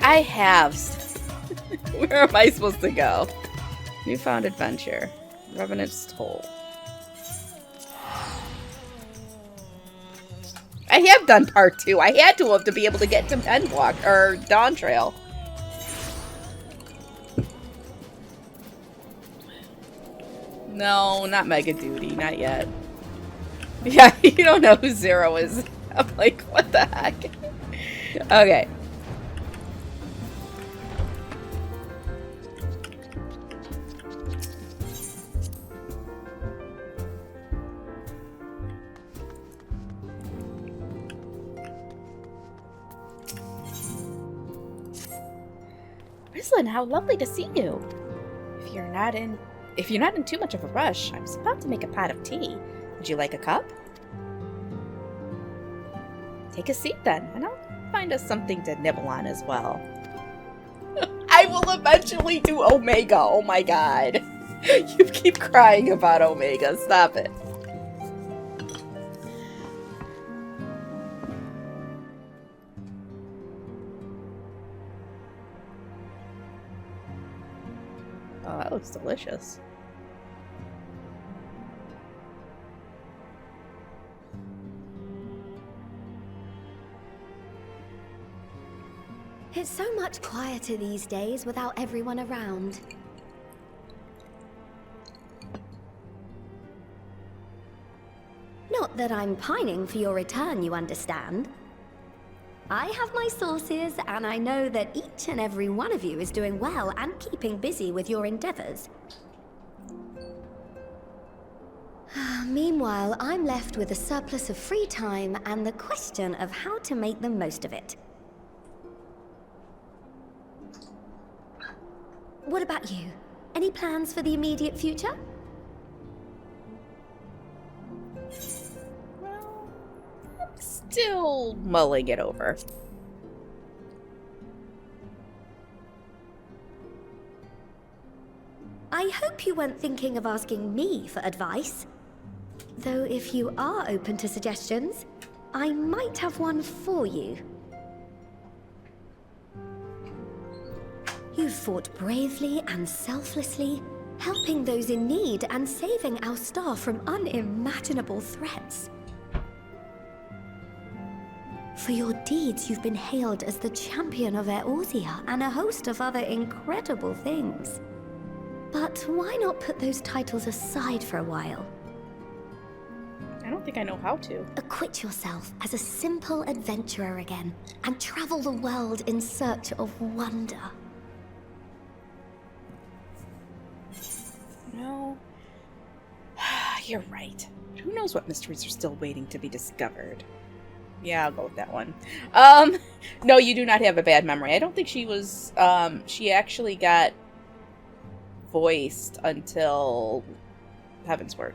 I have. Where am I supposed to go? Newfound adventure. Revenant's Toll. I have done part 2. I had to be able to get to Endwalker or Dawn Trail. No, not Mega Duty, not yet. Yeah, you don't know who Zero is. I'm like, what the heck? Okay. Rislin, how lovely to see you. If you're not in too much of a rush, I was about to make a pot of tea. Would you like a cup? Take a seat then, and I'll find us something to nibble on as well. I will eventually do Omega, oh my god. You keep crying about Omega, stop it. Oh, that looks delicious. It's so much quieter these days without everyone around. Not that I'm pining for your return, you understand. I have my sources, and I know that each and every one of you is doing well and keeping busy with your endeavors. Meanwhile, I'm left with a surplus of free time and the question of how to make the most of it. What about you? Any plans for the immediate future? Well, I'm still mulling it over. I hope you weren't thinking of asking me for advice. Though if you are open to suggestions, I might have one for you. You've fought bravely and selflessly, helping those in need and saving our star from unimaginable threats. For your deeds, you've been hailed as the champion of Eorzea and a host of other incredible things. But why not put those titles aside for a while? I don't think I know how to. Acquit yourself as a simple adventurer again, and travel the world in search of wonder. No. You're right. Who knows what mysteries are still waiting to be discovered? Yeah, I'll go with that one. No, you do not have a bad memory. I don't think she was, she actually got voiced until Heavensward.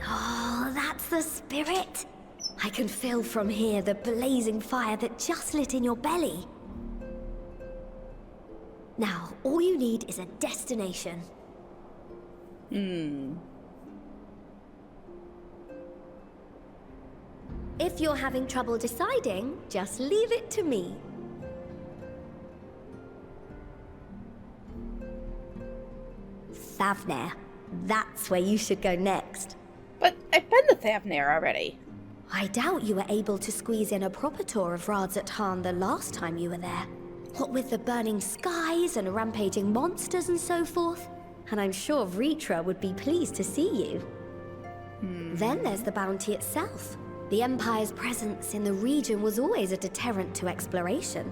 Oh, that's the spirit! I can feel from here the blazing fire that just lit in your belly. Now, all you need is a destination. If you're having trouble deciding, just leave it to me. Thavnair. That's where you should go next. But I've been to Thavnair already. I doubt you were able to squeeze in a proper tour of Radzat the last time you were there. What with the burning skies and rampaging monsters and so forth. And I'm sure Vritra would be pleased to see you. Then there's the bounty itself. The Empire's presence in the region was always a deterrent to exploration.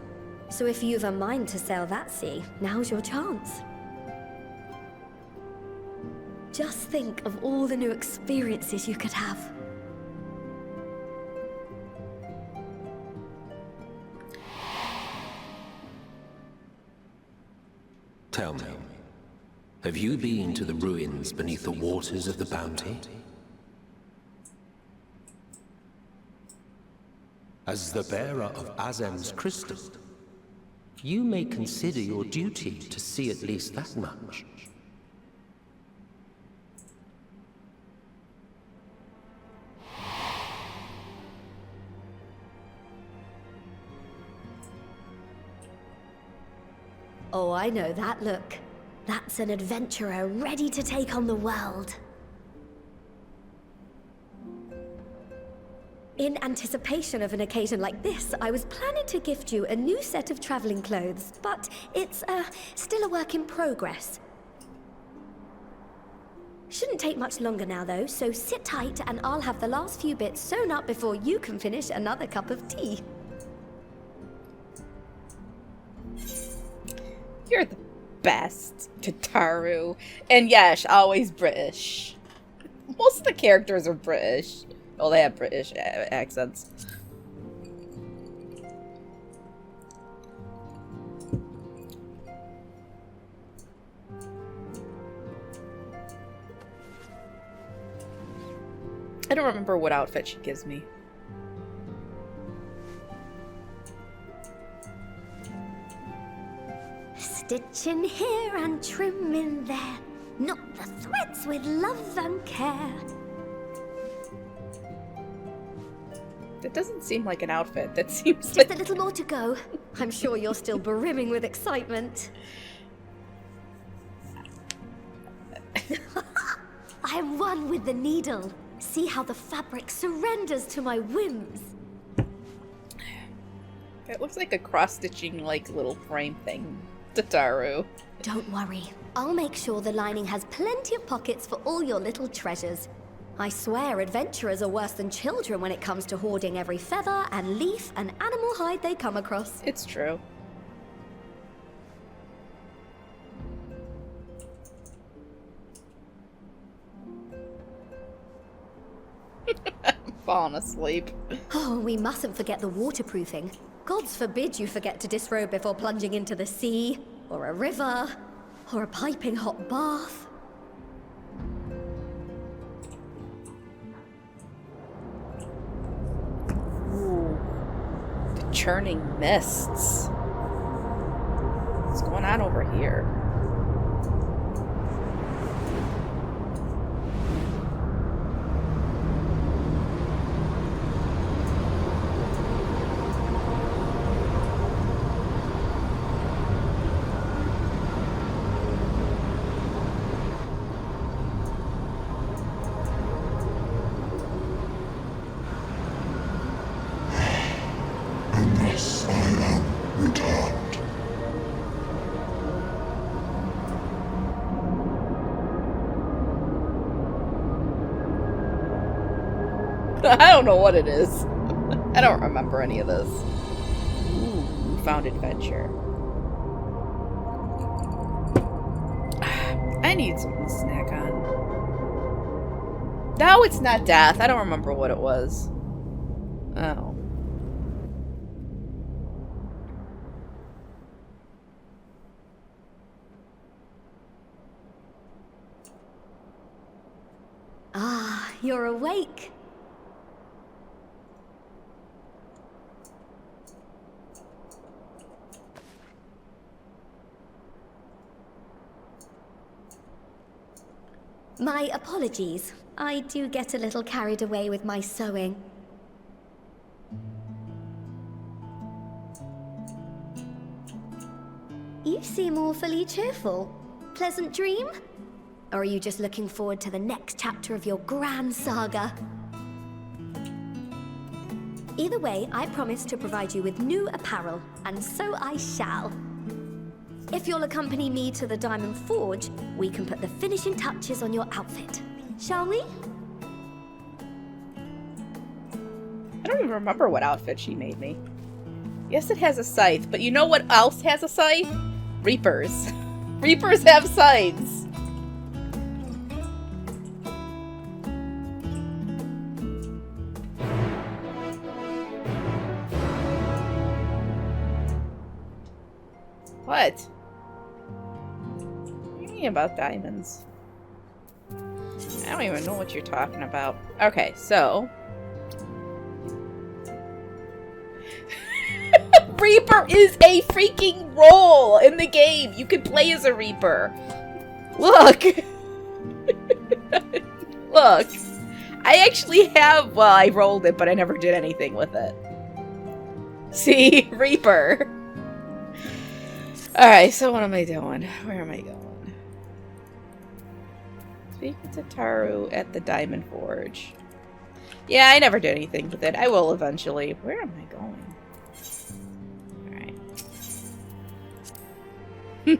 So if you've a mind to sail that sea, now's your chance. Just think of all the new experiences you could have. Tell me, have you been to the ruins beneath the waters of the Bounty? As the bearer of Azem's crystal, you may consider your duty to see at least that much. Oh, I know that look. That's an adventurer ready to take on the world. In anticipation of an occasion like this, I was planning to gift you a new set of traveling clothes, but it's still a work in progress. Shouldn't take much longer now though, so sit tight and I'll have the last few bits sewn up before you can finish another cup of tea. You're the best, Tataru. And yes, always British. Most of the characters are British. Oh, they have British accents. I don't remember what outfit she gives me. Stitch in here and trim in there. Knot the threads with love and care. That doesn't seem like an outfit. That seems Just like... a little more to go. I'm sure you're still brimming with excitement. I am one with the needle. See how the fabric surrenders to my whims. It looks like a cross-stitching, like, little frame thing. Tataru. Don't worry. I'll make sure the lining has plenty of pockets for all your little treasures. I swear adventurers are worse than children when it comes to hoarding every feather and leaf and animal hide they come across. It's true. I'm falling asleep. Oh, we mustn't forget the waterproofing. Gods forbid you forget to disrobe before plunging into the sea, or a river, or a piping hot bath. Ooh. The churning mists. What's going on over here? I don't know what it is. I don't remember any of this. Ooh, found adventure. I need something to snack on. No, it's not death. I don't remember what it was. Oh. Ah, you're awake. My apologies. I do get a little carried away with my sewing. You seem awfully cheerful. Pleasant dream? Or are you just looking forward to the next chapter of your grand saga? Either way, I promise to provide you with new apparel, and so I shall. If you'll accompany me to the Diamond Forge, we can put the finishing touches on your outfit. Shall we? I don't even remember what outfit she made me. Yes, it has a scythe, but you know what else has a scythe? Reapers. Reapers have scythes. What? What do you mean about diamonds? I don't even know what you're talking about. Okay, so... Reaper is a freaking role in the game! You can play as a Reaper! Look! Look! I actually have... Well, I rolled it, but I never did anything with it. See? Reaper. Alright, so what am I doing? Where am I going? Speak to Taru at the Diamond Forge. Yeah, I never did anything with it. I will eventually. Where am I going? Alright.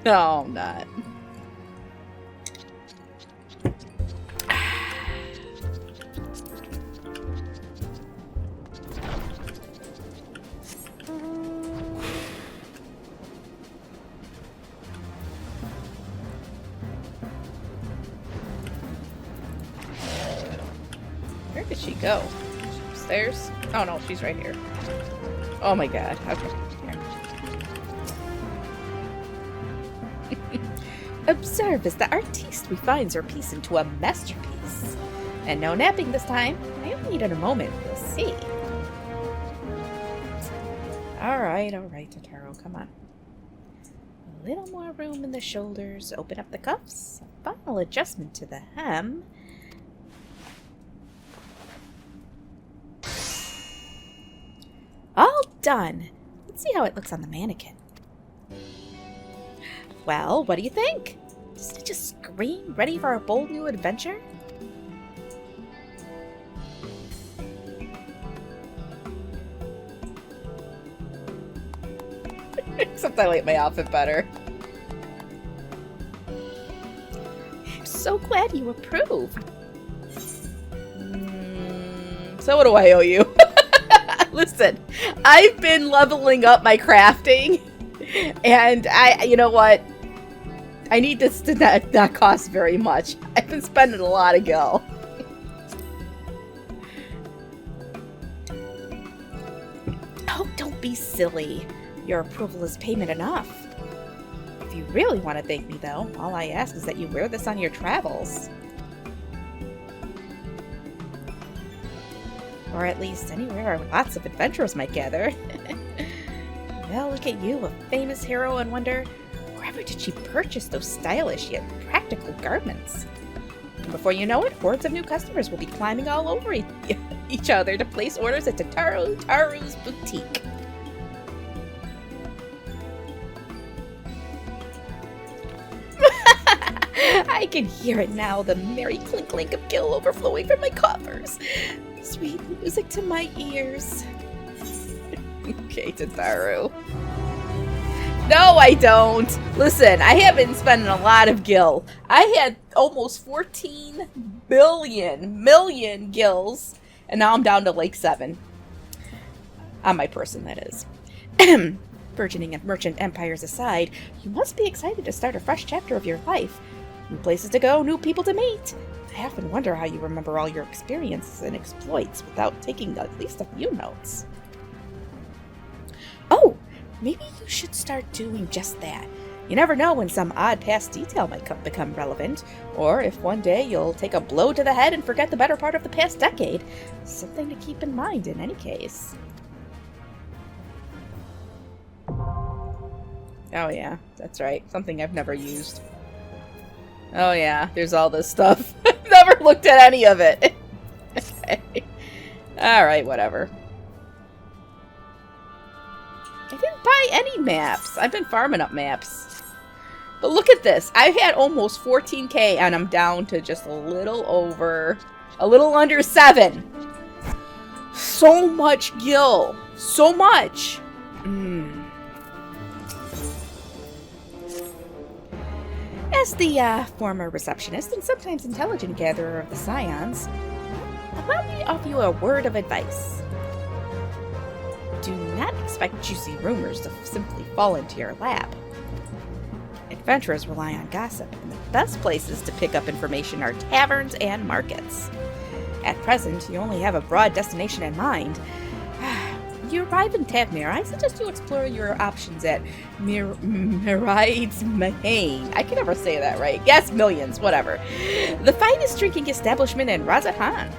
No, I'm not. Where did she go? Upstairs? Oh no, she's right here. Oh my god. Okay. Here. Observe as the artiste refines her piece into a masterpiece. And no napping this time. I only needed a moment. We'll see. Alright, Totaro, come on. A little more room in the shoulders. Open up the cuffs. A final adjustment to the hem. All done. Let's see how it looks on the mannequin. Well, what do you think? Doesn't it just scream, ready for a bold new adventure? Except I like my outfit better. I'm so glad you approve. So what do I owe you? Listen, I've been leveling up my crafting, and you know what? I need this to not cost very much. I've been spending a lot of gil. Oh, don't be silly. Your approval is payment enough. If you really want to thank me, though, all I ask is that you wear this on your travels. Or at least anywhere where lots of adventurers might gather. Well, look at you, a famous hero and wonder, wherever did she purchase those stylish yet practical garments? And before you know it, hordes of new customers will be climbing all over each other to place orders at Taru's boutique. I can hear it now, the merry clink-clink of gil overflowing from my coffers. Sweet music to my ears. Okay, Totaro. No, I don't. Listen, I have been spending a lot of gil. I had almost 14 million gils, and now I'm down to like 7. On my person, that is. Burgeoning merchant empires aside, you must be excited to start a fresh chapter of your life. New places to go, new people to meet. I often wonder how you remember all your experiences and exploits without taking at least a few notes. Oh, maybe you should start doing just that. You never know when some odd past detail might become relevant, or if one day you'll take a blow to the head and forget the better part of the past decade. Something to keep in mind in any case. Oh yeah, that's right. Something I've never used. Oh yeah, there's all this stuff. I've never looked at any of it. Alright, whatever. I didn't buy any maps. I've been farming up maps. But look at this. I had almost 14k and I'm down to just a little under 7. So much gil. So much. As the former receptionist and sometimes intelligent gatherer of the Scions, allow me to offer you a word of advice. Do not expect juicy rumors to simply fall into your lap. Adventurers rely on gossip, and the best places to pick up information are taverns and markets. At present, you only have a broad destination in mind. When you arrive in Tavmir, I suggest you explore your options at Miride's Mahane. I can never say that right. Yes, millions, whatever. The finest drinking establishment in Razathan.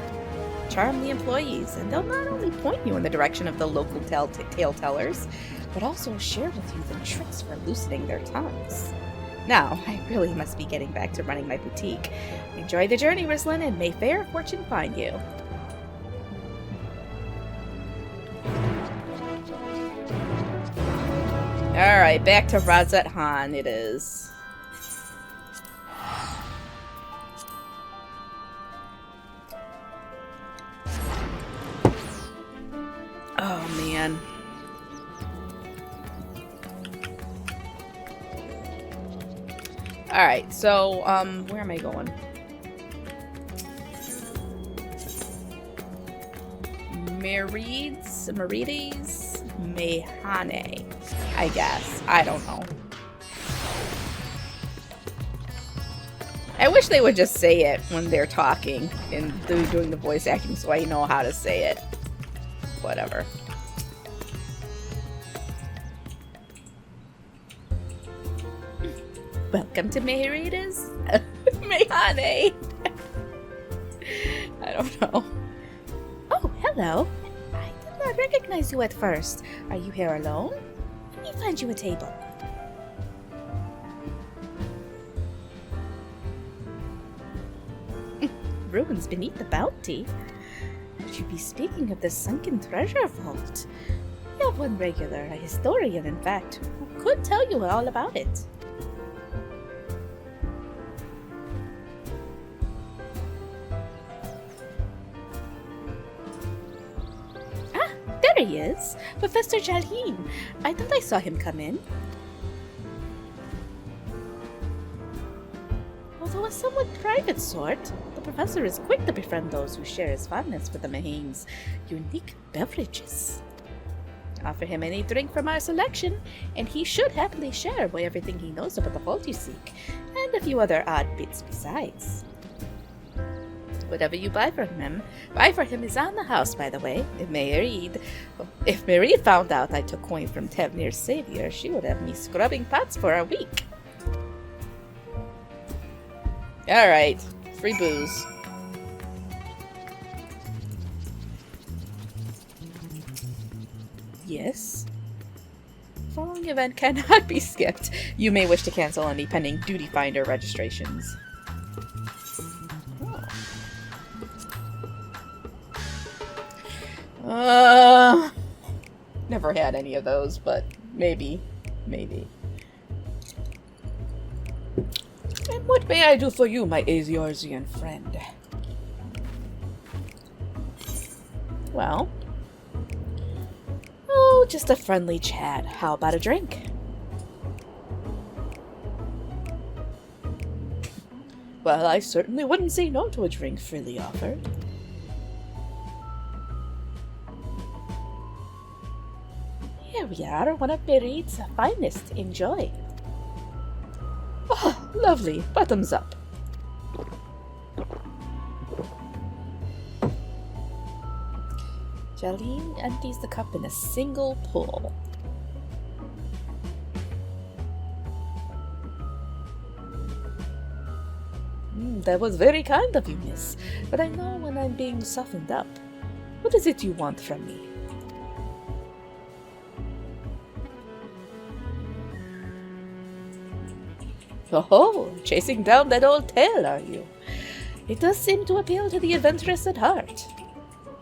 Charm the employees, and they'll not only point you in the direction of the local tale tellers, but also share with you the tricks for loosening their tongues. Now, I really must be getting back to running my boutique. Enjoy the journey, Rislin, and may fair fortune find you. Alright, back to Razat Han it is. Oh, man. Alright, so, where am I going? Merides? Mehane, I guess. I don't know. I wish they would just say it when they're talking and doing the voice acting so I know how to say it. Whatever. Welcome to Merides? Mehane. I don't know. Oh, hello. I did not recognize you at first. Are you here alone? Let me find you a table. Ruins beneath the bounty? Would you be speaking of the sunken treasure vault? We have one regular, a historian in fact, who could tell you all about it. There he is, Professor Jalheen. I thought I saw him come in. Although a somewhat private sort, the professor is quick to befriend those who share his fondness for the Mahane's unique beverages. Offer him any drink from our selection, and he should happily share everything he knows about the vault you seek, and a few other odd bits besides. Whatever you buy for him is on the house, by the way. If Merid found out I took coin from Tevnir's savior, she would have me scrubbing pots for a week. Alright, free booze. Yes? Following event cannot be skipped. You may wish to cancel any pending duty finder registrations. Never had any of those, but maybe. And what may I do for you, my Aziorzian friend? Well, just a friendly chat. How about a drink? Well, I certainly wouldn't say no to a drink freely offered. Here we are, one of Merid's finest. Enjoy. Oh, lovely. Bottoms up. Jalheen empties the cup in a single pull. That was very kind of you, miss. But I know when I'm being softened up. What is it you want from me? Oh, chasing down that old tale, are you? It does seem to appeal to the adventurous at heart.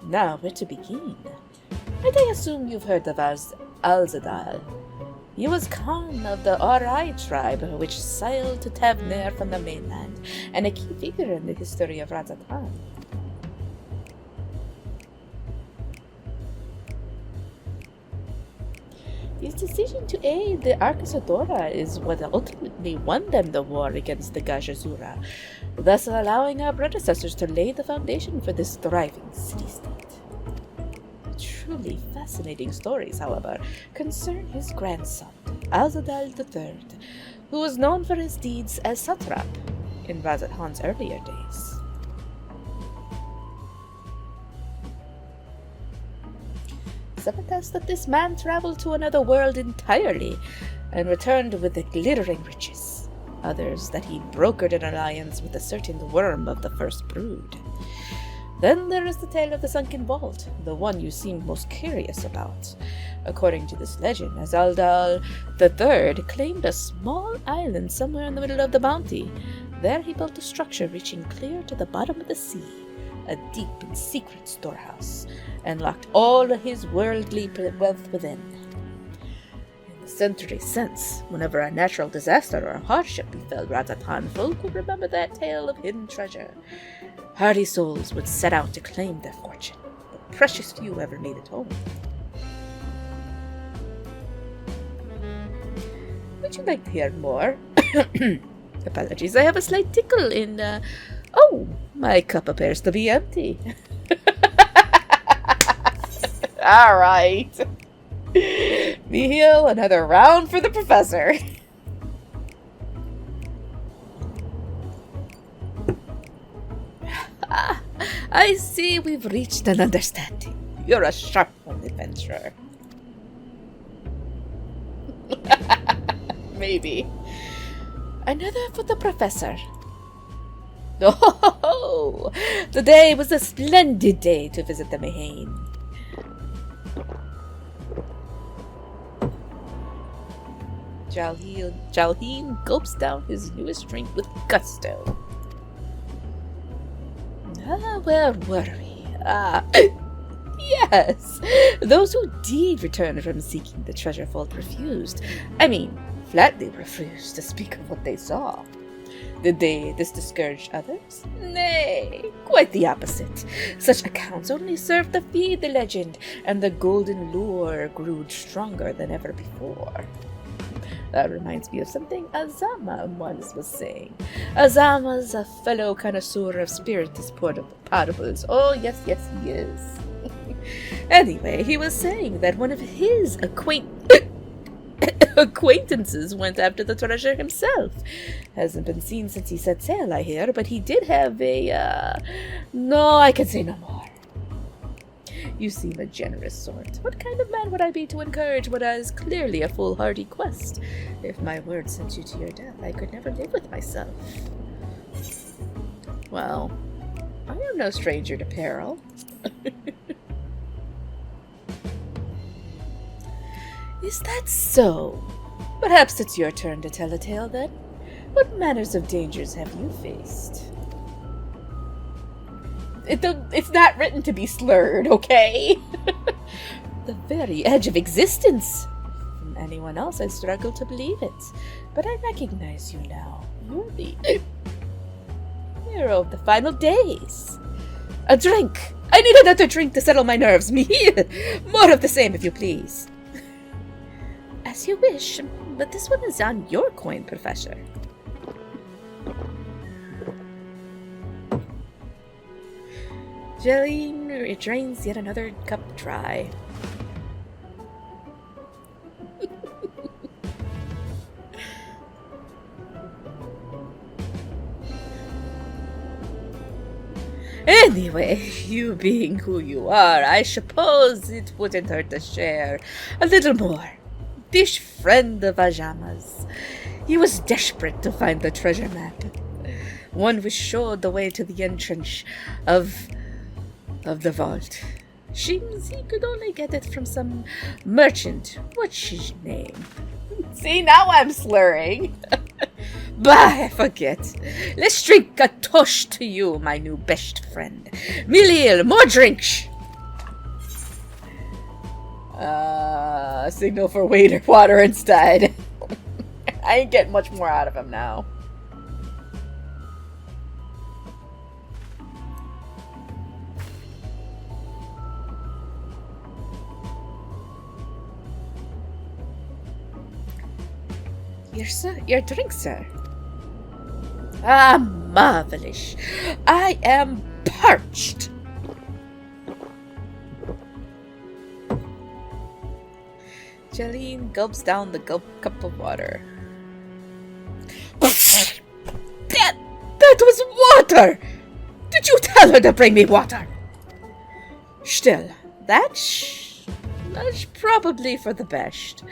Now, where to begin? Might I assume you've heard of Alzadal? He was Khan of the Ori tribe, which sailed to Tevnir from the mainland, and a key figure in the history of Razatan. His decision to aid the Arcasadora is what ultimately won them the war against the Gajazura, thus allowing our predecessors to lay the foundation for this thriving city-state. Truly fascinating stories, however, concern his grandson, Alzadal III, who was known for his deeds as satrap in Razat Han's earlier days. Some attest that this man traveled to another world entirely and returned with the glittering riches. Others that he brokered an alliance with a certain worm of the first brood. Then there is the tale of the sunken vault, the one you seem most curious about. According to this legend, Azaldal III claimed a small island somewhere in the middle of the bounty. There he built a structure reaching clear to the bottom of the sea, a deep and secret storehouse, and locked all his worldly wealth within. Centuries since, whenever a natural disaster or a hardship befell Razatan, folk would remember that tale of hidden treasure. Hardy souls would set out to claim their fortune, but precious few ever made it home. Would you like to hear more? Apologies, I have a slight tickle in, Oh, my cup appears to be empty. Alright. Nihil, another round for the professor. I see we've reached an understanding. You're a sharp one, adventurer. Maybe. Another for the professor. Oh, today was a splendid day to visit the Mahane. Jalheen gulps down his newest drink with gusto. Where were we? Yes! Those who did return from seeking the treasure vault refused. Flatly refused to speak of what they saw. Did this discourage others? Nay, quite the opposite. Such accounts only served to feed the legend, and the golden lure grew stronger than ever before. That reminds me of something Azama once was saying. Azama's a fellow connoisseur of spirituous potables. Oh, yes, he is. Anyway, he was saying that one of his acquaintances went after the treasure himself. Hasn't been seen since he set sail, I hear, but he did have a, No, I can say no more. You seem a generous sort. What kind of man would I be to encourage what is clearly a foolhardy quest? If my word sent you to your death, I could never live with myself. Well, I am no stranger to peril. Is that so? Perhaps it's your turn to tell a tale, then. What manners of dangers have you faced? It's not written to be slurred, okay? The very edge of existence. From anyone else, I struggle to believe it. But I recognize you now. You're the hero of the final days. A drink! I need another drink to settle my nerves. More of the same, if you please. As you wish, but this one is on your coin, Professor. Jelly drains yet another cup dry. Anyway, you being who you are, I suppose it wouldn't hurt to share a little more. This friend of Ajama's, he was desperate to find the treasure map. One which showed the way to the entrance of the vault. Seems he could only get it from some merchant. What's his name? See, now I'm slurring. Bah, I forget. Let's drink a toast to you, my new best friend. Milil, more drinks! Signal for water instead. I ain't getting much more out of him now. Your drink, sir. Ah, marvelous. I am parched. Jeline gulps down the cup of water. That was water! Did you tell her to bring me water? Still, that's probably for the best.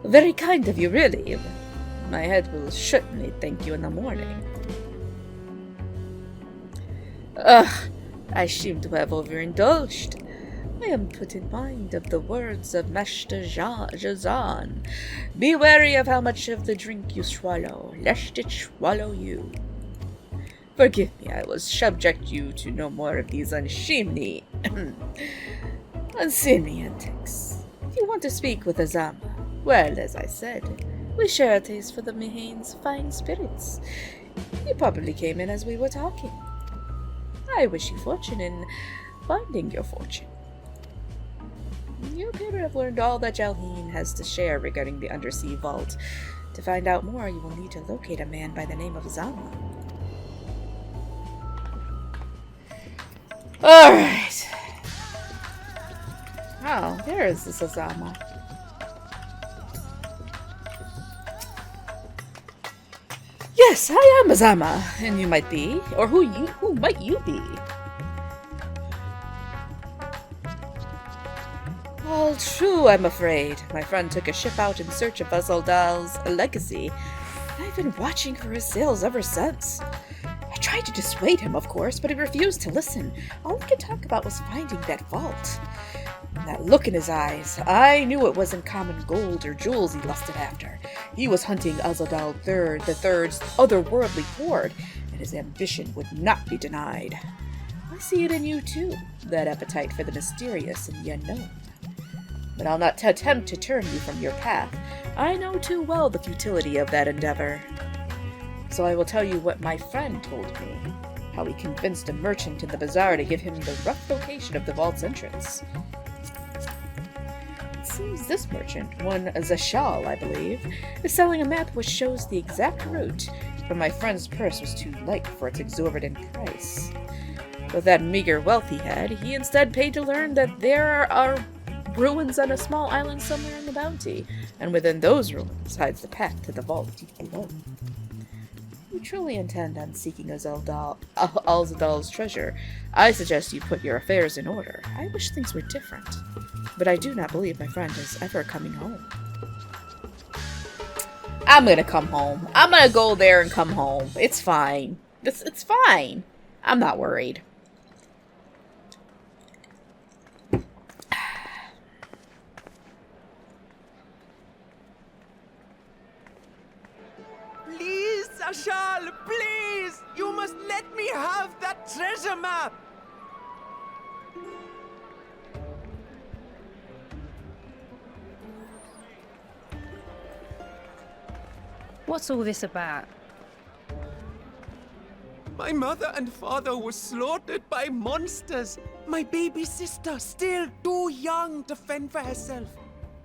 Very kind of you, really. My head will certainly thank you in the morning. Ugh, I seem to have overindulged. I am put in mind of the words of Master Jazan. Be wary of how much of the drink you swallow, lest it swallow you. Forgive me, I will subject you to no more of these unseemly antics. If you want to speak with Azama, Well, as I said, we share a taste for the Mihane's fine spirits. You probably came in as we were talking. I wish you fortune in finding your fortune. You appear to have learned all that Jalheen has to share regarding the undersea vault. To find out more, you will need to locate a man by the name of Zama. Alright. Oh, there is this Zama. Yes, I am Azama, and you might be, or who might you be? All true, I'm afraid. My friend took a ship out in search of Azaldal's legacy. I've been watching for his sails ever since. I tried to dissuade him, of course, but he refused to listen. All he could talk about was finding that vault. And that look in his eyes, I knew it wasn't common gold or jewels he lusted after. He was hunting Azaldal the Third's otherworldly hoard, and his ambition would not be denied. I see it in you, too, that appetite for the mysterious and the unknown. But I'll not attempt to turn you from your path. I know too well the futility of that endeavor. So I will tell you what my friend told me, how he convinced a merchant in the bazaar to give him the rough location of the vault's entrance. It seems this merchant, one Zashal, I believe, is selling a map which shows the exact route, but my friend's purse was too light for its exorbitant price. With that meager wealth he had, he instead paid to learn that there are ruins on a small island somewhere in the bounty, and within those ruins hides the path to the vault deep below. If you truly intend on seeking Azaldal's treasure, I suggest you put your affairs in order. I wish things were different, but I do not believe my friend is ever coming home. I'm gonna come home. I'm gonna go there and come home. It's fine. It's fine. I'm not worried. Please, Ashal, please! You must let me have that treasure map! What's all this about? My mother and father were slaughtered by monsters. My baby sister, still too young to fend for herself.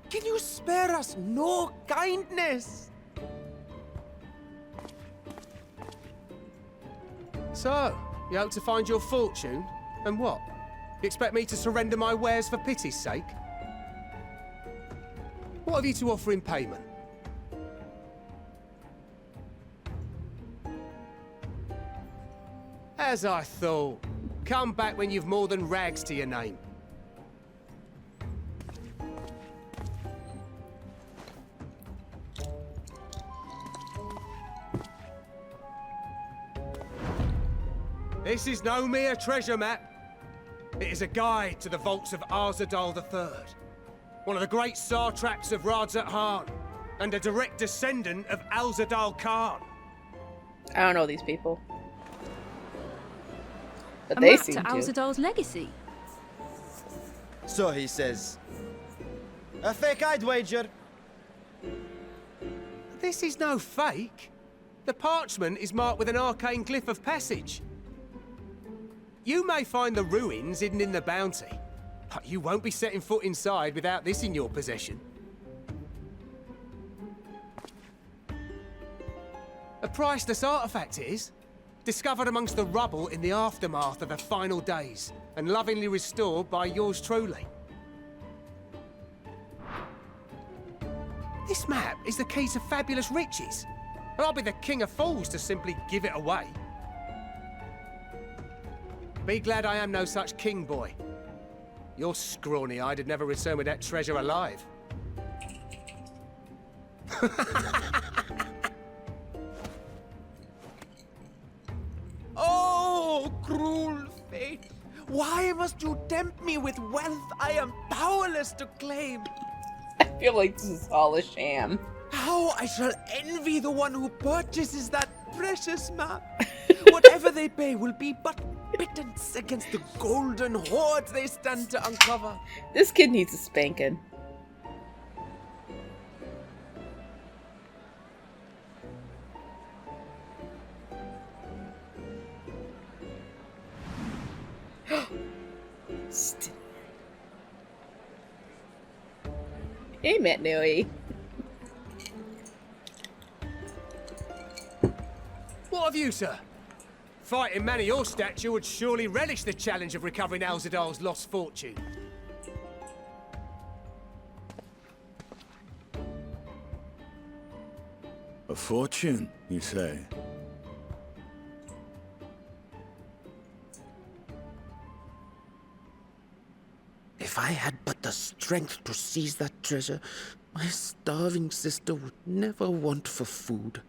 Can you spare us no kindness? So, you hope to find your fortune? And what? You expect me to surrender my wares for pity's sake? What have you to offer in payment? As I thought. Come back when you've more than rags to your name. This is no mere treasure map. It is a guide to the vaults of Azaldal III, one of the great satraps of Radzat Han, and a direct descendant of Alzadal Khan. I don't know these people. But A they map seem to to. Alzadal's legacy. So he says. A fake, I'd wager. This is no fake. The parchment is marked with an arcane glyph of passage. You may find the ruins hidden in the bounty, but you won't be setting foot inside without this in your possession. A priceless artifact it is, discovered amongst the rubble in the aftermath of the final days, and lovingly restored by yours truly. This map is the key to fabulous riches, and I'll be the king of fools to simply give it away. Be glad I am no such king, boy. Your scrawny-eyed would never return with that treasure alive. Oh, cruel fate! Why must you tempt me with wealth I am powerless to claim? I feel like this is all a sham. How I shall envy the one who purchases that precious map. Whatever they pay will be but pittance against the golden hoards they stand to uncover. This kid needs a spanking. Hey, Matt Nui. What of you, sir? Fighting man of your stature would surely relish the challenge of recovering Alzadal's lost fortune. A fortune, you say? If I had but the strength to seize that treasure, my starving sister would never want for food.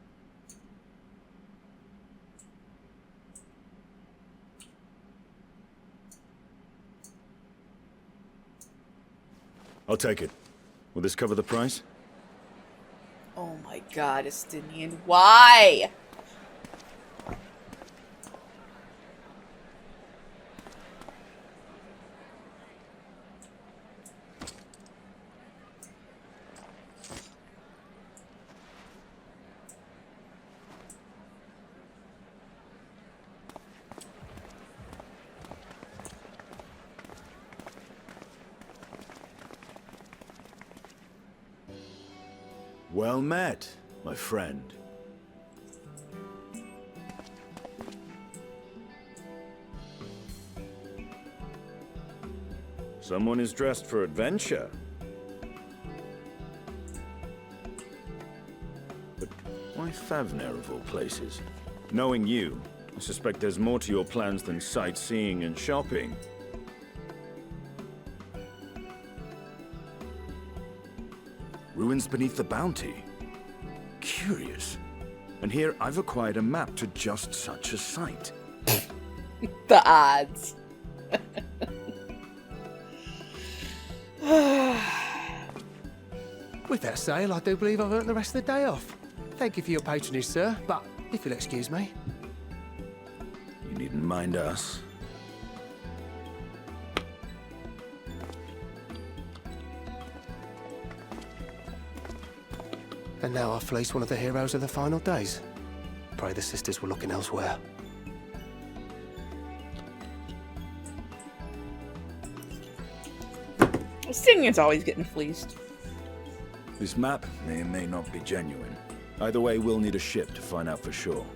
I'll take it. Will this cover the price? Oh my god, Estinian. Why? Well met, my friend. Someone is dressed for adventure. But why Favner of all places? Knowing you, I suspect there's more to your plans than sightseeing and shopping. Ruins beneath the Bounty. Curious. And here I've acquired a map to just such a site. The odds. With that sale, I do believe I've earned the rest of the day off. Thank you for your patronage, sir, but if you'll excuse me. You needn't mind us. And now I fleece one of the heroes of the final days. Pray the sisters were looking elsewhere. Estinian's always getting fleeced. This map may or may not be genuine. Either way, we'll need a ship to find out for sure.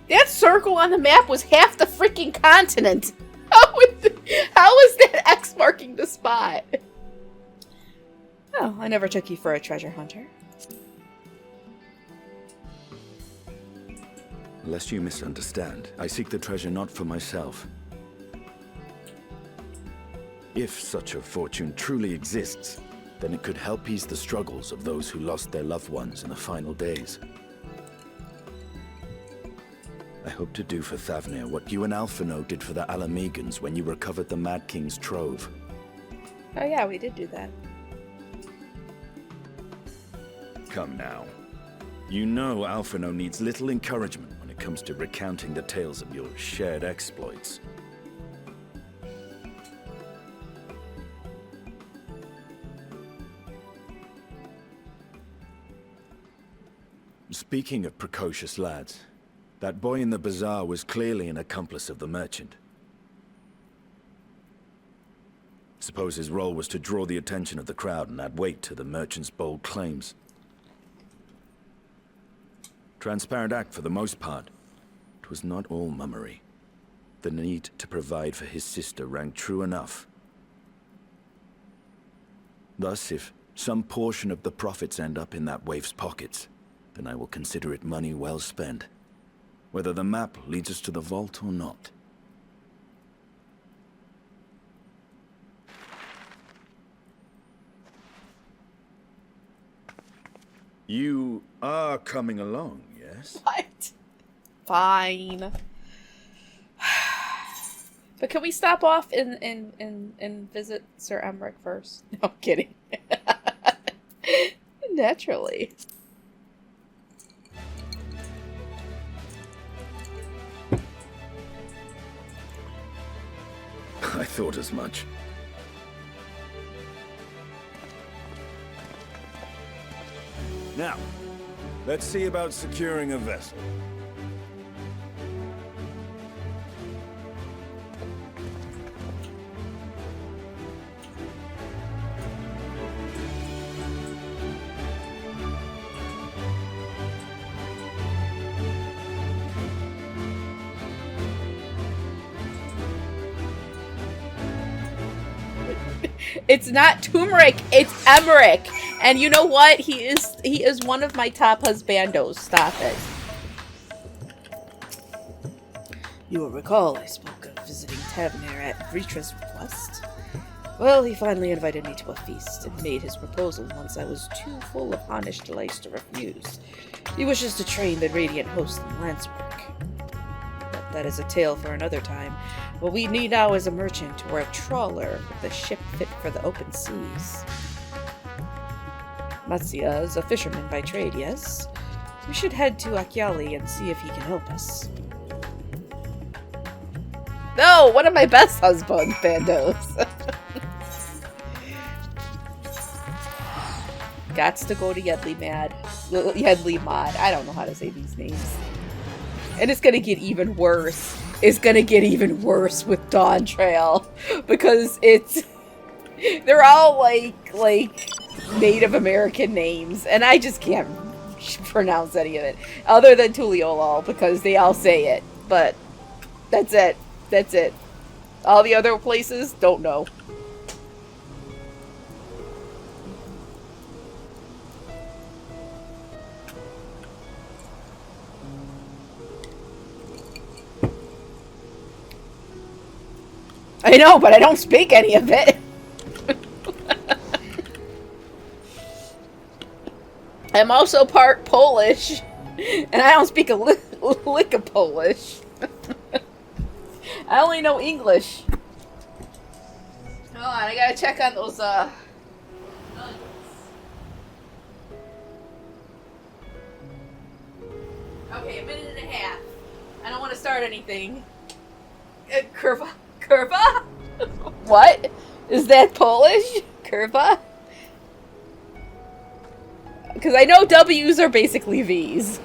That circle on the map was half the freaking continent. How is that X marking the spot? Oh, I never took you for a treasure hunter. Lest you misunderstand, I seek the treasure not for myself. If such a fortune truly exists, then it could help ease the struggles of those who lost their loved ones in the final days. I hope to do for Thavnir what you and Alphino did for the Alamegans when you recovered the Mad King's trove. Oh yeah, we did do that. Come now. You know Alphino needs little encouragement when it comes to recounting the tales of your shared exploits. Speaking of precocious lads, that boy in the bazaar was clearly an accomplice of the merchant. Suppose his role was to draw the attention of the crowd and add weight to the merchant's bold claims. Transparent act for the most part. It was not all mummery. The need to provide for his sister rang true enough. Thus, if some portion of the profits end up in that waif's pockets, then I will consider it money well spent, whether the map leads us to the vault or not. You are coming along, yes? What? Fine. But can we stop off and visit Sir Emmerich first? No, I'm kidding. Naturally. I thought as much. Now, let's see about securing a vessel. It's not turmeric, it's Emmerich. And you know what? He is one of my top husbandos. Stop it. You will recall I spoke of visiting Tavernier at Vritra's request. Well, he finally invited me to a feast and made his proposal once I was too full of Hannish delights to refuse. He wishes to train the Radiant host in lance work. But that is a tale for another time. What we need now is a merchant or a trawler with a ship fit for the open seas. Matsuya is a fisherman by trade, yes? We should head to Akyali and see if he can help us. No, one of my best husband bandos. Gots to go to Yedley Mod. I don't know how to say these names. And it's gonna get even worse. It's gonna get even worse with Dawn Trail. Because they're all like Native American names. And I just can't pronounce any of it. Other than Tuliolol, because they all say it. But that's it. That's it. All the other places, don't know. I know, but I don't speak any of it. I'm also part Polish, and I don't speak a lick of Polish. I only know English. Hold on, I gotta check on those, Okay, a minute and a half. I don't want to start anything. Kurva? Kurva? What? Is that Polish? Kurva? Because I know W's are basically V's.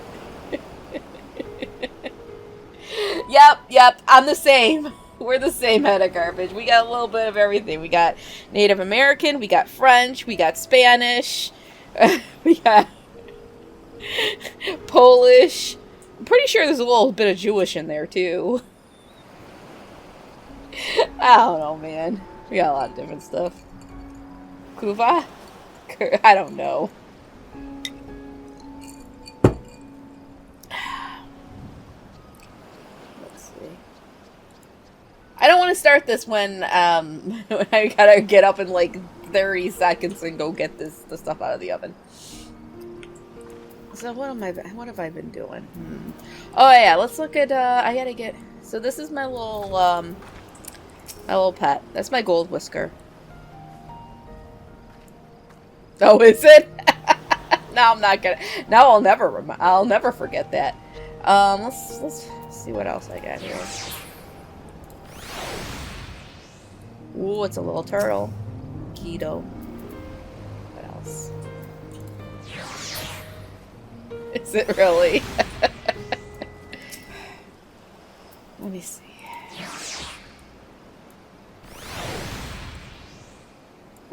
Yep, I'm the same. We're the same head of garbage. We got a little bit of everything. We got Native American, we got French, we got Spanish, we got Polish. I'm pretty sure there's a little bit of Jewish in there, too. I don't know, man. We got a lot of different stuff. Kuva? I don't know. Let's see. I don't want to start this when I gotta get up in like 30 seconds and go get the stuff out of the oven. So what have I been doing? Oh yeah, let's look at I gotta get, so this is my little pet. That's my gold whisker. Oh, is it? No, I'm not gonna. No, I'll never forget that. Let's see what else I got here. Ooh, it's a little turtle. Keto. What else? Is it really? Let me see.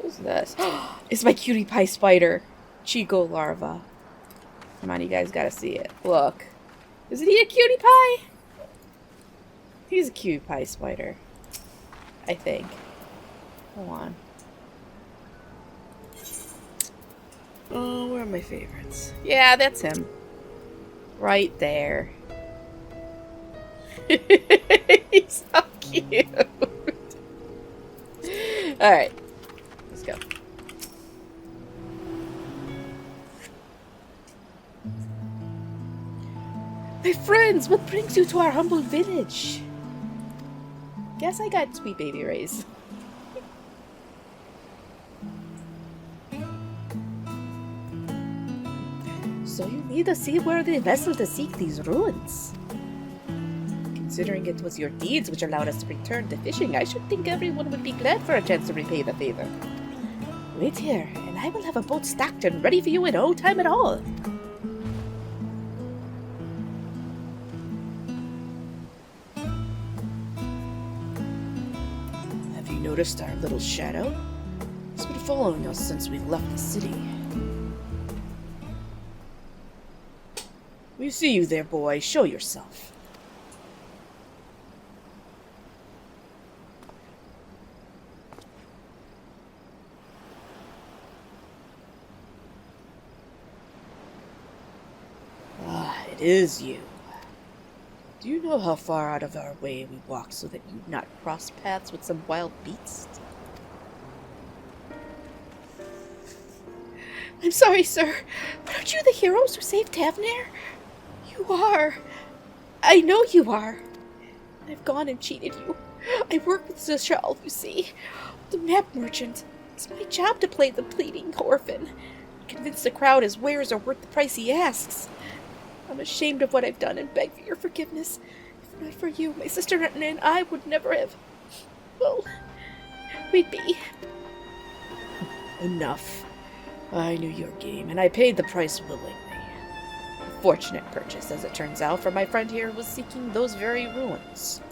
Who's this? It's my cutie pie spider. Chico larva. Come on, you guys gotta see it. Look. Isn't he a cutie pie? He's a cutie pie spider. I think. Hold on. Oh, where are my favorites? Yeah, that's him. Right there. He's so cute. Alright. Let's go. My friends, what brings you to our humble village? Guess I got sweet baby rays. So you need a seaworthy vessel to seek these ruins. Considering it was your deeds which allowed us to return to fishing, I should think everyone would be glad for a chance to repay the favor. Wait here, and I will have a boat stacked and ready for you in no time at all. Have you noticed our little shadow? It's been following us since we left the city. We see you there, boy. Show yourself. It is you. Do you know how far out of our way we walk so that you not cross paths with some wild beast? I'm sorry, sir, but aren't you the heroes who saved Tavener? You are. I know you are. I've gone and cheated you. I work with Zashal, you see, the map merchant. It's my job to play the pleading orphan. Convince the crowd his wares are worth the price he asks. I'm ashamed of what I've done and beg for your forgiveness. If not for you, my sister and I would never have... Well, we'd be... Enough. I knew your game, and I paid the price willingly. A fortunate purchase, as it turns out, for my friend here was seeking those very ruins.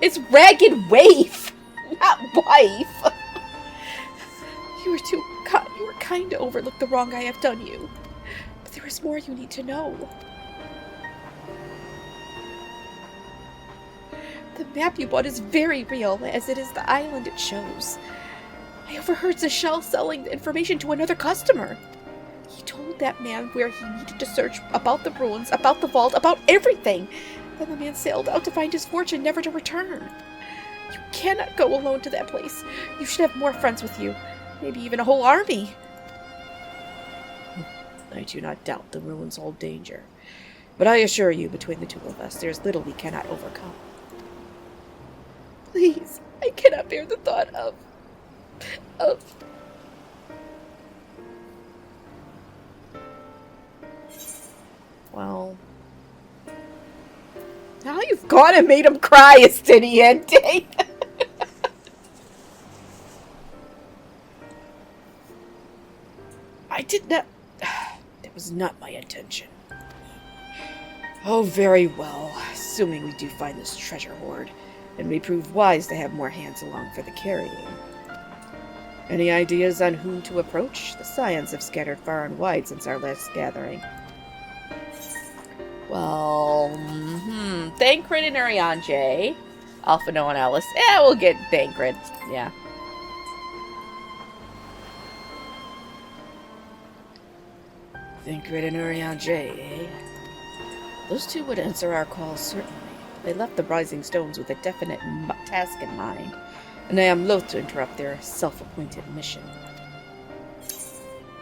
It's Ragged Waif, not wife. You were kind to overlook the wrong I have done you. But there is more you need to know. The map you bought is very real, as it is the island it shows. I overheard Zashal selling the information to another customer. He told that man where he needed to search, about the ruins, about the vault, about everything. Then the man sailed out to find his fortune, never to return. You cannot go alone to that place. You should have more friends with you. Maybe even a whole army. I do not doubt the ruins hold danger. But I assure you, between the two of us, there is little we cannot overcome. Please, I cannot bear the thought of... Well... Now you've gone and made him cry, Estinian. Dang. I did not... That was not my intention. Oh, very well. Assuming we do find this treasure hoard, and we prove wise to have more hands along for the carrying. Any ideas on whom to approach? The scions have scattered far and wide since our last gathering. Well, Thancred and Urianger. Alphino and Alice. Yeah, we'll get Thancred. Yeah. Thancred and Urianger, eh? Those two would answer our calls, certainly. They left the Rising Stones with a definite task in mind, and I am loath to interrupt their self-appointed mission.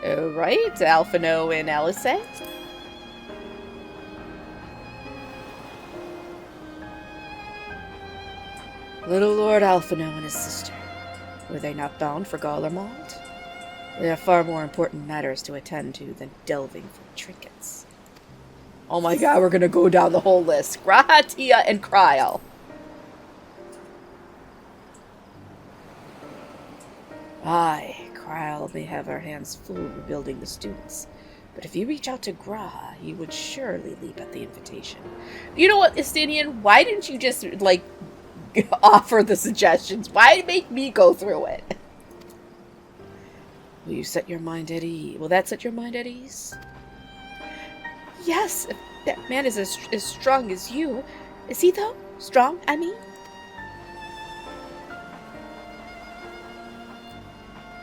Alright, Alphino and Alice. Little Lord Alphino and his sister. Were they not bound for Garlemald? There are far more important matters to attend to than delving for trinkets. Oh my god, we're gonna go down the whole list. Grahatia and Kryl. Aye, Kryl may have our hands full rebuilding the students. But if you reach out to Graha, he would surely leap at the invitation. You know what, Estinian? Why didn't you just, like, offer the suggestions? Why make me go through it? Will you set your mind at ease? Will that set your mind at ease? Yes, if that man is as strong as you. Is he, though? Strong, I mean?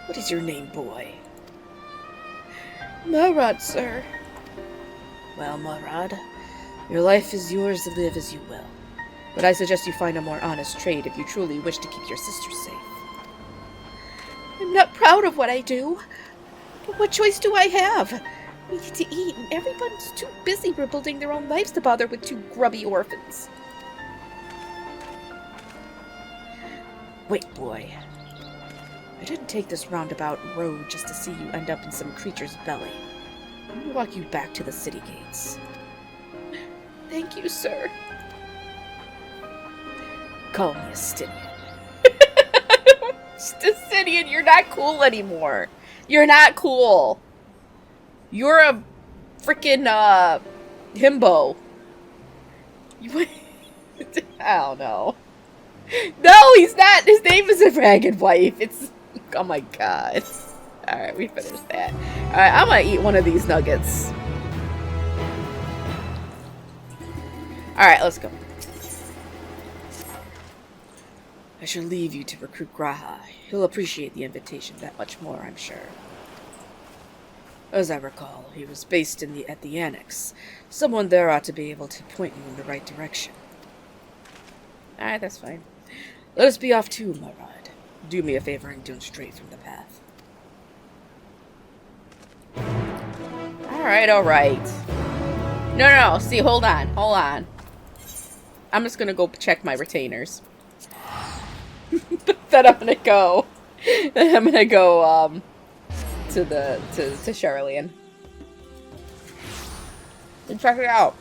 What is your name, boy? Murad, sir. Well, Murad, your life is yours to live as you will. But I suggest you find a more honest trade if you truly wish to keep your sister safe. I'm not proud of what I do. But what choice do I have? We need to eat, and everyone's too busy rebuilding their own lives to bother with two grubby orphans. Wait, boy. I didn't take this roundabout road just to see you end up in some creature's belly. Let me walk you back to the city gates. Thank you, sir. Call me Estinian. Estinian, you're not cool anymore. You're not cool. You're a freaking himbo. I don't know. No, he's not. His name isn't Ragged Wife. It's... Oh my god. Alright, we finished that. Alright, I'm gonna eat one of these nuggets. Alright, let's go. I should leave you to recruit Graha. He'll appreciate the invitation that much more, I'm sure. As I recall, he was based at the Annex. Someone there ought to be able to point you in the right direction. Alright, that's fine. Let us be off too, my rod. Do me a favor and don't stray from the path. Alright, alright. No, see, hold on. I'm just gonna go check my retainers. Then I'm gonna go to Charlian and check it out.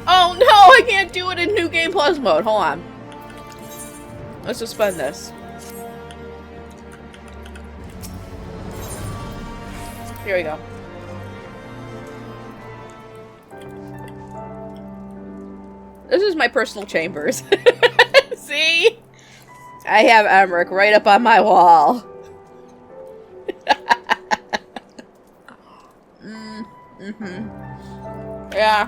Oh no, I can't do it in New Game Plus mode. Hold on. Let's suspend this. Here we go. This is my personal chambers. See? I have Emmerich right up on my wall. Yeah.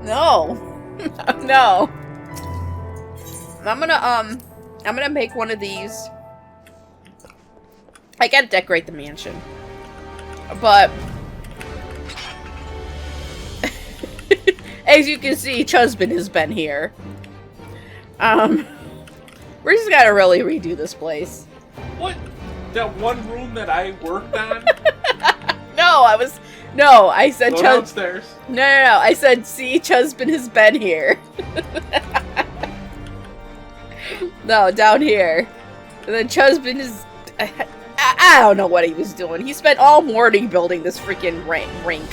No. No. I'm gonna make one of these. I gotta decorate the mansion. But as you can see, Chusbin has been here. We're just gotta really redo this place. What? That one room that I worked on? No, I said Go downstairs. No. I said, see, Chusbin has been here. No, down here. And then Chusbin is... I don't know what he was doing. He spent all morning building this freaking rink.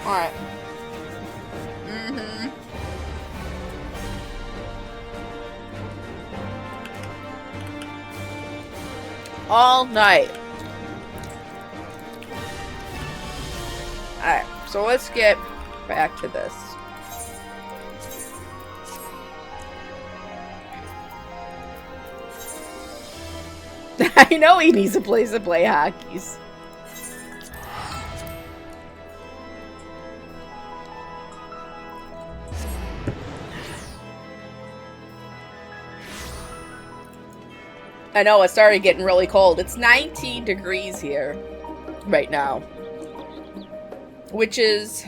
Alright. All night. Alright, so let's get back to this. I know he needs a place to play hockeys. I know, it started getting really cold. It's 19 degrees here right now. Which is,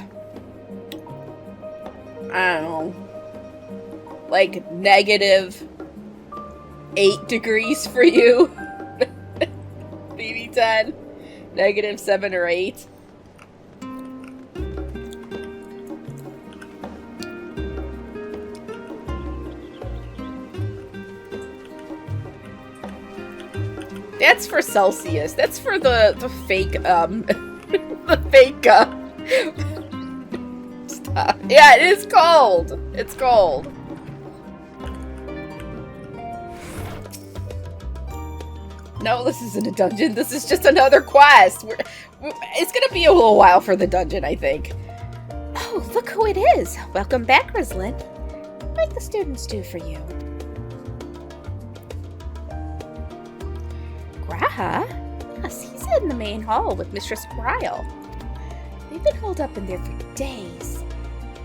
I don't know, like -8 degrees for you. BB10. -7 or 8. That's for Celsius. That's for the fake, the fake, stuff. Yeah, it is cold. It's cold. No, this isn't a dungeon. This is just another quest. It's gonna be a little while for the dungeon, I think. Oh, look who it is. Welcome back, Rosalind. What might the students do for you? Graha? Yes, he's in the main hall with Mistress Ryle. They've been holed up in there for days.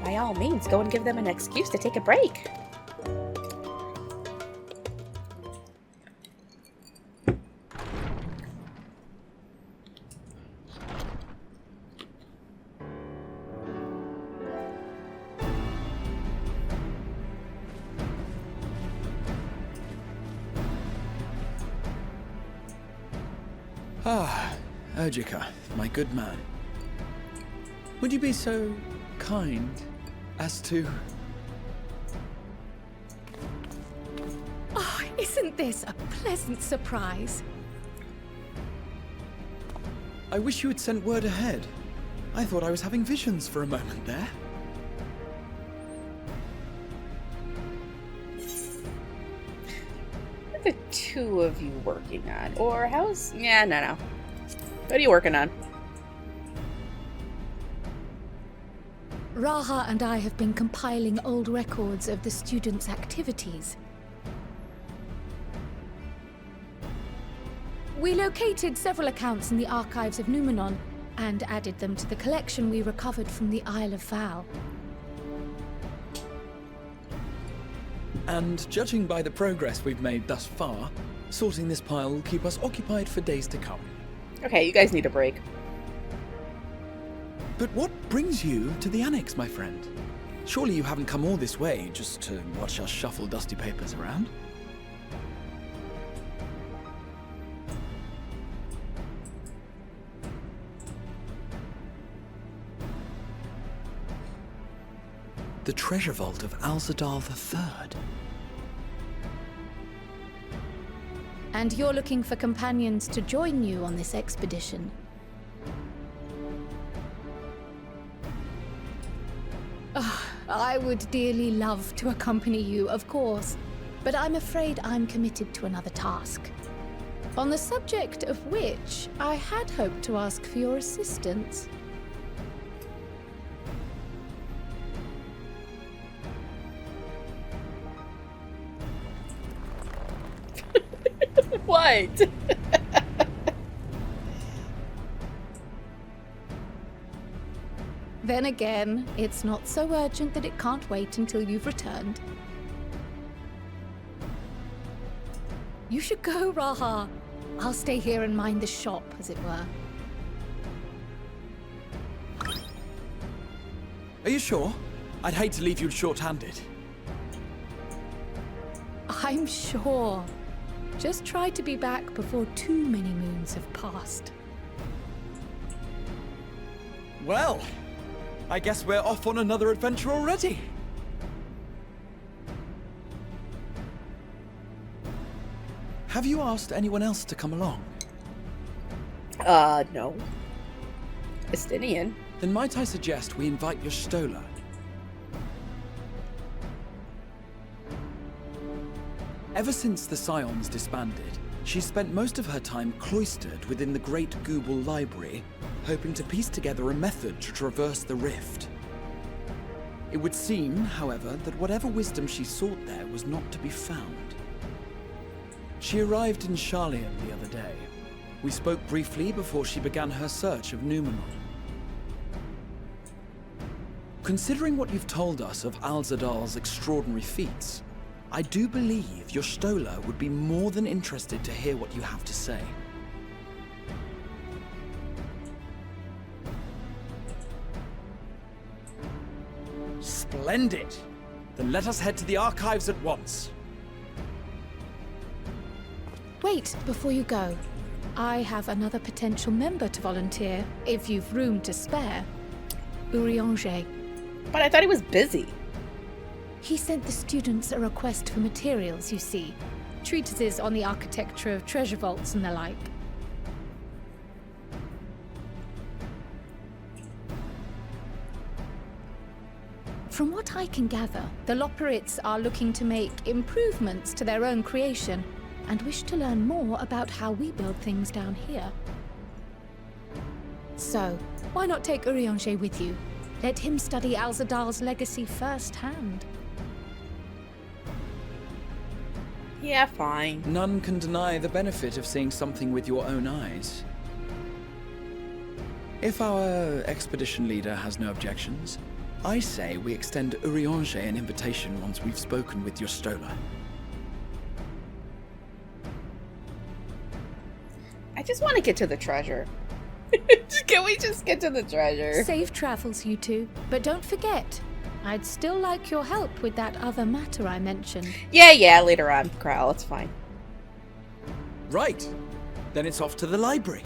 By all means, go and give them an excuse to take a break. Ah, Urgica, my good man. Would you be so kind as to... Oh, isn't this a pleasant surprise? I wish you had sent word ahead. I thought I was having visions for a moment there. What are the two of you working on? Or how's... Yeah, no. What are you working on? Raha and I have been compiling old records of the students' activities. We located several accounts in the archives of Numenon and added them to the collection we recovered from the Isle of Val. And judging by the progress we've made thus far, sorting this pile will keep us occupied for days to come. Okay, you guys need a break. But what brings you to the Annex, my friend? Surely you haven't come all this way just to watch us shuffle dusty papers around? The treasure vault of Alzadal III. And you're looking for companions to join you on this expedition. I would dearly love to accompany you, of course, but I'm afraid I'm committed to another task. On the subject of which I had hoped to ask for your assistance. What? Then again, it's not so urgent that it can't wait until you've returned. You should go, Raha. I'll stay here and mind the shop, as it were. Are you sure? I'd hate to leave you short-handed. I'm sure. Just try to be back before too many moons have passed. Well, I guess we're off on another adventure already. Have you asked anyone else to come along? No. Estinian. Then might I suggest we invite your Stola? Ever since the Scions disbanded, she spent most of her time cloistered within the Great Gooble Library, hoping to piece together a method to traverse the rift. It would seem, however, that whatever wisdom she sought there was not to be found. She arrived in Charlian the other day. We spoke briefly before she began her search of Numenon. Considering what you've told us of Alzadal's extraordinary feats, I do believe your Stola would be more than interested to hear what you have to say. Splendid! Then let us head to the archives at once. Wait, before you go. I have another potential member to volunteer, if you've room to spare. Urianger. But I thought he was busy. He sent the students a request for materials, you see. Treatises on the architecture of treasure vaults and the like. From what I can gather, the Loperites are looking to make improvements to their own creation and wish to learn more about how we build things down here. So, why not take Urianger with you? Let him study Alzadal's legacy firsthand. Yeah, fine. None can deny the benefit of seeing something with your own eyes. If our expedition leader has no objections, I say we extend Urianger an invitation once we've spoken with your Stola. I just want to get to the treasure. Can we just get to the treasure? Safe travels, you two. But don't forget, I'd still like your help with that other matter I mentioned. Yeah, later on, Kral, it's fine. Right. Then it's off to the library.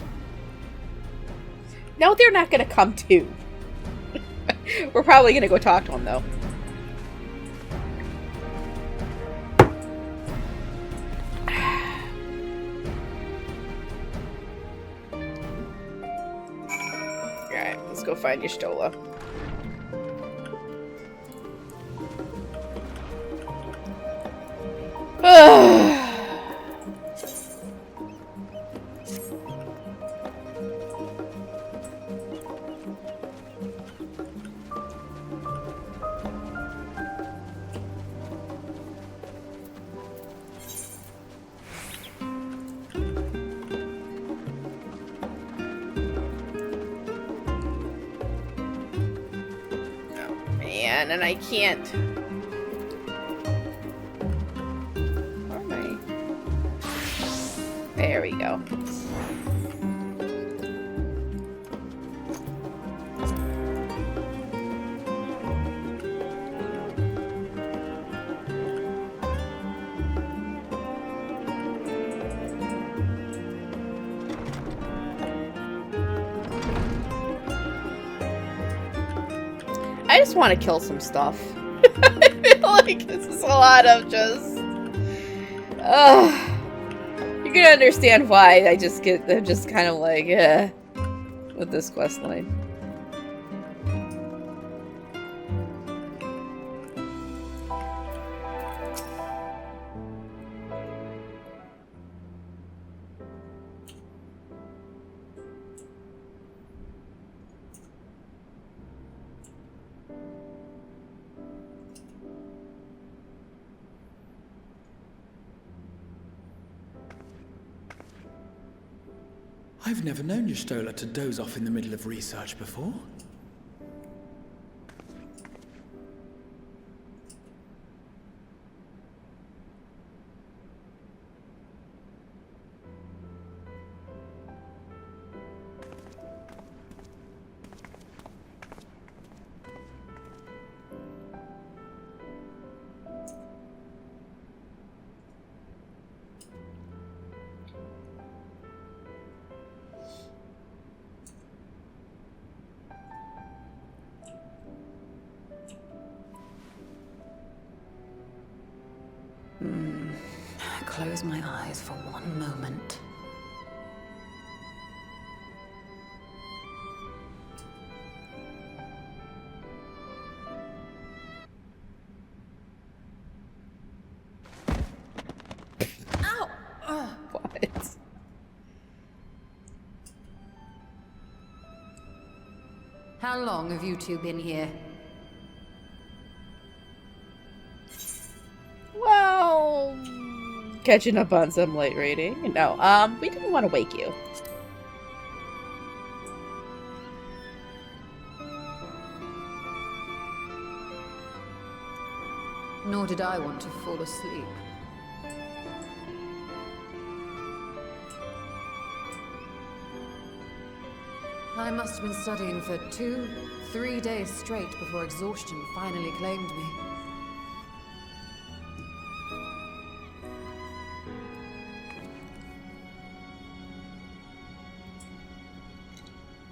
No, they're not going to come too. We're probably going to go talk to him, though. Alright, let's go find your Stola. man, and I can't. Where am I? There we go. I just want to kill some stuff. I feel like this is a lot of just... You're gonna understand why I'm just kind of like, with this quest line. I've never known Y'shtola to doze off in the middle of research before. Close my eyes for one moment. Ow! What? How long have you two been here? Well, catching up on some light reading. No, we didn't want to wake you. Nor did I want to fall asleep. I must have been studying for 2-3 days straight before exhaustion finally claimed me.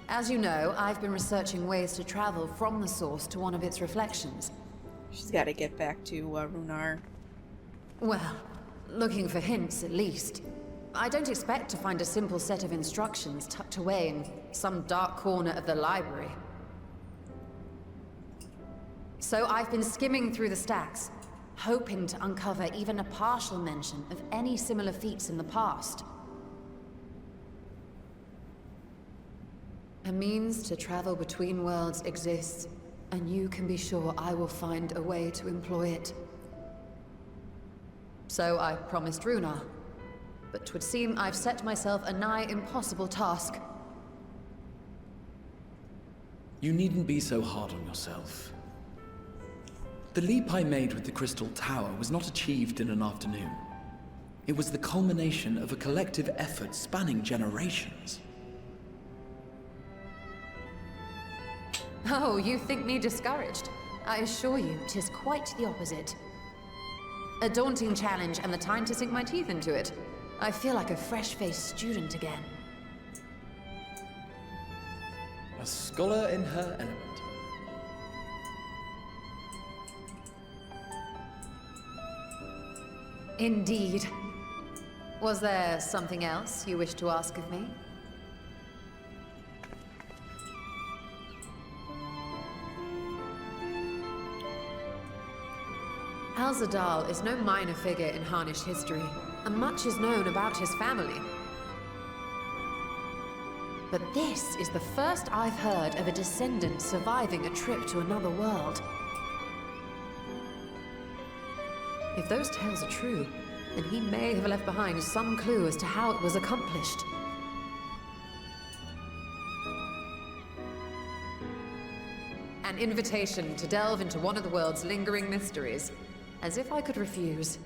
As you know, I've been researching ways to travel from the source to one of its reflections. She's got to get back to Runar. Well, looking for hints at least. I don't expect to find a simple set of instructions tucked away in some dark corner of the library. So I've been skimming through the stacks, hoping to uncover even a partial mention of any similar feats in the past. A means to travel between worlds exists, and you can be sure I will find a way to employ it. So I promised Runar, but 'twould seem I've set myself a nigh impossible task. You needn't be so hard on yourself. The leap I made with the Crystal Tower was not achieved in an afternoon. It was the culmination of a collective effort spanning generations. Oh, you think me discouraged? I assure you, 'tis quite the opposite. A daunting challenge and the time to sink my teeth into it. I feel like a fresh-faced student again. A scholar in her element. Indeed. Was there something else you wish to ask of me? Al-Zadal is no minor figure in Harnish history, and much is known about his family. But this is the first I've heard of a descendant surviving a trip to another world. If those tales are true, then he may have left behind some clue as to how it was accomplished. And invitation to delve into one of the world's lingering mysteries. As if I could refuse.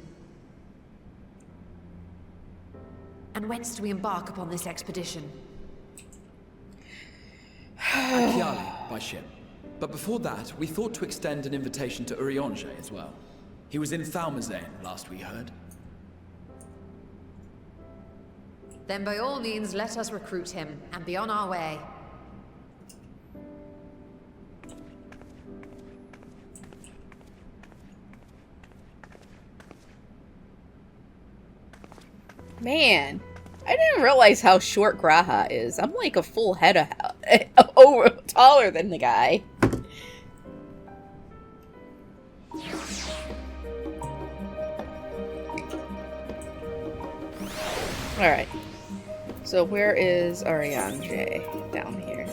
And whence do we embark upon this expedition? Chiali, by ship. But before that, we thought to extend an invitation to Urianger as well. He was in Thalmazane, last we heard. Then by all means, let us recruit him, and be on our way. Man, I didn't realize how short Graha is. I'm like a full head of over taller than the guy. Alright. So where is Urianger? Down here.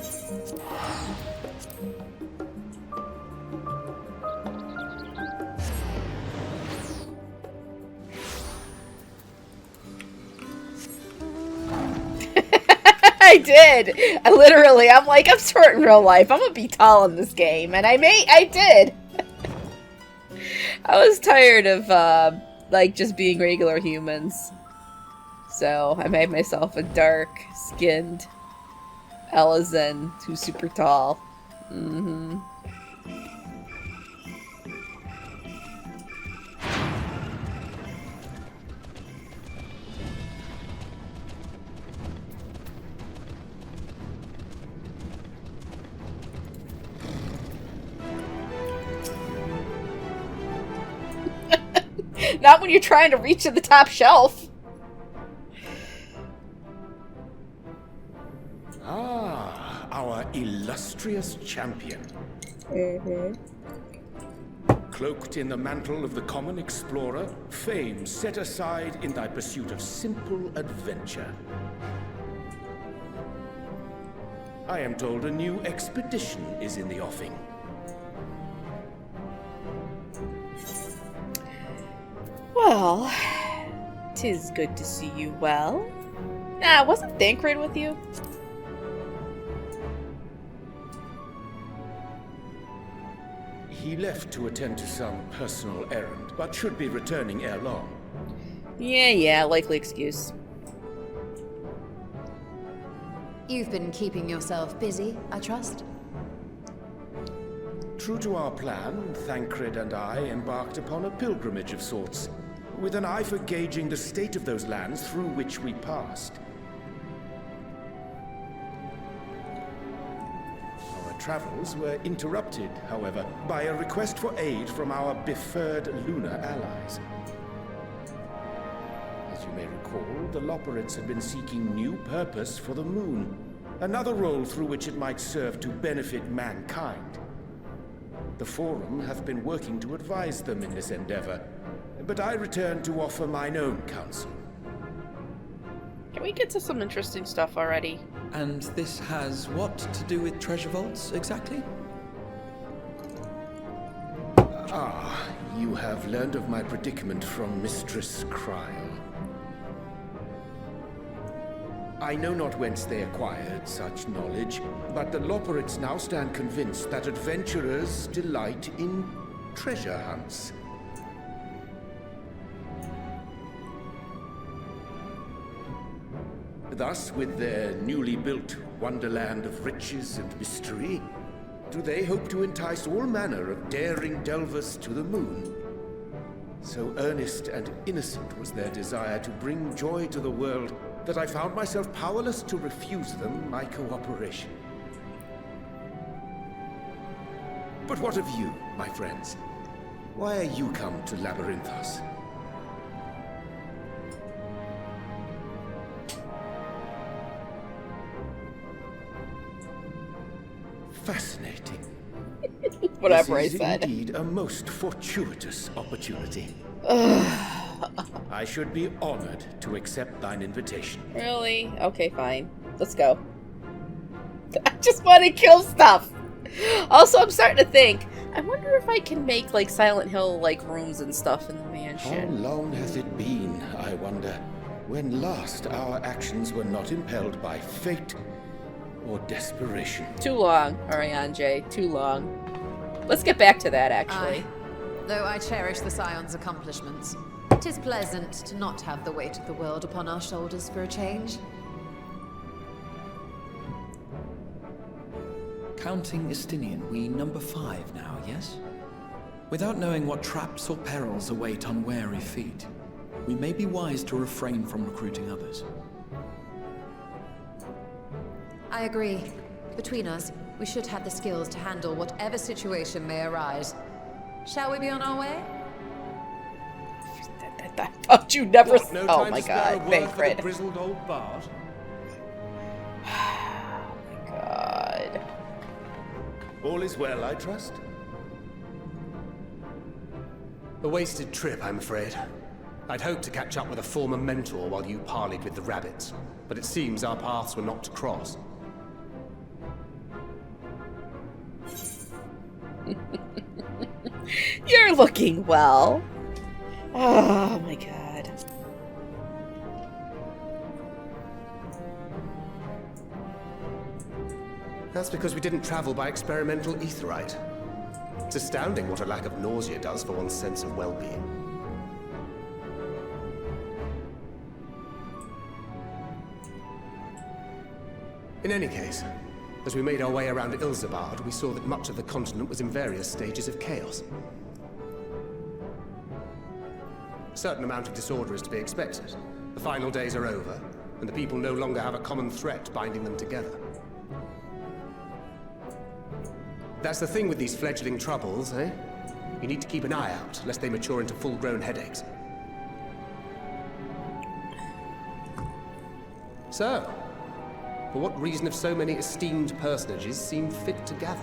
I did. I'm like, I'm short in real life. I'm gonna be tall in this game, and I did. I was tired of like just being regular humans, so I made myself a dark-skinned Elezen who's super tall. Mm-hmm. Not when you're trying to reach to the top shelf. Ah, our illustrious champion. Mm-hmm. Cloaked in the mantle of the common explorer, fame set aside in thy pursuit of simple adventure. I am told a new expedition is in the offing. Well, 'tis good to see you well. Nah, wasn't Thancred with you? He left to attend to some personal errand, but should be returning ere long. Yeah, likely excuse. You've been keeping yourself busy, I trust? True to our plan, Thancred and I embarked upon a pilgrimage of sorts, with an eye for gauging the state of those lands through which we passed. Our travels were interrupted, however, by a request for aid from our befurred lunar allies. As you may recall, the Loperids had been seeking new purpose for the moon, another role through which it might serve to benefit mankind. The Forum hath been working to advise them in this endeavor, but I return to offer mine own counsel. Can we get to some interesting stuff already? And this has what to do with treasure vaults, exactly? Ah, you have learned of my predicament from Mistress Kryl. I know not whence they acquired such knowledge, but the Loperids now stand convinced that adventurers delight in treasure hunts. Thus, with their newly built wonderland of riches and mystery, do they hope to entice all manner of daring delvers to the moon. So earnest and innocent was their desire to bring joy to the world that I found myself powerless to refuse them my cooperation. But what of you, my friends? Why are you come to Labyrinthos? Fascinating. Whatever I said. This is indeed a most fortuitous opportunity. I should be honored to accept thine invitation. Really? Okay, fine. Let's go. I just want to kill stuff. Also, I'm starting to think, I wonder if I can make, like, Silent Hill, like, rooms and stuff in the mansion. How long has it been, I wonder, when last our actions were not impelled by fate or desperation? Too long, Urianger. Too long. Let's get back to that, actually. Aye. Though I cherish the Scion's accomplishments, 'tis pleasant to not have the weight of the world upon our shoulders for a change. Counting Estinian, we number 5 now, yes? Without knowing what traps or perils await unwary feet, we may be wise to refrain from recruiting others. I agree. Between us, we should have the skills to handle whatever situation may arise. Shall we be on our way? I thought you never. What, no Oh time my to spare a god, word for the Thancred. grizzled old bard? Oh my god. All is well, I trust? A wasted trip, I'm afraid. I'd hoped to catch up with a former mentor while you parleyed with the rabbits, but it seems our paths were not to cross. You're looking well. Oh my god. That's because we didn't travel by experimental etherite. It's astounding what a lack of nausea does for one's sense of well-being. In any case, as we made our way around Ilzabard, we saw that much of the continent was in various stages of chaos. A certain amount of disorder is to be expected. The final days are over, and the people no longer have a common threat binding them together. That's the thing with these fledgling troubles, eh? You need to keep an eye out, lest they mature into full-grown headaches. So, for what reason have so many esteemed personages seemed fit to gather?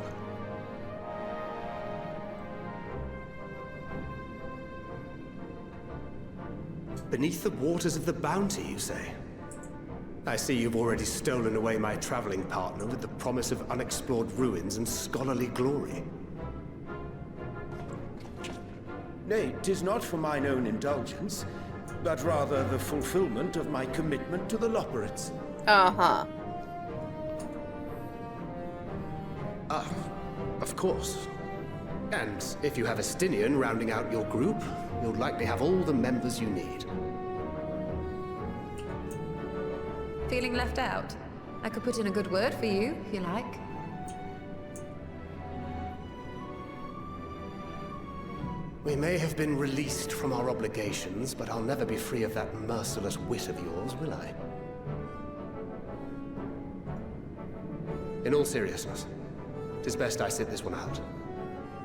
Beneath the waters of the Bounty, you say? I see you've already stolen away my traveling partner with the promise of unexplored ruins and scholarly glory. Nay, 'tis not for mine own indulgence, but rather the fulfillment of my commitment to the Loporrits. Uh-huh. Ah, of course. And if you have Estinian rounding out your group, you'll likely have all the members you need. Feeling left out? I could put in a good word for you, if you like. We may have been released from our obligations, but I'll never be free of that merciless wit of yours, will I? In all seriousness, 'tis best I sit this one out.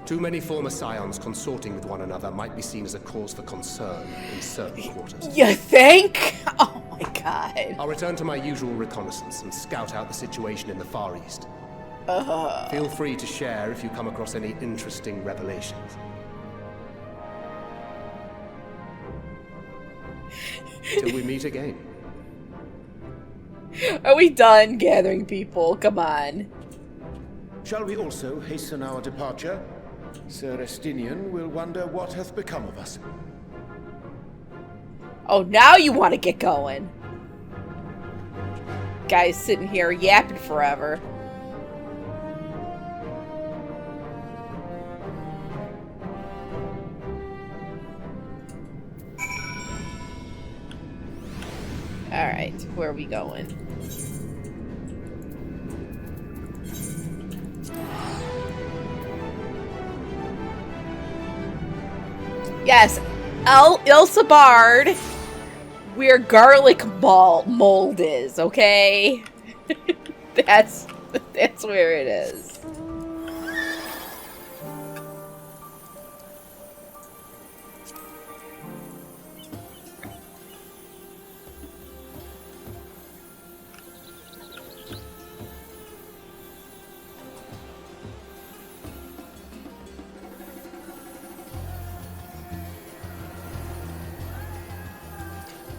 Too many former scions consorting with one another might be seen as a cause for concern in certain quarters. You think? Oh my god. I'll return to my usual reconnaissance and scout out the situation in the Far East. Feel free to share if you come across any interesting revelations. Till we meet again. Are we done gathering people? Come on. Shall we also hasten our departure? Sir Estinian will wonder what hath become of us. Oh, now you want to get going. Guy's sitting here yapping forever. Alright, where are we going? Yes, Ilsabard, where garlic mold is, okay? that's where it is.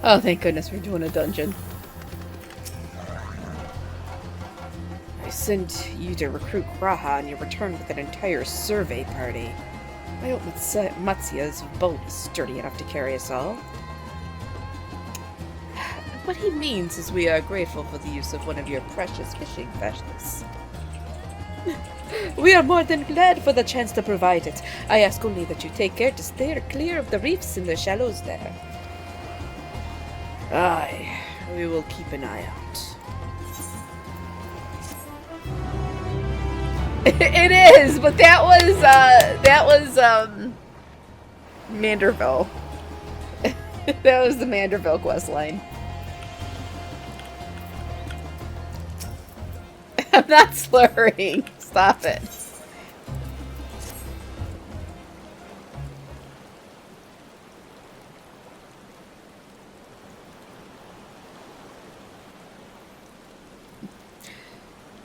Oh, thank goodness we're doing a dungeon. I sent you to recruit Graha and you returned with an entire survey party. I hope Matsuya's boat is sturdy enough to carry us all. What he means is we are grateful for the use of one of your precious fishing vessels. We are more than glad for the chance to provide it. I ask only that you take care to steer clear of the reefs in the shallows there. Aye, we will keep an eye out. It is, but that was Manderville. That was the Manderville questline. I'm not slurring. Stop it.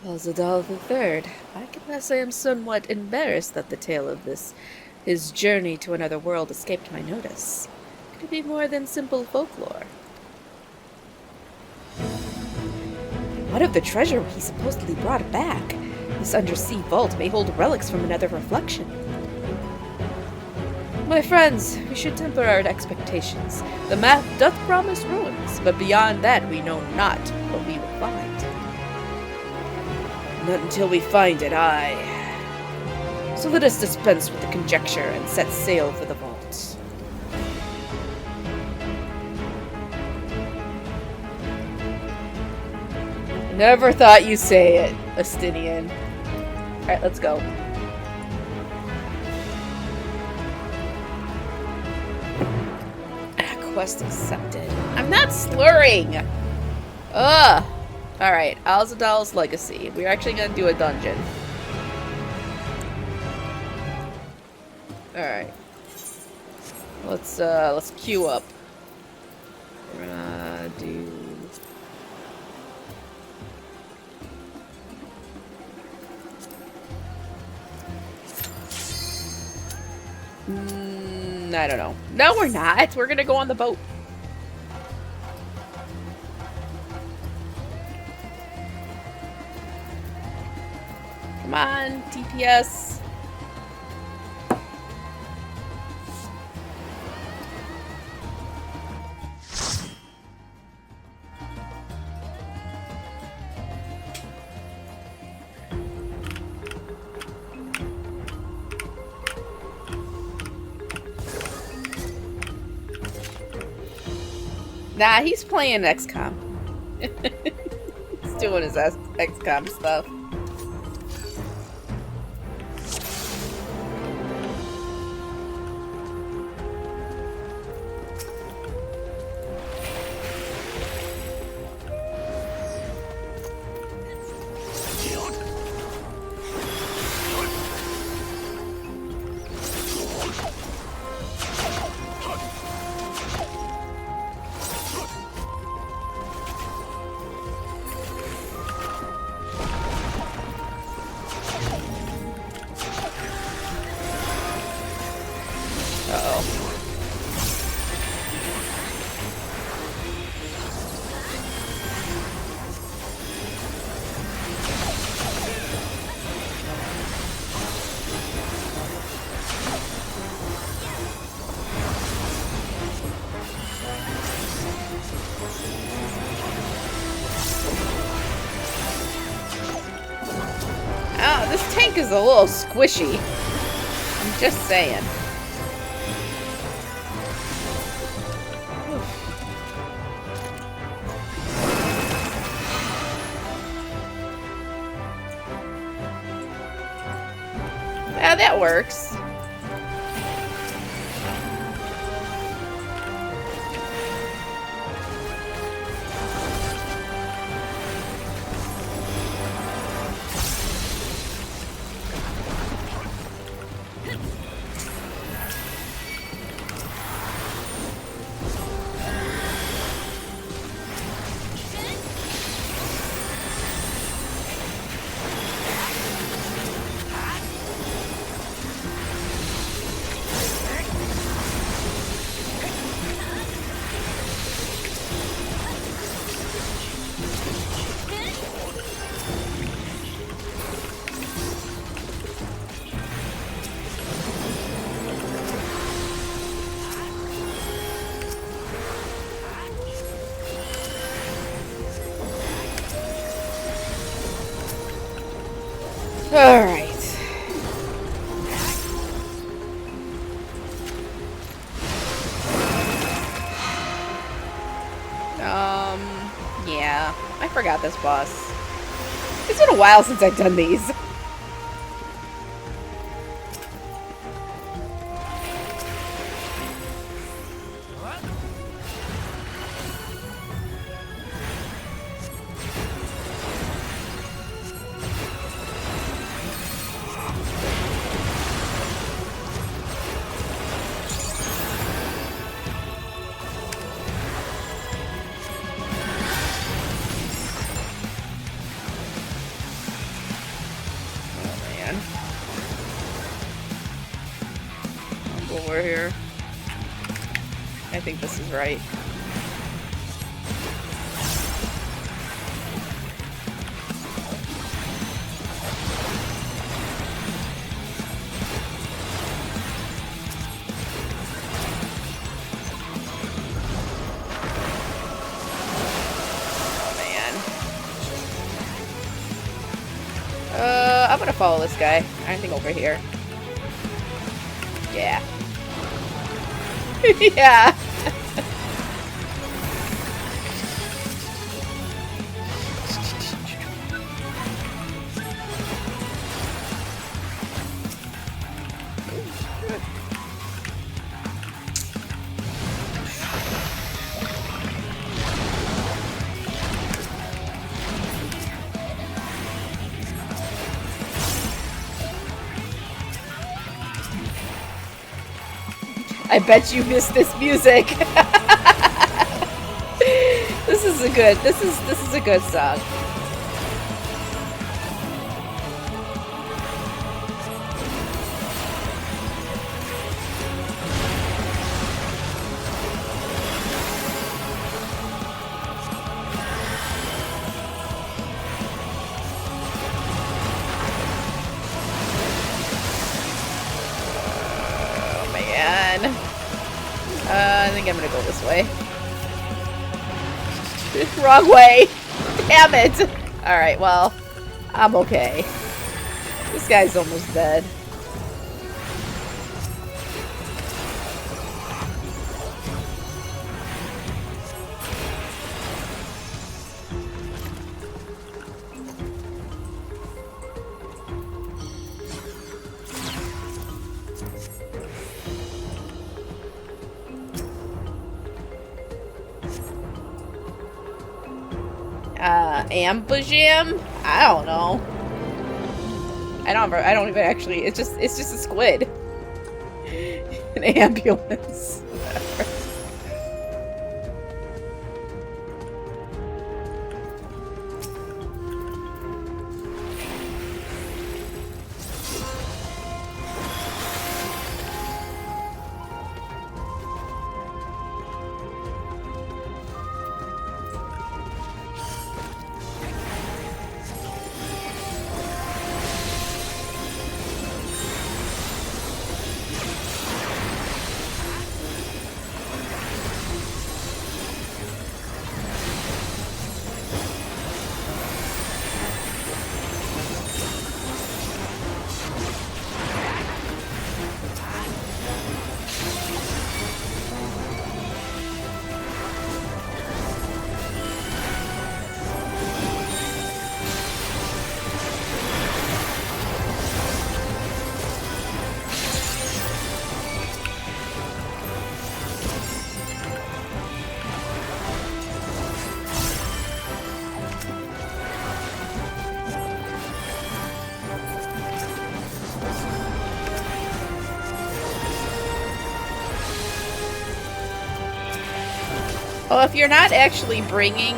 Azadal III. I confess I am somewhat embarrassed that the tale of his journey to another world escaped my notice. Could it be more than simple folklore? What of the treasure he supposedly brought back? This undersea vault may hold relics from another reflection. My friends, we should temper our expectations. The map doth promise ruins, but beyond that we know not what we will find. Not until we find it, aye. So let us dispense with the conjecture and set sail for the vault. Never thought you'd say it, Astinian. Alright, let's go. Quest accepted. I'm not slurring! Ugh! Alright, Azadal's Legacy. We're actually gonna do a dungeon. Alright. Let's queue up. We're gonna do... I don't know. No, we're not. We're gonna go on the boat. Come on, TPS. Nah, he's playing XCOM. He's doing his XCOM stuff. Is a little squishy. I'm just saying. Yeah, that works. Yeah, I forgot this boss. It's been a while since I've done these. Over here. I think this is right. Oh man. I'm gonna follow this guy. I think over here. Yeah. Yeah. I bet you missed this music. This is a good song. I think I'm gonna go this way. Wrong way! Damn it! Alright, well, I'm okay. This guy's almost dead. Ambush him? I don't know. I don't even actually, it's just a squid. An ambulance. Well, if you're not actually bringing,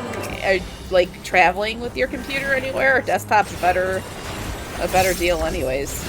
like, traveling with your computer anywhere, desktop's a better deal anyways.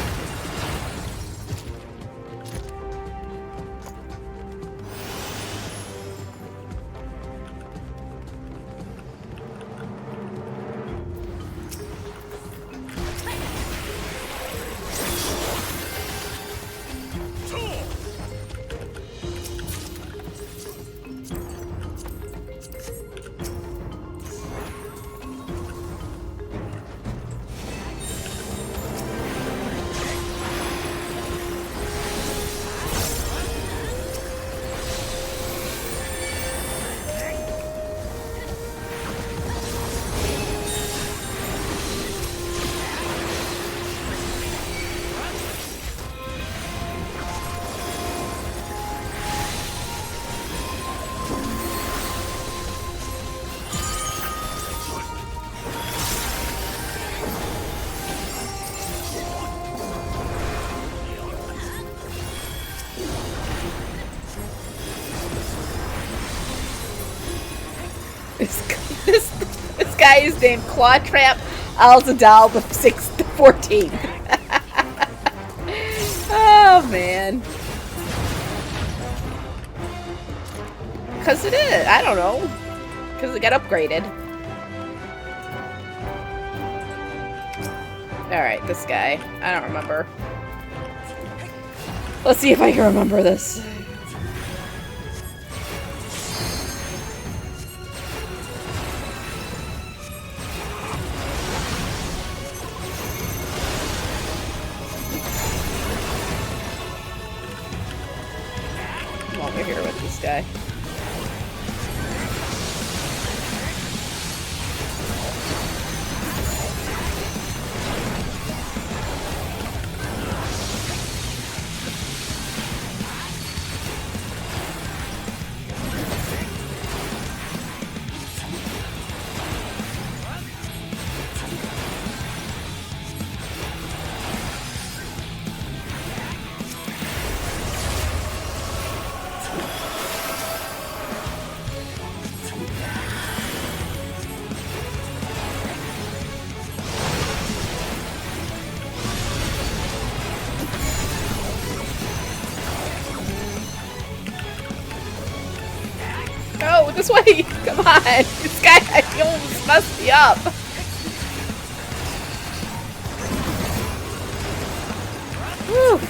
This guy is named Clawtrap Alzadal the 6th, the 14th. Oh man. Cause it is. I don't know. Cause it got upgraded. Alright, this guy. I don't remember. Let's see if I can remember this. I'm over here with this guy. No, this way! Come on! This guy almost messed me up! Whew.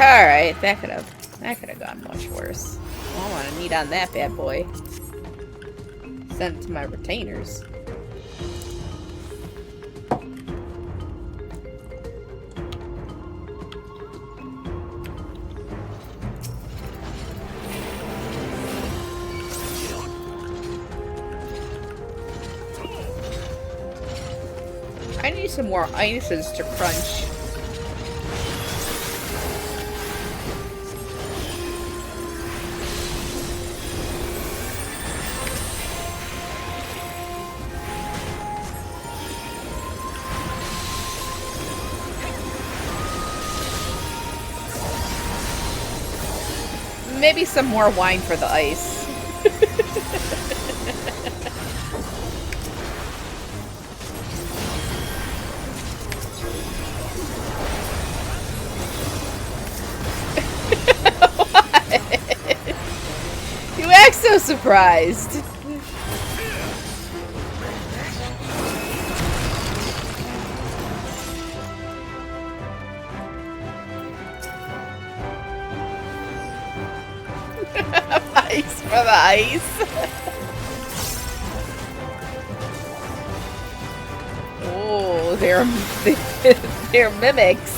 Alright, that could have gone much worse. I want to meet on that bad boy. Send it to my retainers. I need some more ices to crunch. Maybe some more wine for the ice. What? You act so surprised. Ice for the ice. Oh, they're mimics.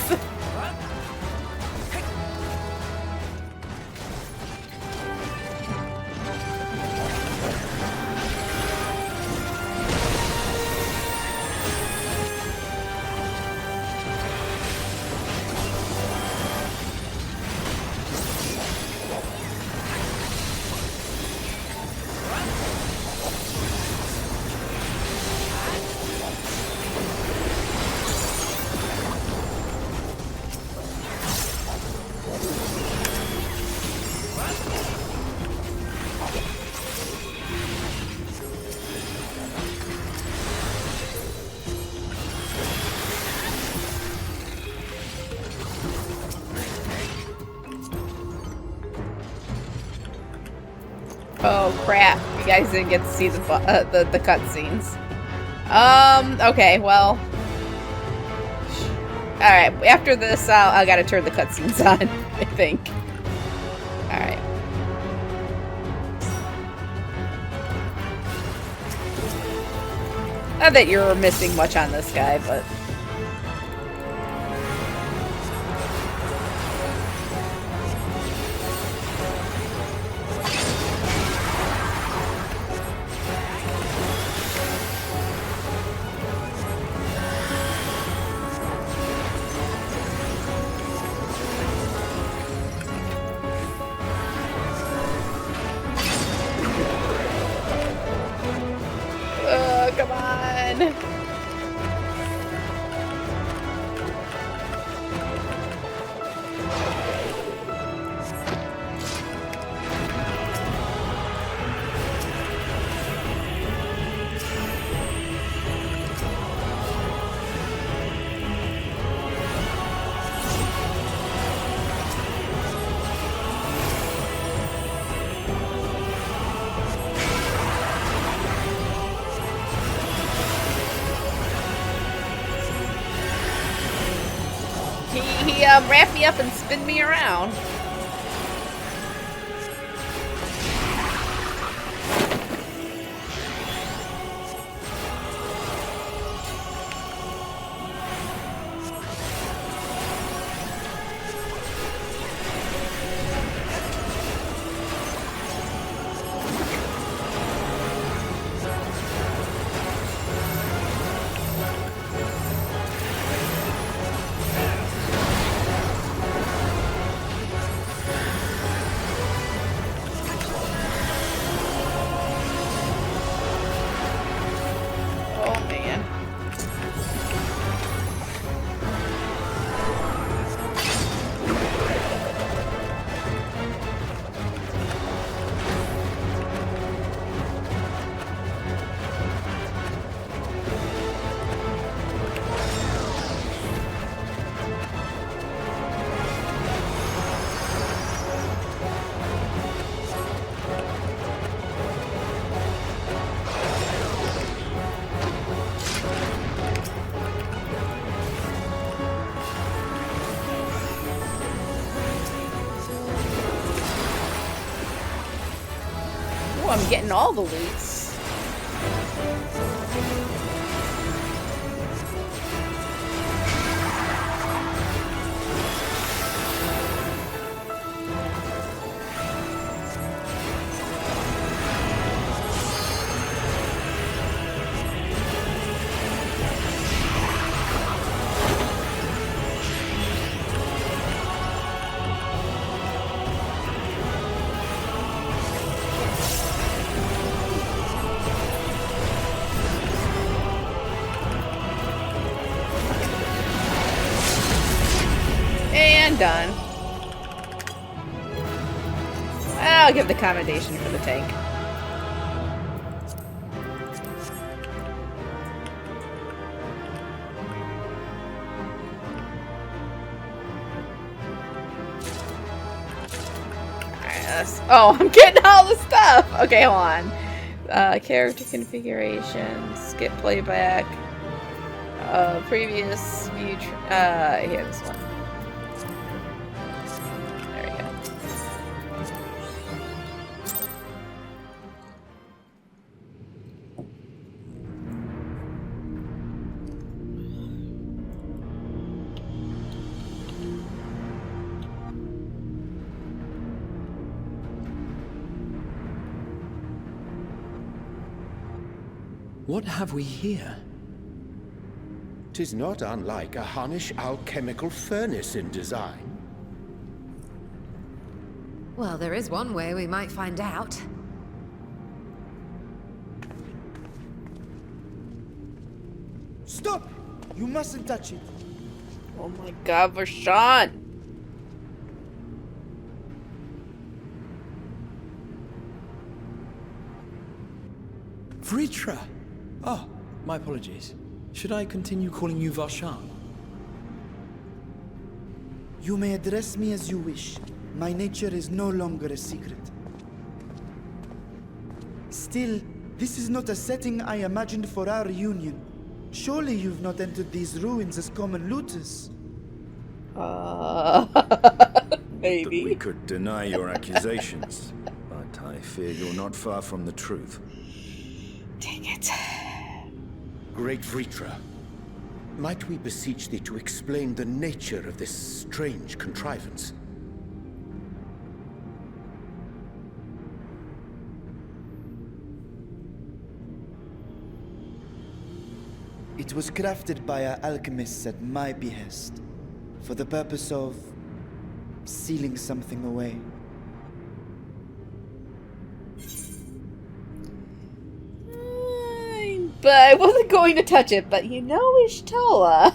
crap. You guys didn't get to see the cutscenes. Okay, well. Alright, after this, I gotta turn the cutscenes on, I think. Alright. Not that you're missing much on this guy, but... come on! He wrapped me up and spin me around. I'm getting all the loots. And done. I'll give the commendation for the tank. Oh, I'm getting all the stuff! Okay, hold on. Character configuration, skip playback, previous view, here, this one. There we go. What have we here? 'Tis not unlike a Hunnish alchemical furnace in design. Well, there is one way we might find out. Stop! You mustn't touch it. Oh my god, Vershawn! Vritra! Oh, my apologies. Should I continue calling you Varshan? You may address me as you wish. My nature is no longer a secret. Still, this is not a setting I imagined for our reunion. Surely you've not entered these ruins as common looters. Maybe. That we could deny your accusations, but I fear you're not far from the truth. Dang it. Great Vritra, might we beseech thee to explain the nature of this strange contrivance? It was crafted by our alchemists at my behest, for the purpose of sealing something away. But I wasn't going to touch it, but you know Ishtola.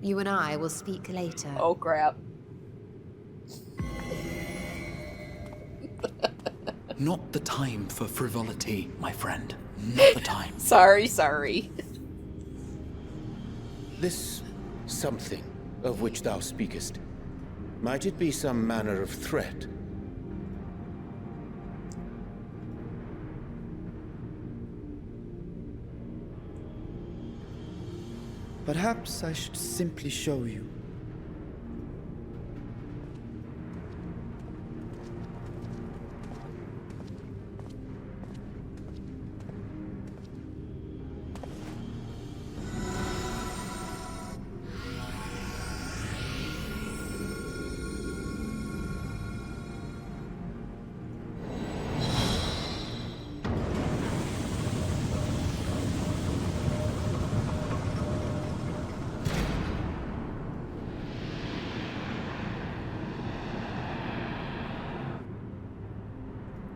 You and I will speak later. Oh, crap. Not the time for frivolity, my friend. Not the time. Sorry. This something of which thou speakest, might it be some manner of threat? Perhaps I should simply show you.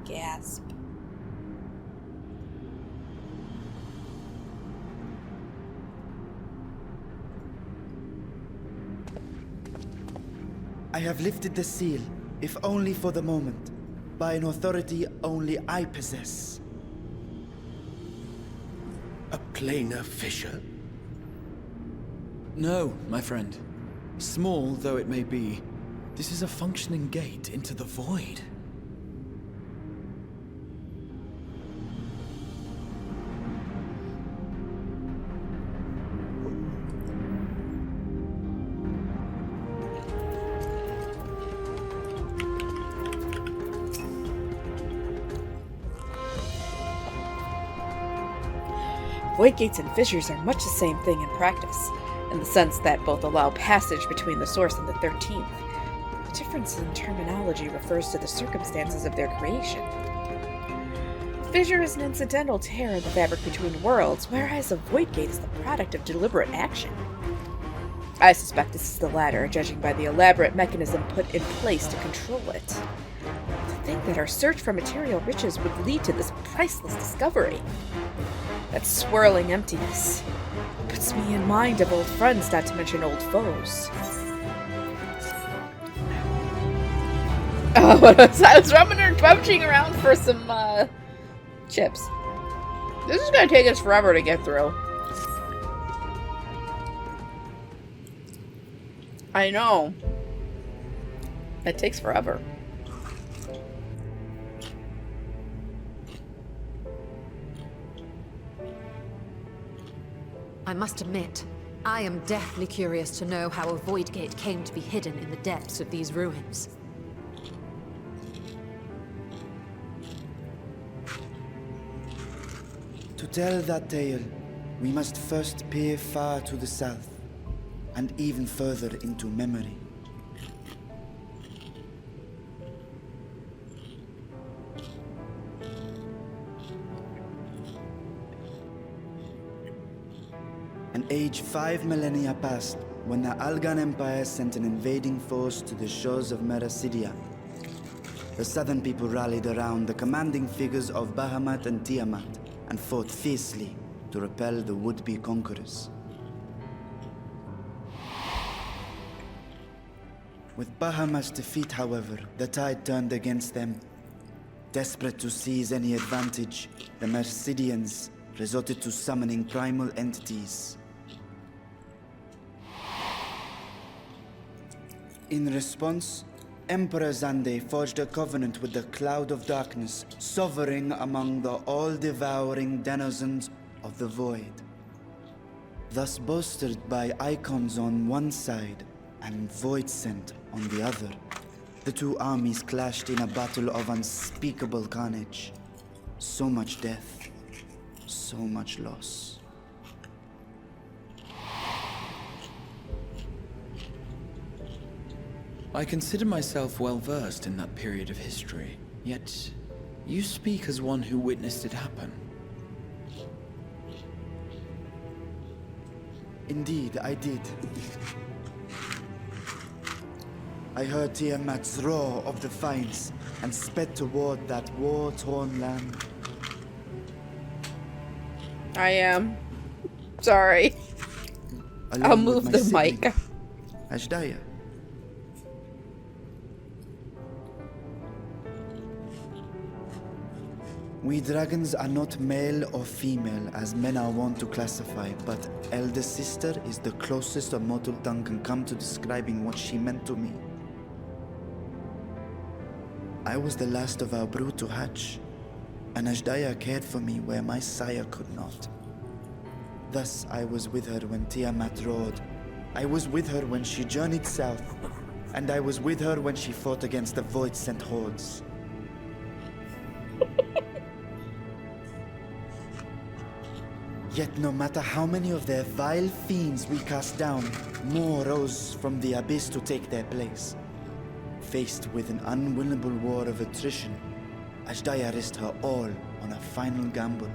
Gasp. I have lifted the seal, if only for the moment, by an authority only I possess. A planar fissure? No, my friend. Small though it may be, this is a functioning gate into the void. Void gates and fissures are much the same thing in practice, in the sense that both allow passage between the source and the 13th. The difference in terminology refers to the circumstances of their creation. A fissure is an incidental tear in the fabric between worlds, whereas a void gate is the product of deliberate action. I suspect this is the latter, judging by the elaborate mechanism put in place to control it. To think that our search for material riches would lead to this priceless discovery. That swirling emptiness puts me in mind of old friends, not to mention old foes. Oh, I was rummaging around for some chips. This is gonna take us forever to get through. I know. It takes forever. I must admit, I am deathly curious to know how a void gate came to be hidden in the depths of these ruins. To tell that tale, we must first peer far to the south, and even further into memory. An age 5 millennia past, when the Algan Empire sent an invading force to the shores of Meracidia. The southern people rallied around the commanding figures of Bahamut and Tiamat, and fought fiercely to repel the would-be conquerors. With Bahamut's defeat, however, the tide turned against them. Desperate to seize any advantage, the Mercidians resorted to summoning primal entities, In response, Emperor Zande forged a covenant with the Cloud of Darkness, sovereign among the all-devouring denizens of the Void. Thus bolstered by icons on one side and Voidsent on the other, the two armies clashed in a battle of unspeakable carnage. So much death, so much loss. I consider myself well versed in that period of history, yet you speak as one who witnessed it happen. Indeed, I did. I heard Tiamat's roar of defiance and sped toward that war-torn land. I am. Sorry. I'll move the mic. Ashdaya. We dragons are not male or female as men are wont to classify, but elder sister is the closest a mortal tongue can come to describing what she meant to me. I was the last of our brood to hatch, and Ashdaya cared for me where my sire could not. Thus I was with her when Tiamat roared. I was with her when she journeyed south, and I was with her when she fought against the Void-sent hordes. Yet no matter how many of their vile fiends we cast down, more rose from the abyss to take their place. Faced with an unwinnable war of attrition, Ashdaya risked her all on a final gamble.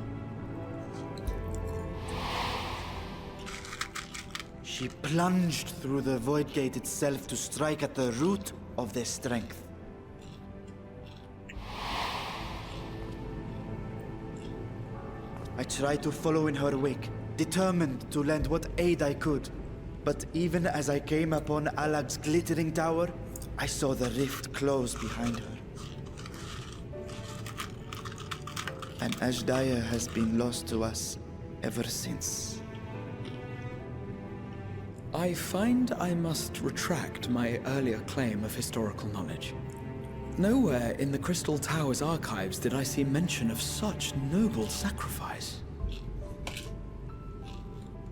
She plunged through the Void Gate itself to strike at the root of their strength. I tried to follow in her wake, determined to lend what aid I could. But even as I came upon Alag's glittering tower, I saw the rift close behind her. And Ashdaya has been lost to us ever since. I find I must retract my earlier claim of historical knowledge. Nowhere in the Crystal Tower's archives did I see mention of such noble sacrifice.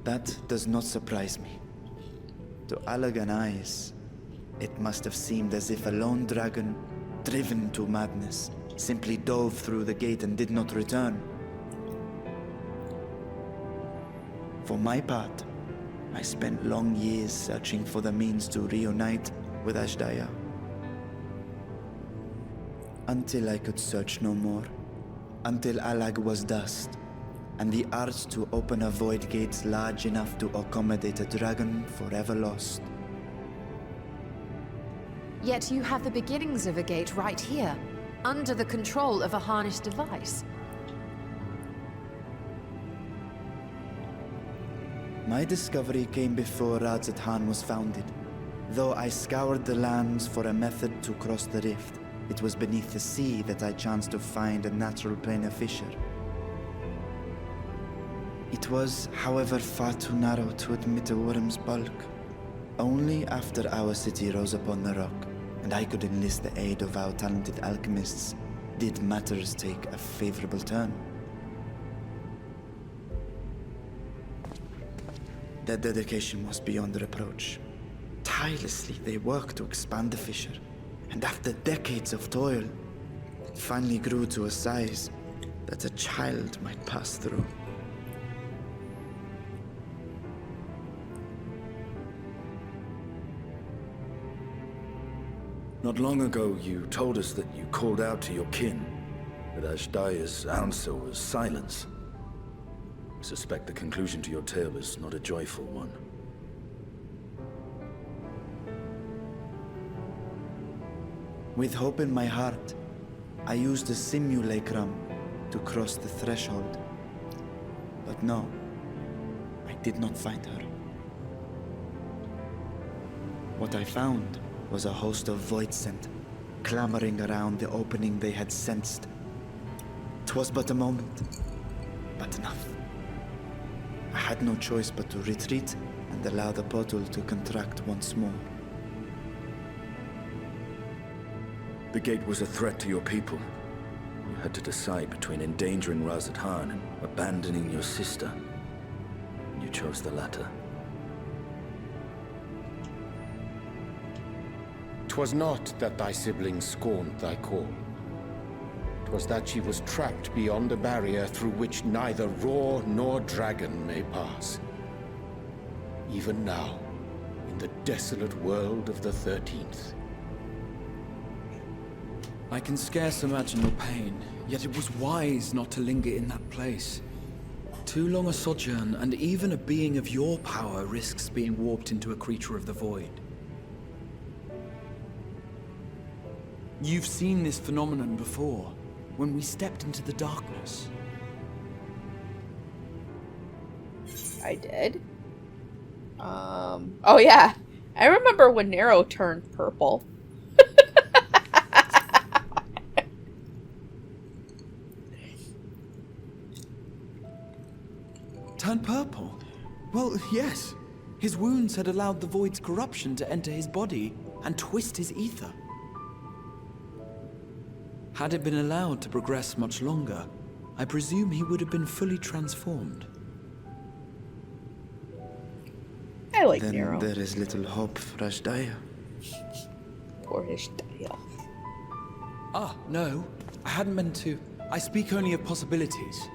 That does not surprise me. To Allagan eyes, it must have seemed as if a lone dragon, driven to madness, simply dove through the gate and did not return. For my part, I spent long years searching for the means to reunite with Ashdaya. Until I could search no more. Until Alag was dust, and the arts to open a void gate large enough to accommodate a dragon forever lost. Yet you have the beginnings of a gate right here, under the control of a harnessed device. My discovery came before Radzat was founded. Though I scoured the lands for a method to cross the rift, it was beneath the sea that I chanced to find a natural planar fissure. It was, however, far too narrow to admit a worm's bulk. Only after our city rose upon the rock, and I could enlist the aid of our talented alchemists, did matters take a favorable turn. Their dedication was beyond reproach. Tirelessly they worked to expand the fissure, and after decades of toil, it finally grew to a size that a child might pass through. Not long ago, you told us that you called out to your kin, but Ashdaya's answer was silence. I suspect the conclusion to your tale is not a joyful one. With hope in my heart, I used the simulacrum to cross the threshold. But no, I did not find her. What I found was a host of Voidsent, clamoring around the opening they had sensed. 'Twas but a moment, but enough. I had no choice but to retreat and allow the portal to contract once more. The gate was a threat to your people. You had to decide between endangering Razat Han and abandoning your sister. You chose the latter. 'Twas not that thy siblings scorned thy call. 'Twas that she was trapped beyond a barrier through which neither roar nor dragon may pass. Even now, in the desolate world of the 13th. I can scarce imagine your pain, yet it was wise not to linger in that place. Too long a sojourn, and even a being of your power risks being warped into a creature of the void. You've seen this phenomenon before, when we stepped into the darkness. I did. Oh yeah. I remember when Nero turned purple. Turned purple? Well, yes. His wounds had allowed the void's corruption to enter his body and twist his ether. Had it been allowed to progress much longer, I presume he would have been fully transformed. I like then Nero. There is little hope for Ashdaya. Poor Ashdaya. Ah, no. I hadn't meant to. I speak only of possibilities.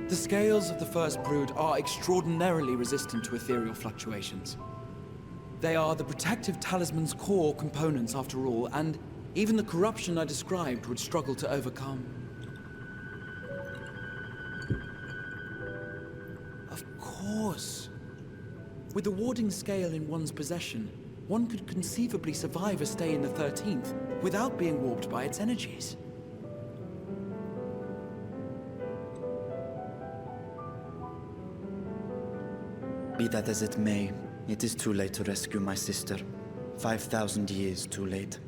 The scales of the first brood are extraordinarily resistant to ethereal fluctuations. They are the protective talisman's core components after all, and even the corruption I described would struggle to overcome. Of course. With the warding scale in one's possession, one could conceivably survive a stay in the 13th without being warped by its energies. Be that as it may, it is too late to rescue my sister. 5,000 years too late.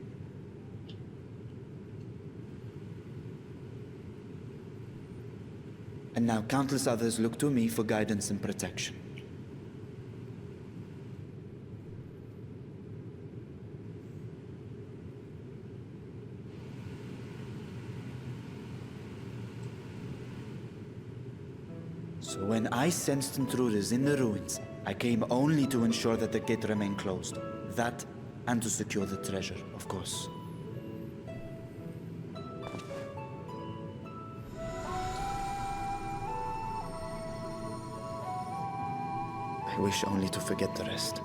And now countless others look to me for guidance and protection. So when I sensed intruders in the ruins, I came only to ensure that the gate remained closed. That, and to secure the treasure, of course. I wish only to forget the rest.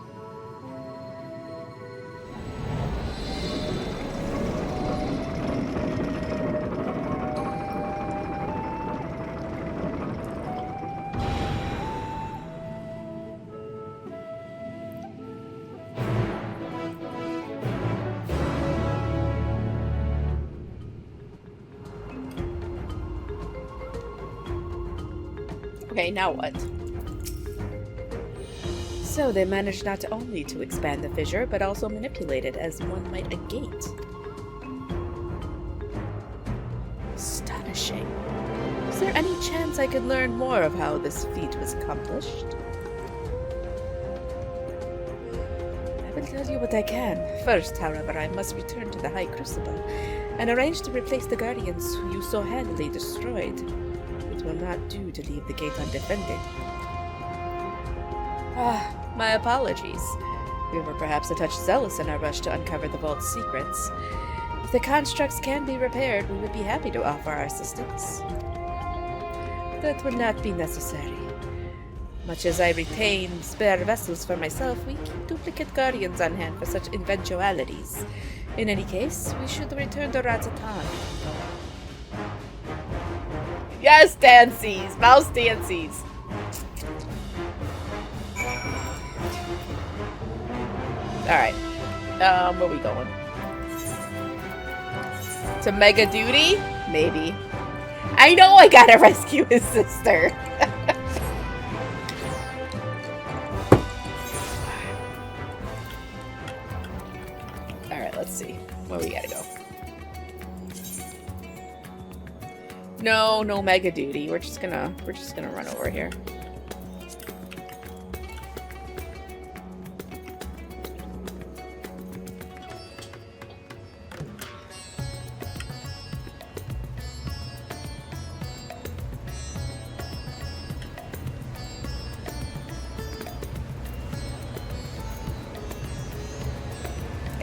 Okay, now what? So they managed not only to expand the fissure, but also manipulate it as one might a gate. Astonishing. Is there any chance I could learn more of how this feat was accomplished? I will tell you what I can. First, however, I must return to the High Crucible and arrange to replace the Guardians who you so handily destroyed. It will not do to leave the gate undefended. My apologies. We were perhaps a touch zealous in our rush to uncover the vault's secrets. If the constructs can be repaired, we would be happy to offer our assistance. That would not be necessary. Much as I retain spare vessels for myself, we keep duplicate guardians on hand for such eventualities. In any case, we should return to Razatan. Yes, dances! Mouse dances! Alright. Where we going? To Mega Duty? Maybe. I know I gotta rescue his sister! Alright, let's see. Where we gotta go? No Mega Duty. We're just gonna run over here.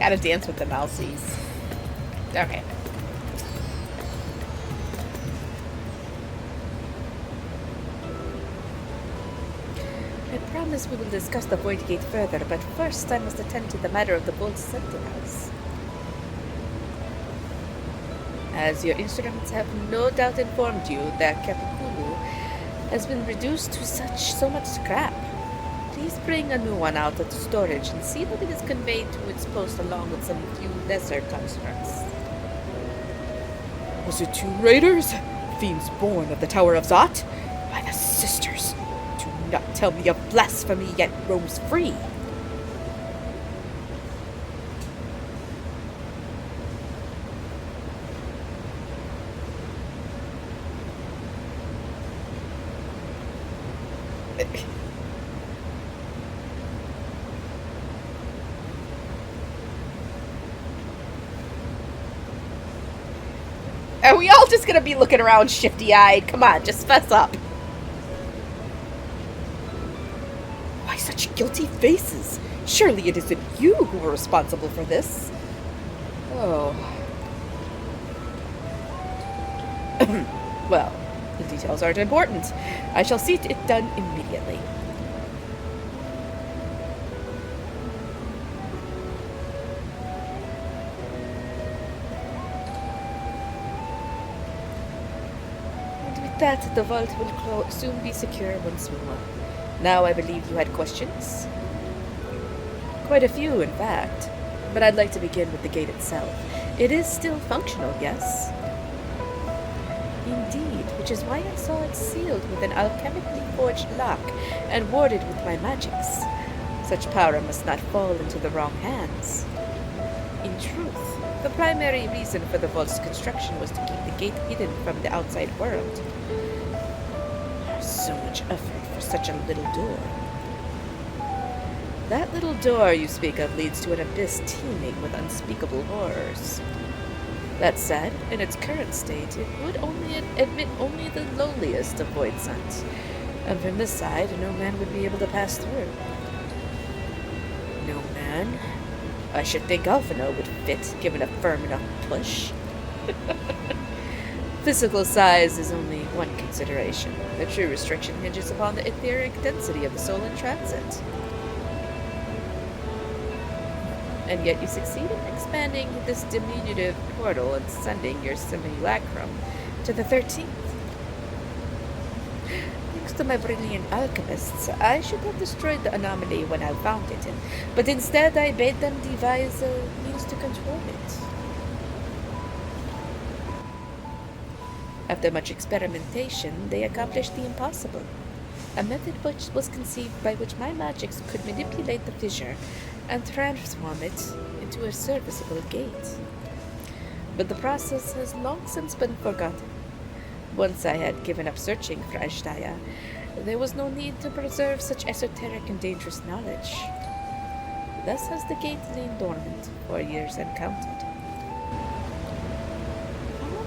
Gotta dance with the mousies. Okay. I promise we will discuss the Void Gate further, but first I must attend to the matter of the Gold Sentinels. As your instruments have no doubt informed you that Kapikulu has been reduced to so much scrap. Please bring a new one out of storage and see that it is conveyed to its post along with some few lesser constructs. Was it 2 raiders? Fiends born of the Tower of Zot? By the sisters! Do not tell me of blasphemy yet roams free! Are we all just gonna be looking around shifty-eyed? Come on, just fess up. Why such guilty faces? Surely it isn't you who were responsible for this. Oh. Well, the details aren't important. I shall see it done immediately. That the vault will soon be secure once more. Now I believe you had questions? Quite a few, in fact. But I'd like to begin with the gate itself. It is still functional, yes? Indeed, which is why I saw it sealed with an alchemically forged lock and warded with my magics. Such power must not fall into the wrong hands. In truth, the primary reason for the vault's construction was to keep the gate hidden from the outside world. So much effort for such a little door. That little door you speak of leads to an abyss teeming with unspeakable horrors. That said, in its current state, it would only admit only the lowliest of void sons, and from this side, no man would be able to pass through. No man? I should think Alphino would fit, given a firm enough push. Physical size is only one consideration. The true restriction hinges upon the etheric density of the soul in transit. And yet you succeed in expanding this diminutive portal and sending your simulacrum to the 13th. Thanks to my brilliant alchemists, I should have destroyed the anomaly when I found it, but instead I bade them devise a means to control it. After much experimentation, they accomplished the impossible. A method which was conceived by which my magics could manipulate the fissure and transform it into a serviceable gate. But the process has long since been forgotten. Once I had given up searching for Ashdaya, there was no need to preserve such esoteric and dangerous knowledge. Thus has the gate lain dormant for years uncounted.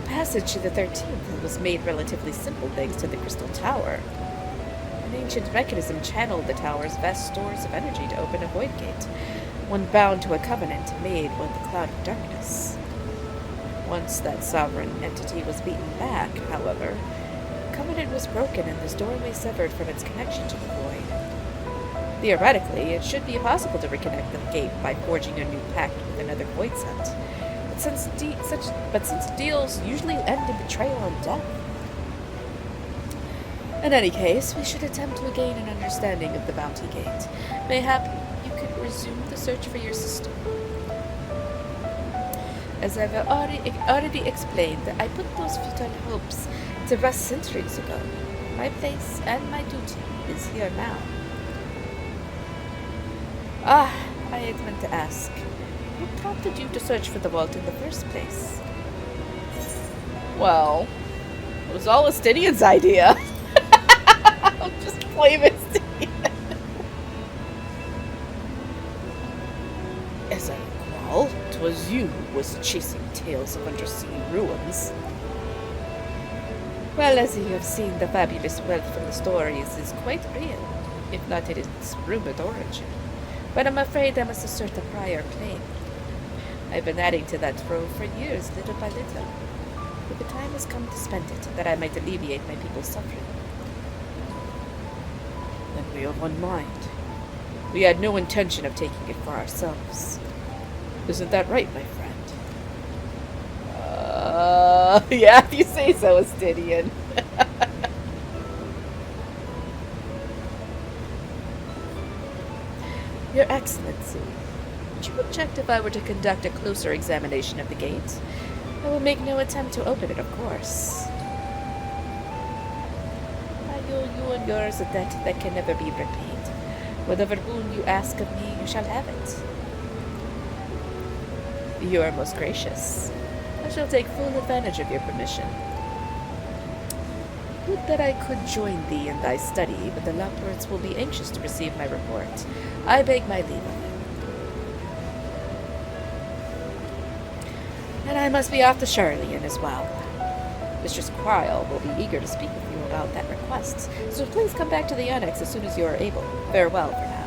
Passage to the 13th was made relatively simple thanks to the Crystal Tower. An ancient mechanism channeled the tower's vast stores of energy to open a void gate, one bound to a covenant made with the Cloud of Darkness. Once that sovereign entity was beaten back, however, the covenant was broken and this doorway severed from its connection to the void. Theoretically, it should be possible to reconnect the gate by forging a new pact with another void set. But since deals usually end in betrayal and death. In any case, we should attempt to gain an understanding of the Bounty Gate. Mayhap you could resume the search for your sister. As I've already explained, I put those futile hopes to rest centuries ago. My place and my duty is here now. I had meant to ask. What prompted you to search for the vault in the first place? Well, it was all Estinian's idea. I'll just blame Estinian. As I recall, 'twas you who was chasing tales of undersea ruins. Well, as you have seen, the fabulous wealth from the stories is quite real, if not in its rumored origin. But I'm afraid I must assert a prior claim. I've been adding to that trove for years, little by little. But the time has come to spend it, that I might alleviate my people's suffering. Then we are one mind. We had no intention of taking it for ourselves. Isn't that right, my friend? Yeah, if you say so, Astidian. Your Excellency, would you object if I were to conduct a closer examination of the gate? I will make no attempt to open it, of course. I owe you and yours a debt that can never be repaid. Whatever boon you ask of me, you shall have it. You are most gracious. I shall take full advantage of your permission. Would that I could join thee in thy study, but the Lockwards will be anxious to receive my report. I beg my leave of them. And I must be off to Charlian as well. Mistress Cryle will be eager to speak with you about that request, so please come back to the annex as soon as you are able. Farewell for now.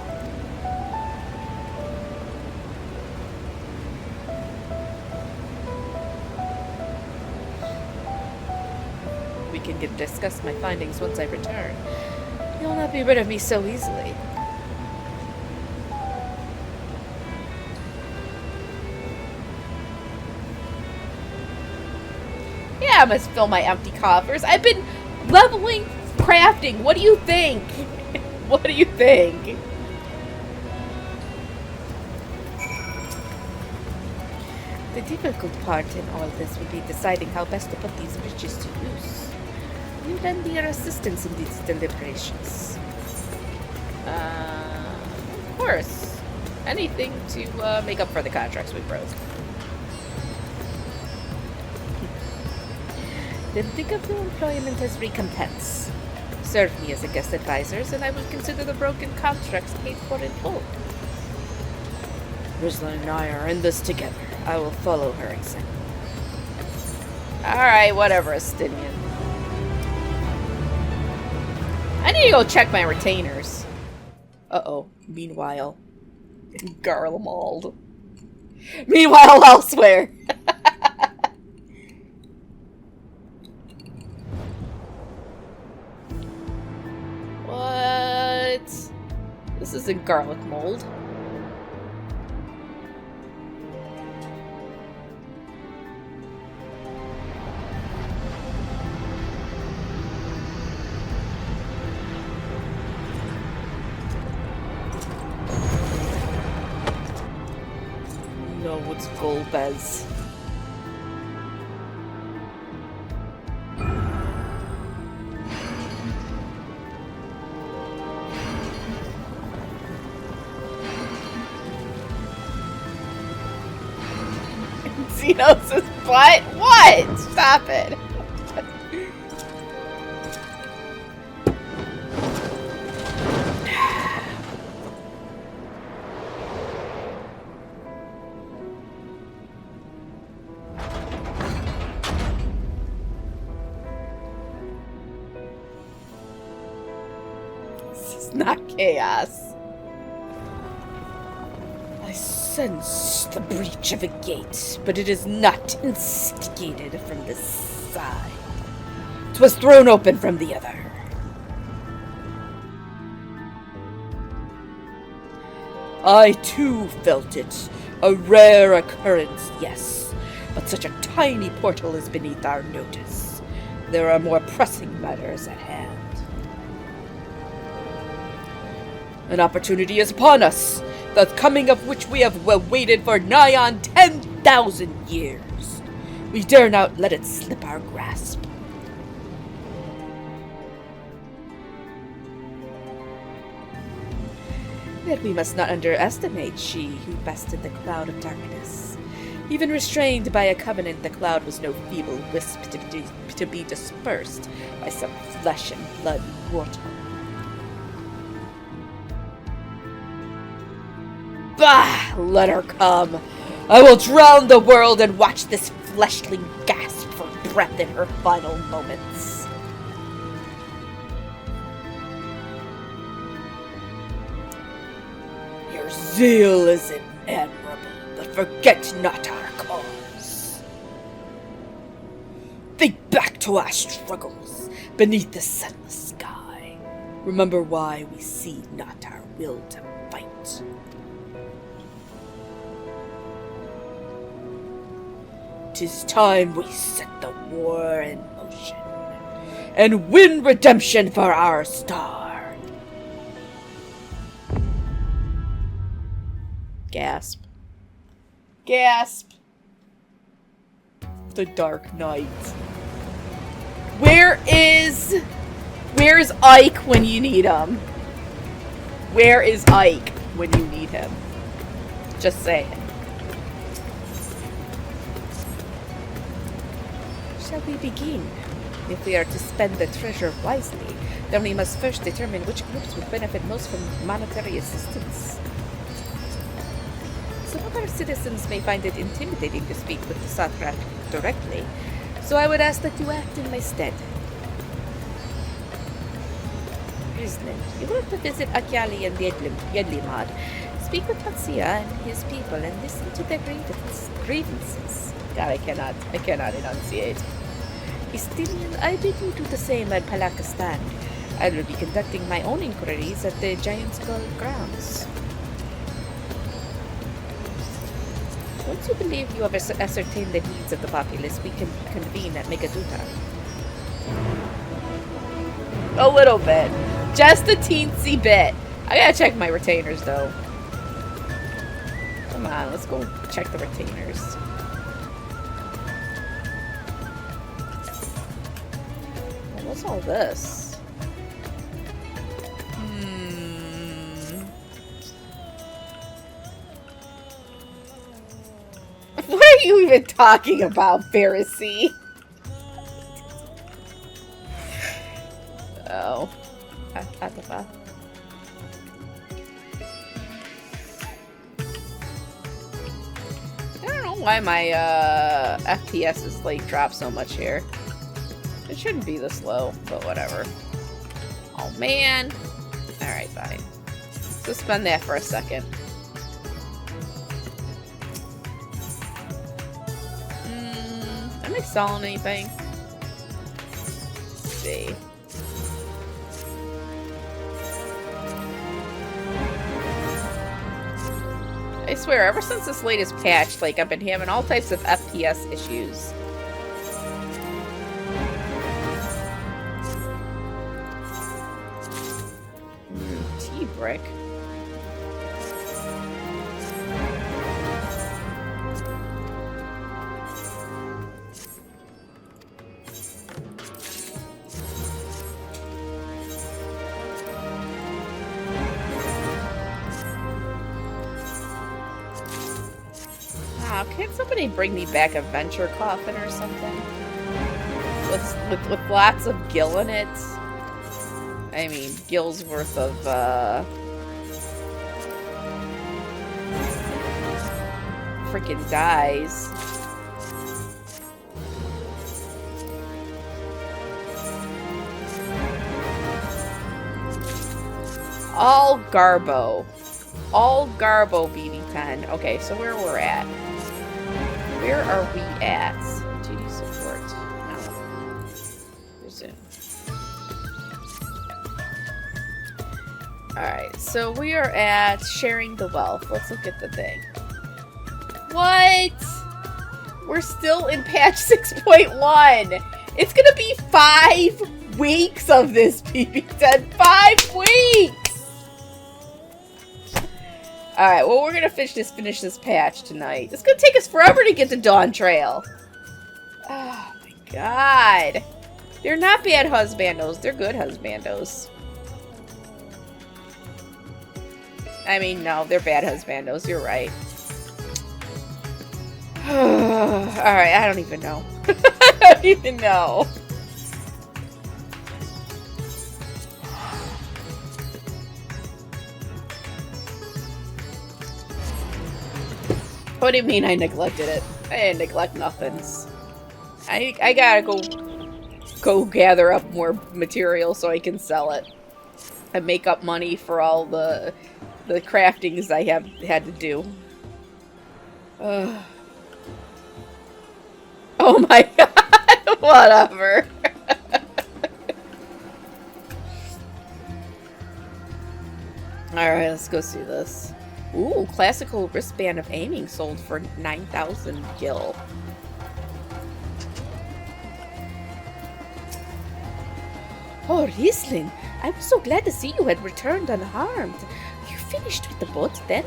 We can discuss my findings once I return. You'll not be rid of me so easily. Yeah, I must fill my empty coffers. I've been leveling crafting. What do you think? What do you think? The difficult part in all this would be deciding how best to put these riches to use. You lend your assistance in these deliberations. Of course. Anything to make up for the contracts we broke. Then think of your employment as recompense. Serve me as a guest advisor, and I will consider the broken contracts paid for in full. Rizla and I are in this together. I will follow her example. Alright, whatever, Astidian. I need to go check my retainers. Uh-oh. Meanwhile. Garlemald. Meanwhile, elsewhere. What? This isn't garlic mold. No, it's Golbez. Xenos' butt? What? Stop it. This is not chaos. I sense the breach of a gate, but it is not instigated from this side. 'Twas thrown open from the other. I too felt it. A rare occurrence, yes, but such a tiny portal is beneath our notice. There are more pressing matters at hand. An opportunity is upon us, the coming of which we have waited for nigh on 10,000 years. We dare not let it slip our grasp. Yet we must not underestimate she who bested the cloud of darkness. Even restrained by a covenant, the cloud was no feeble wisp to be dispersed by some flesh and blood mortal. Bah! Let her come. I will drown the world and watch this fleshling gasp for breath in her final moments. Your zeal is admirable, but Forget not our cause. Think back to our struggles beneath the sunless sky. Remember why we cede not our will to fight. "'Tis time we set the war in motion and win redemption for our star." Gasp. Gasp. The Dark Knight. Where's Ike when you need him? Where is Ike when you need him? Just saying. Shall we begin? If we are to spend the treasure wisely, then we must first determine which groups would benefit most from monetary assistance. Some of our citizens may find it intimidating to speak with the satrap directly, so I would ask that you act in my stead. Grisland, you will have to visit Akyali and Yedlimad. Speak with Tatsia and his people and listen to their grievances. God, I cannot enunciate. Istinian, I bid you do the same at Palakistan. I will be conducting my own inquiries at the Giant's Gull grounds. Once you believe you have ascertained the needs of the populace, we can convene at Megaduta. A little bit. Just a teensy bit. I gotta check my retainers, though. Come on, let's go check the retainers. Well, what's all this? What are you even talking about, Pharisee? Oh. Atafa. I don't know why my FPS is like dropped so much here. It shouldn't be this low, but whatever. Oh man. Alright, fine. Suspend that for a second. Am I selling anything? Let's see. I swear, ever since this latest patch, like, I've been having all types of FPS issues. T-brick. Can somebody bring me back a venture coffin or something? With lots of gill in it? I mean, gill's worth of, freaking dyes. All Garbo. All Garbo BB10. Okay, so where we're at. Where are we at? GD support. No. Resume. Alright, so we are at sharing the wealth. Let's look at the thing. What? We're still in patch 6.1. It's gonna be 5 weeks of this BB10. 5 weeks! Alright, well, we're gonna finish this patch tonight. It's gonna take us forever to get to Dawn Trail. Oh my god. They're not bad husbandos. They're good husbandos. I mean, no, they're bad husbandos. You're right. Alright, I don't even know. I don't even know. What do you mean I neglected it? I didn't neglect nothings. I gotta go gather up more material so I can sell it. And make up money for all the craftings I have had to do. Oh my god, whatever. Alright, let's go see this. Ooh, classical wristband of aiming sold for 9,000 gil. Oh, Riesling, I was so glad to see you had returned unharmed. You finished with the boat then?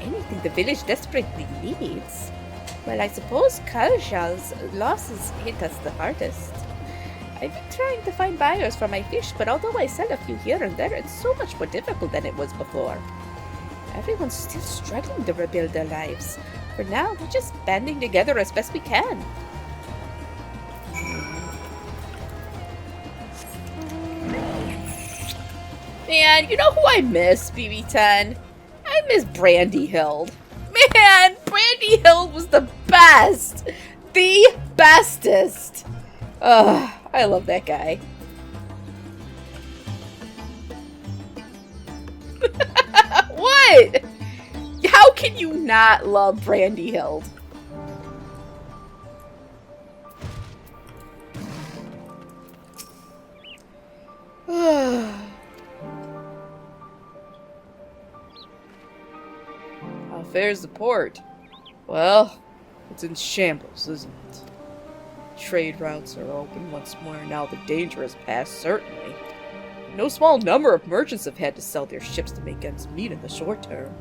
Anything the village desperately needs. Well, I suppose Karjal's losses hit us the hardest. I've been trying to find buyers for my fish, but although I sell a few here and there, it's so much more difficult than it was before. Everyone's still struggling to rebuild their lives. For now, we're just banding together as best we can. Man, you know who I miss, BB10? I miss Brandy Hild. Man, Brandy Hild was the best! The bestest! Ugh, I love that guy. What? How can you not love Brandy Hild? How fares the port? Well, it's in shambles, isn't it? Trade routes are open once more now the danger has passed, certainly. No small number of merchants have had to sell their ships to make ends meet in the short term.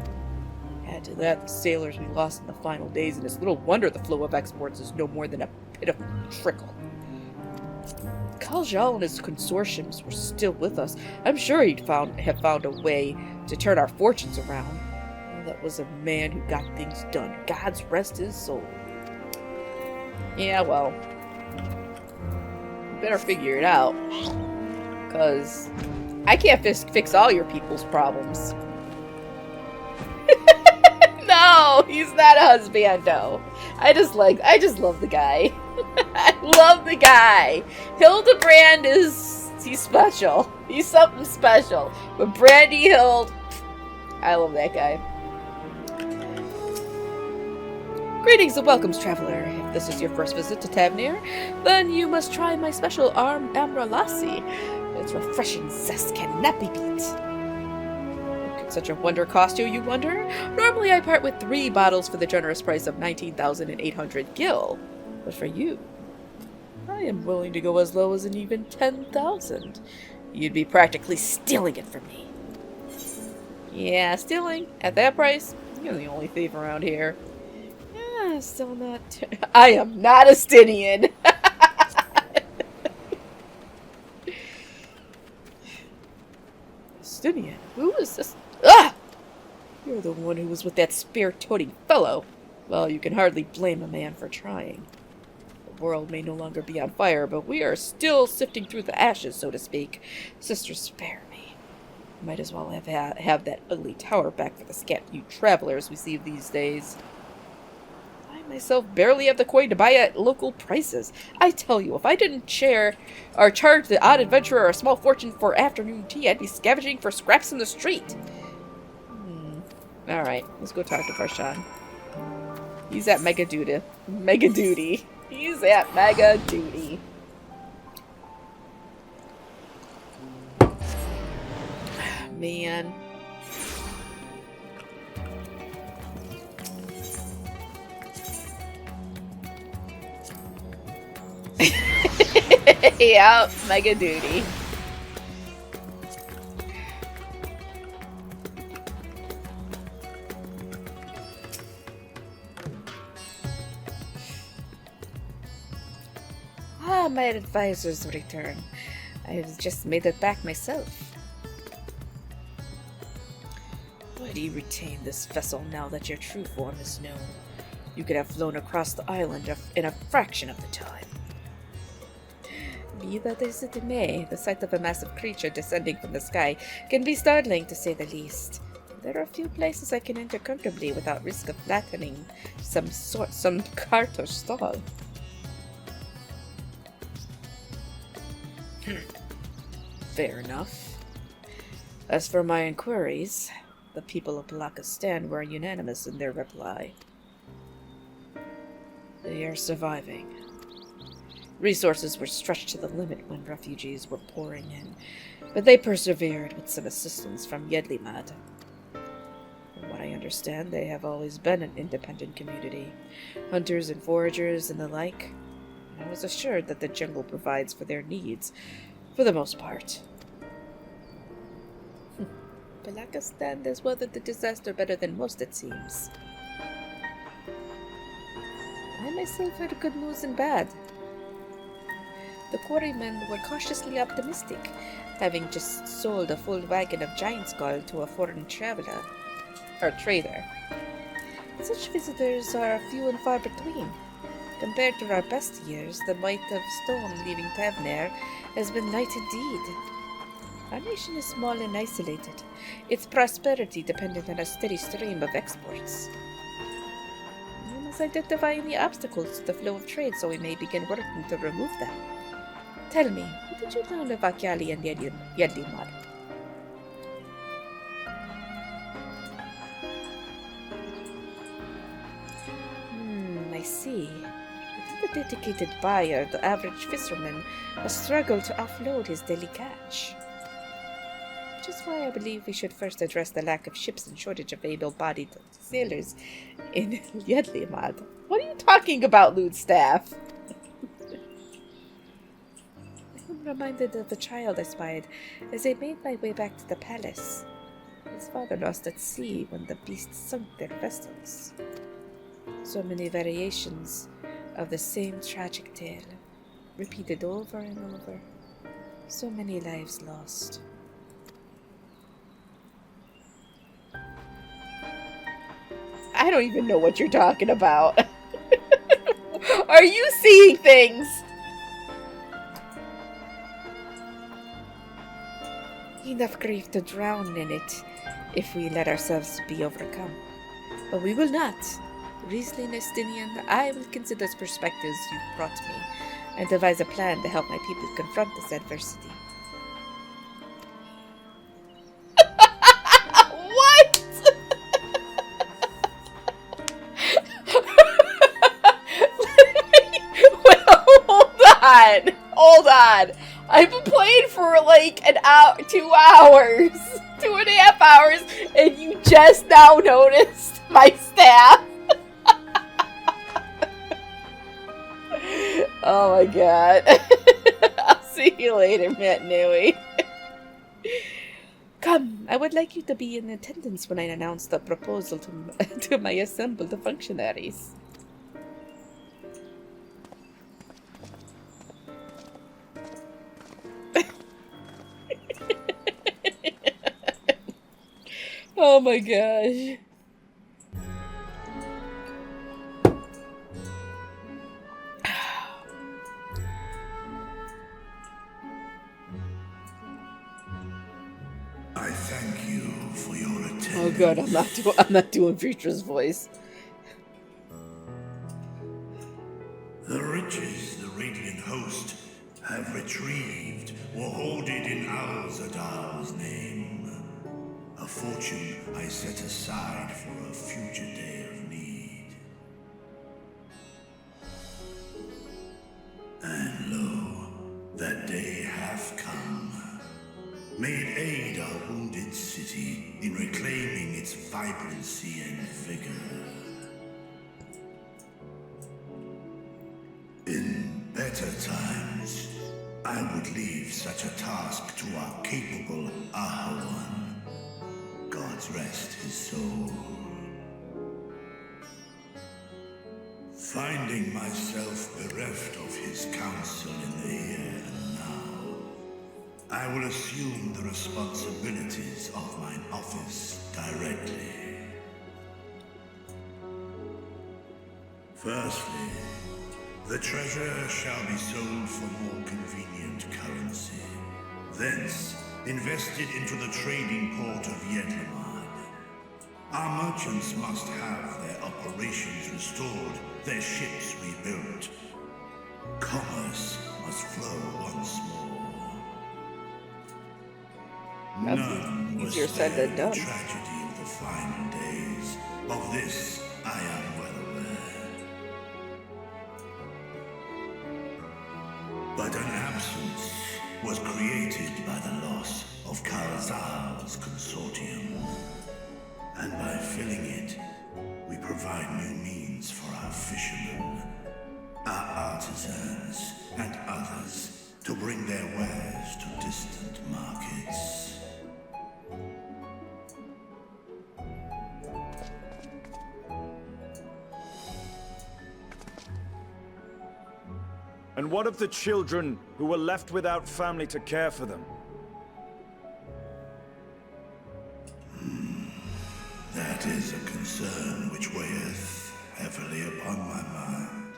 Add to that the sailors we lost in the final days, and it's little wonder the flow of exports is no more than a pitiful trickle. Kaljal and his consortiums were still with us. I'm sure he'd have found a way to turn our fortunes around. Well, that was a man who got things done. God's rest his soul. Yeah, well, you better figure it out. Because I can't fix all your people's problems. No, he's not a husbando. I just love the guy. I love the guy. Hildebrand he's special. He's something special. But Brandy Hild, I love that guy. Greetings and welcomes, traveler. If this is your first visit to Tavnir, then you must try my special Amralasi. Its refreshing zest cannot be beat. What could such a wonder cost you, you wonder? Normally I part with 3 bottles for the generous price of 19,800 gil. But for you, I am willing to go as low as an even 10,000. You'd be practically stealing it from me. Yeah, stealing? At that price? You're the only thief around here. Yeah, still not... I am not a Stinian! Stinian? Who is this? Ah! You're the one who was with that spear-toting fellow. Well, you can hardly blame a man for trying. The world may no longer be on fire, but we are still sifting through the ashes, so to speak. Sister, spare me. Might as well have that ugly tower back for the scant few travelers we see these days. I myself barely have the coin to buy at local prices. I tell you, if I didn't charge the odd adventurer a small fortune for afternoon tea, I'd be scavenging for scraps in the street. Alright, let's go talk to Farshan. He's at Mega Duty. He's at Mega Duty. Man. Yep, Mega Duty. Ah, my advisor's return. I've just made it back myself. Why do you retain this vessel now that your true form is known? You could have flown across the island in a fraction of the time. Be that as it may, the sight of a massive creature descending from the sky can be startling, to say the least. There are a few places I can enter comfortably without risk of flattening some cart or stall. Fair enough. As for my inquiries, the people of Palakistan were unanimous in their reply. They are surviving. Resources were stretched to the limit when refugees were pouring in, but they persevered with some assistance from Yedlimad. From what I understand, they have always been an independent community, hunters and foragers and the like. I was assured that the jungle provides for their needs, for the most part. Palakistan has weathered the disaster better than most, it seems. I myself had good news and bad. The quarrymen were cautiously optimistic, having just sold a full wagon of giant skull to a foreign traveler, or trader. Such visitors are few and far between. Compared to our best years, the might of stone leaving Tavner has been light indeed. Our nation is small and isolated, its prosperity dependent on a steady stream of exports. We must identify any obstacles to the flow of trade so we may begin working to remove them. Tell me, what did you learn of Akyali and Yedlimad? I see. Without a dedicated buyer, the average fisherman must struggle to offload his daily catch. Which is why I believe we should first address the lack of ships and shortage of able-bodied sailors in Yedlimad. What are you talking about, Lewdstaff? I'm reminded of the child I spied as I made my way back to the palace. His father lost at sea when the beasts sunk their vessels. So many variations of the same tragic tale, repeated over and over. So many lives lost. I don't even know what you're talking about. Are you seeing things? Enough grief to drown in it if we let ourselves be overcome. But we will not. Riesling Estinian, I will consider the perspectives you've brought me and devise a plan to help my people confront this adversity. What? Hold on. I've been playing for like an hour, 2 hours, 2.5 hours, and you just now noticed my staff. Oh my god. I'll see you later, Matt Nui. Come, I would like you to be in attendance when I announce the proposal to my assembled functionaries. Oh my gosh. I thank you for your attendance. Oh god, I'm not doing Vitra's voice. The riches the Radiant Host have retrieved were hoarded in Al-Zadal's name. A fortune I set aside for a future day of need. And lo, that day hath come. May it aid our wounded city in reclaiming its vibrancy and vigor. In better times, I would leave such a task to our capable Ahawan. God's rest his soul. Finding myself bereft of his counsel in the here and now, I will assume the responsibilities of mine office directly. Firstly, the treasure shall be sold for more convenient currency. Thence, invested into the trading port of Yedlimad. Our merchants must have their operations restored, their ships rebuilt. Commerce must flow once more. None was Easier said than spared the done. tragedy of the final days. Of this, I am well aware. But an absence was created by the loss of Karazal's consortium. And by filling it, we provide new means for our fishermen, our artisans, and others to bring their wares to distant markets. And what of the children who were left without family to care for them? That is a concern which weigheth heavily upon my mind.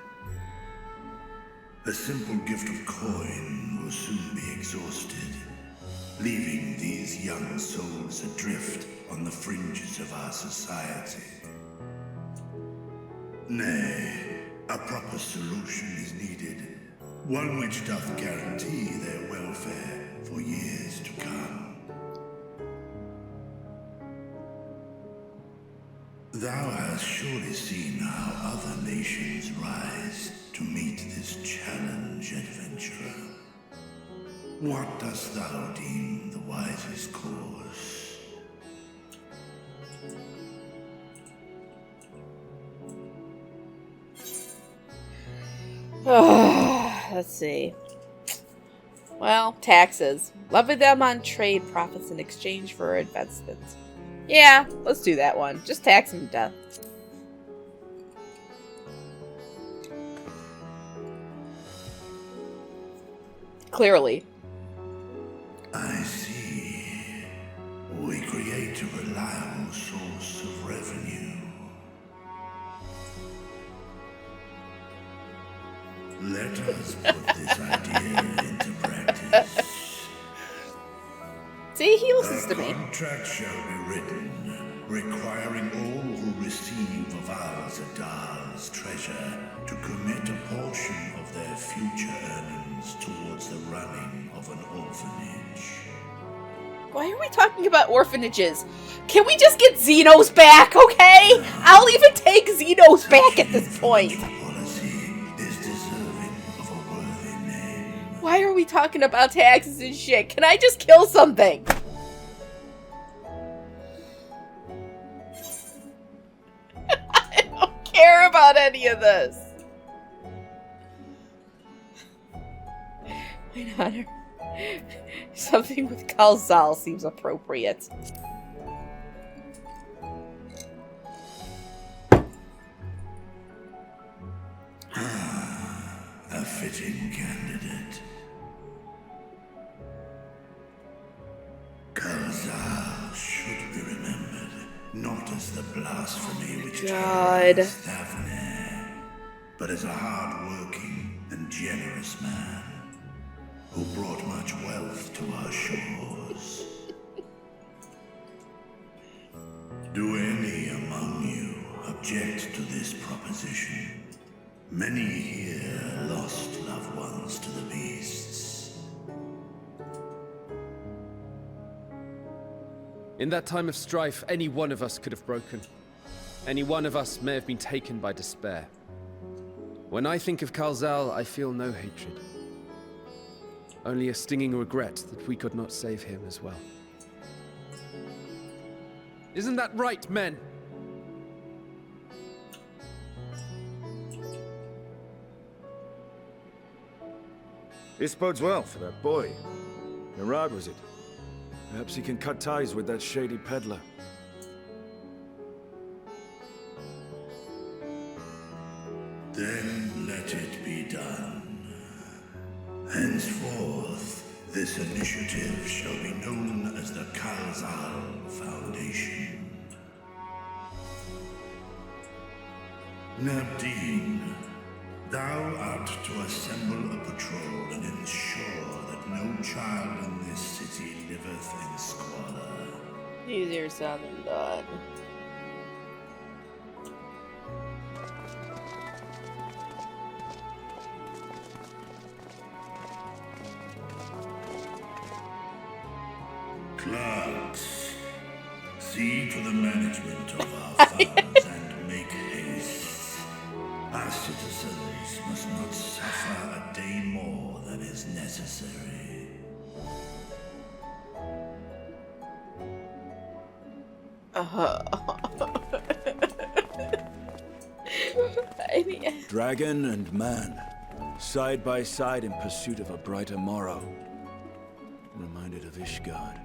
A simple gift of coin will soon be exhausted, leaving these young souls adrift on the fringes of our society. Nay, a proper solution is needed, one which doth guarantee their welfare for years to come. Thou hast surely seen how other nations rise to meet this challenge, adventurer. What dost thou deem the wisest course? Let's see. Well, taxes. Levy them on trade profits in exchange for investments. Yeah, let's do that one. Just tax them to death. Clearly. I see. We create a reliable source of revenue. Let us put this idea into practice. See, he listens to me. A contract shall be written, requiring all who receive of Al-Zadal's treasure to commit a portion of their future earnings towards the running of an orphanage. Why are we talking about orphanages? Can we just get Xenos back, okay? I'll even take Xenos back at this point. Why are we talking about taxes and shit? Can I just kill something? I don't care about any of this. Why not? Something with Kalzal seems appropriate. A fitting candidate. Kalzal should be remembered, not as the blasphemy which terrorized Thavnair, but as a hard-working and generous man who brought much wealth to our shores. Do any among you object to this proposition? Many here lost loved ones to the beasts. In that time of strife, any one of us could have broken. Any one of us may have been taken by despair. When I think of Kalzal, I feel no hatred. Only a stinging regret that we could not save him as well. Isn't that right, men? This bodes well for that boy. Narad, was it? Perhaps he can cut ties with that shady peddler. Then let it be done. Henceforth, this initiative shall be known as the Kalzal Foundation. Nabdeen, thou art to assemble a patrol and ensure that no child in this city liveth in squalor. Easier said than done. Clerks, See to the management of our funds and make haste. Our citizens must not suffer a day more than is necessary. Dragon and man, side by side in pursuit of a brighter morrow. Reminded of Ishgard.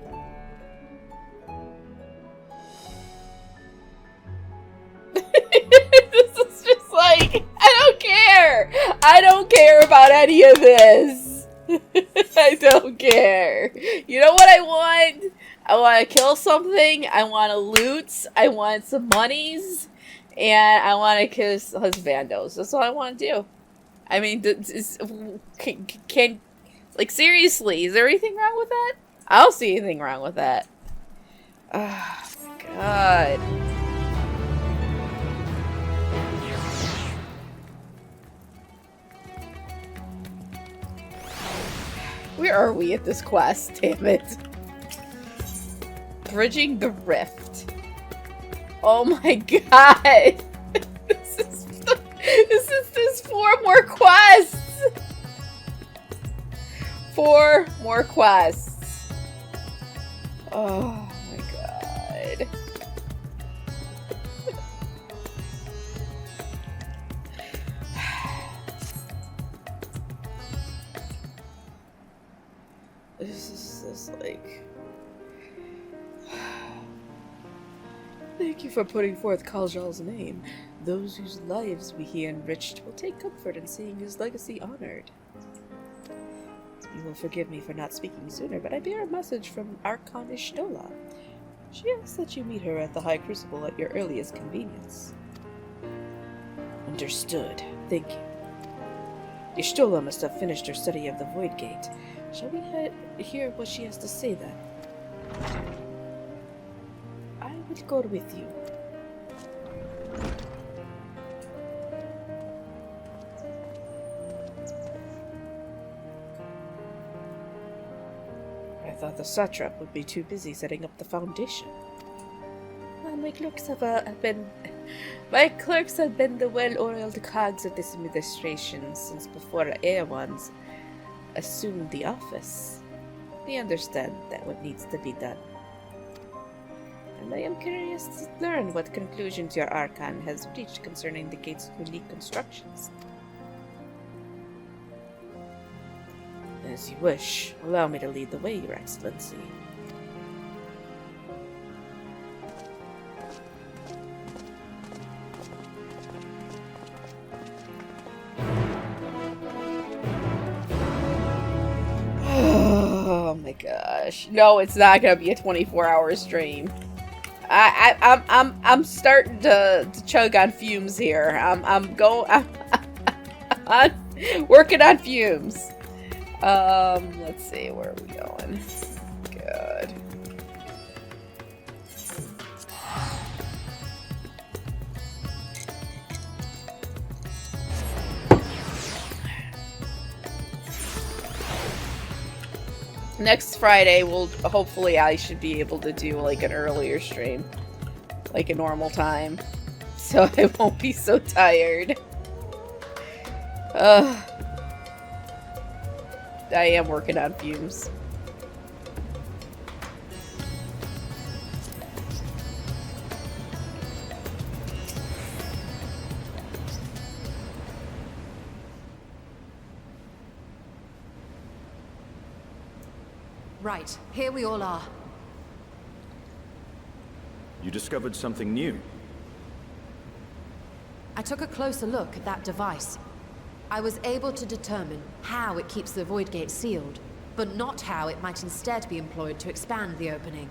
This is just like, I don't care. I don't care about any of this. I don't care. You know what I want? I want to kill something. I want to loot. I want some monies. And I want to kiss husbandos. That's all I want to do. I mean, like, seriously, is there anything wrong with that? I don't see anything wrong with that. Oh, God. Where are we at this quest? Damn it. Bridging the rift. Oh my god. This is 4 more quests. 4 more quests. Oh my god. This is like... Thank you for putting forth Kaljal's name. Those whose lives he enriched will take comfort in seeing his legacy honored. You will forgive me for not speaking sooner, but I bear a message from Archon Ishtola. She asks that you meet her at the High Crucible at your earliest convenience. Understood. Thank you. Ishtola must have finished her study of the Void Gate. Shall we hear what she has to say then? I will go with you. I thought the satrap would be too busy setting up the foundation. My clerks have been the well-oiled cogs of this administration since before Airwans assumed the office. They understand that what needs to be done. And I am curious to learn what conclusions your Archon has reached concerning the gate's unique constructions. As you wish. Allow me to lead the way, Your Excellency. Oh my gosh. No, it's not gonna be a 24-hour stream. I'm starting to chug on fumes here. I'm working on fumes. Let's see, where are we going? God. Next Friday, hopefully I should be able to do like an earlier stream. Like a normal time. So I won't be so tired. I am working on fumes. Right, here we all are. You discovered something new. I took a closer look at that device. I was able to determine how it keeps the Void Gate sealed, but not how it might instead be employed to expand the opening.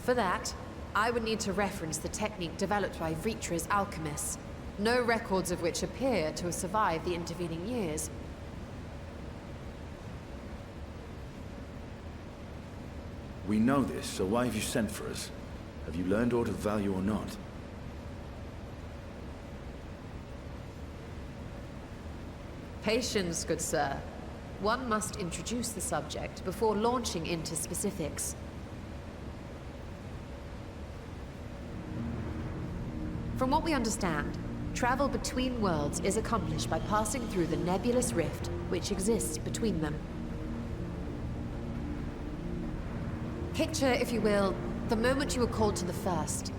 For that, I would need to reference the technique developed by Vritra's alchemists, no records of which appear to have survived the intervening years. We know this, so why have you sent for us? Have you learned aught of value or not? Patience, good sir. One must introduce the subject before launching into specifics. From what we understand, travel between worlds is accomplished by passing through the nebulous rift which exists between them. Picture, if you will, the moment you were called to the first.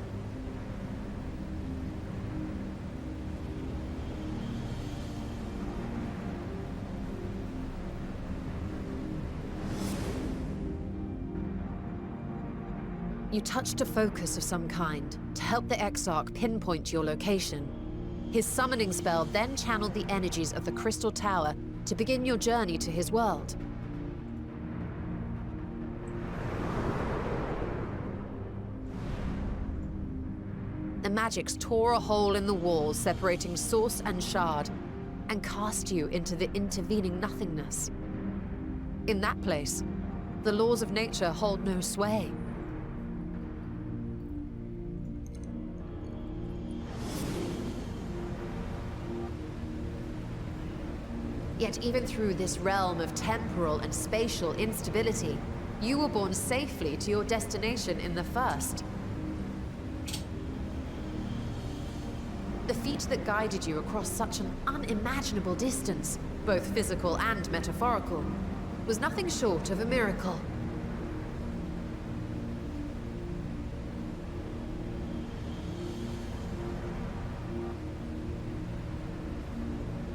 You touched a focus of some kind to help the Exarch pinpoint your location. His summoning spell then channeled the energies of the Crystal Tower to begin your journey to his world. The magics tore a hole in the wall separating source and shard, and cast you into the intervening nothingness. In that place, the laws of nature hold no sway. Yet even through this realm of temporal and spatial instability, you were borne safely to your destination in the first. The feat that guided you across such an unimaginable distance, both physical and metaphorical, was nothing short of a miracle.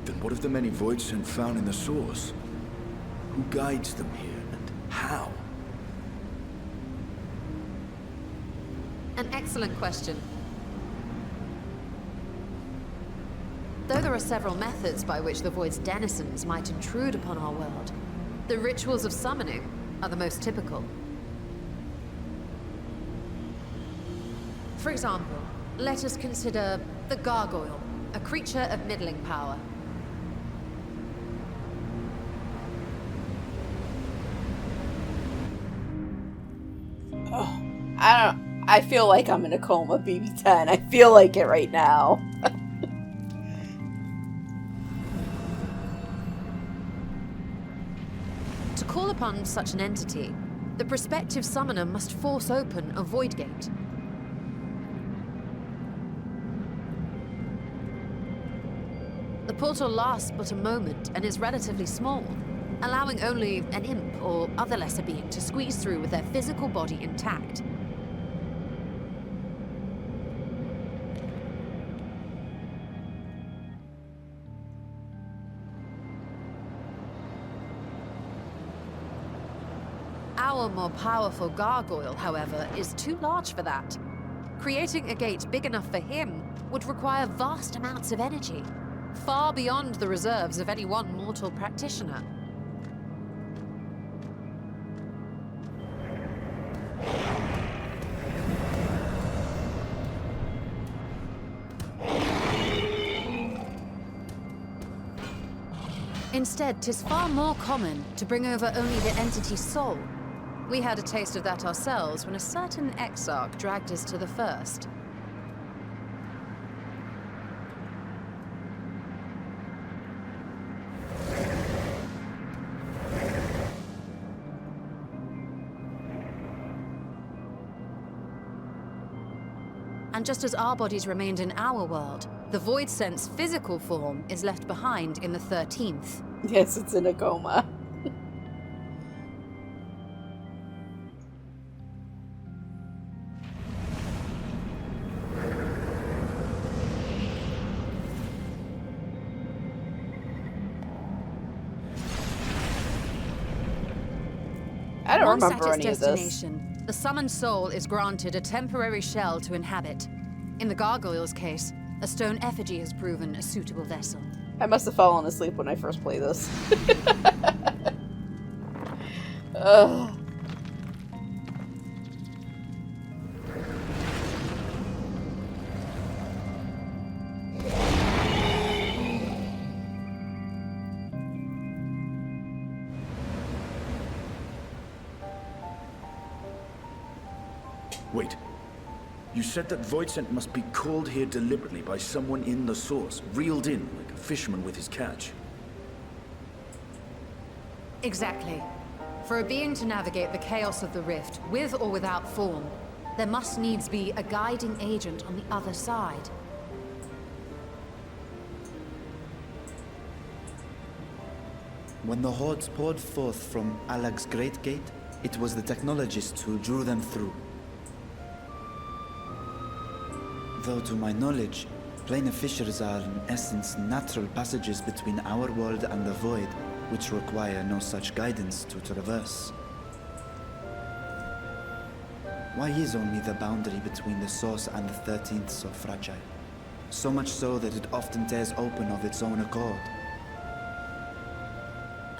Then what of the many Voidsent found in the source? Who guides them here, and how? An excellent question. Though there are several methods by which the Void's denizens might intrude upon our world, the rituals of summoning are the most typical. For example, let us consider the Gargoyle, a creature of middling power. Oh, I feel like I'm in a coma, BB10. I feel like it right now. To call upon such an entity, the prospective summoner must force open a void gate. The portal lasts but a moment and is relatively small, allowing only an imp or other lesser being to squeeze through with their physical body intact. Our more powerful gargoyle, however, is too large for that. Creating a gate big enough for him would require vast amounts of energy, far beyond the reserves of any one mortal practitioner. Instead, 'tis far more common to bring over only the entity's soul. We had a taste of that ourselves when a certain Exarch dragged us to the first. And just as our bodies remained in our world, the Voidsent's physical form is left behind in the 13th. Yes, it's in a coma. I don't remember any of this. The summoned soul is granted a temporary shell to inhabit. In the gargoyle's case, a stone effigy has proven a suitable vessel. I must have fallen asleep when I first played this. Ugh. Wait. You said that Voidsent must be called here deliberately by someone in the source, reeled in like a fisherman with his catch. Exactly. For a being to navigate the chaos of the rift, with or without form, there must needs be a guiding agent on the other side. When the hordes poured forth from Alag's Great Gate, it was the technologists who drew them through. Though to my knowledge, planar fissures are in essence natural passages between our world and the void, which require no such guidance to traverse. Why is only the boundary between the Source and the 13th so fragile? So much so that it often tears open of its own accord.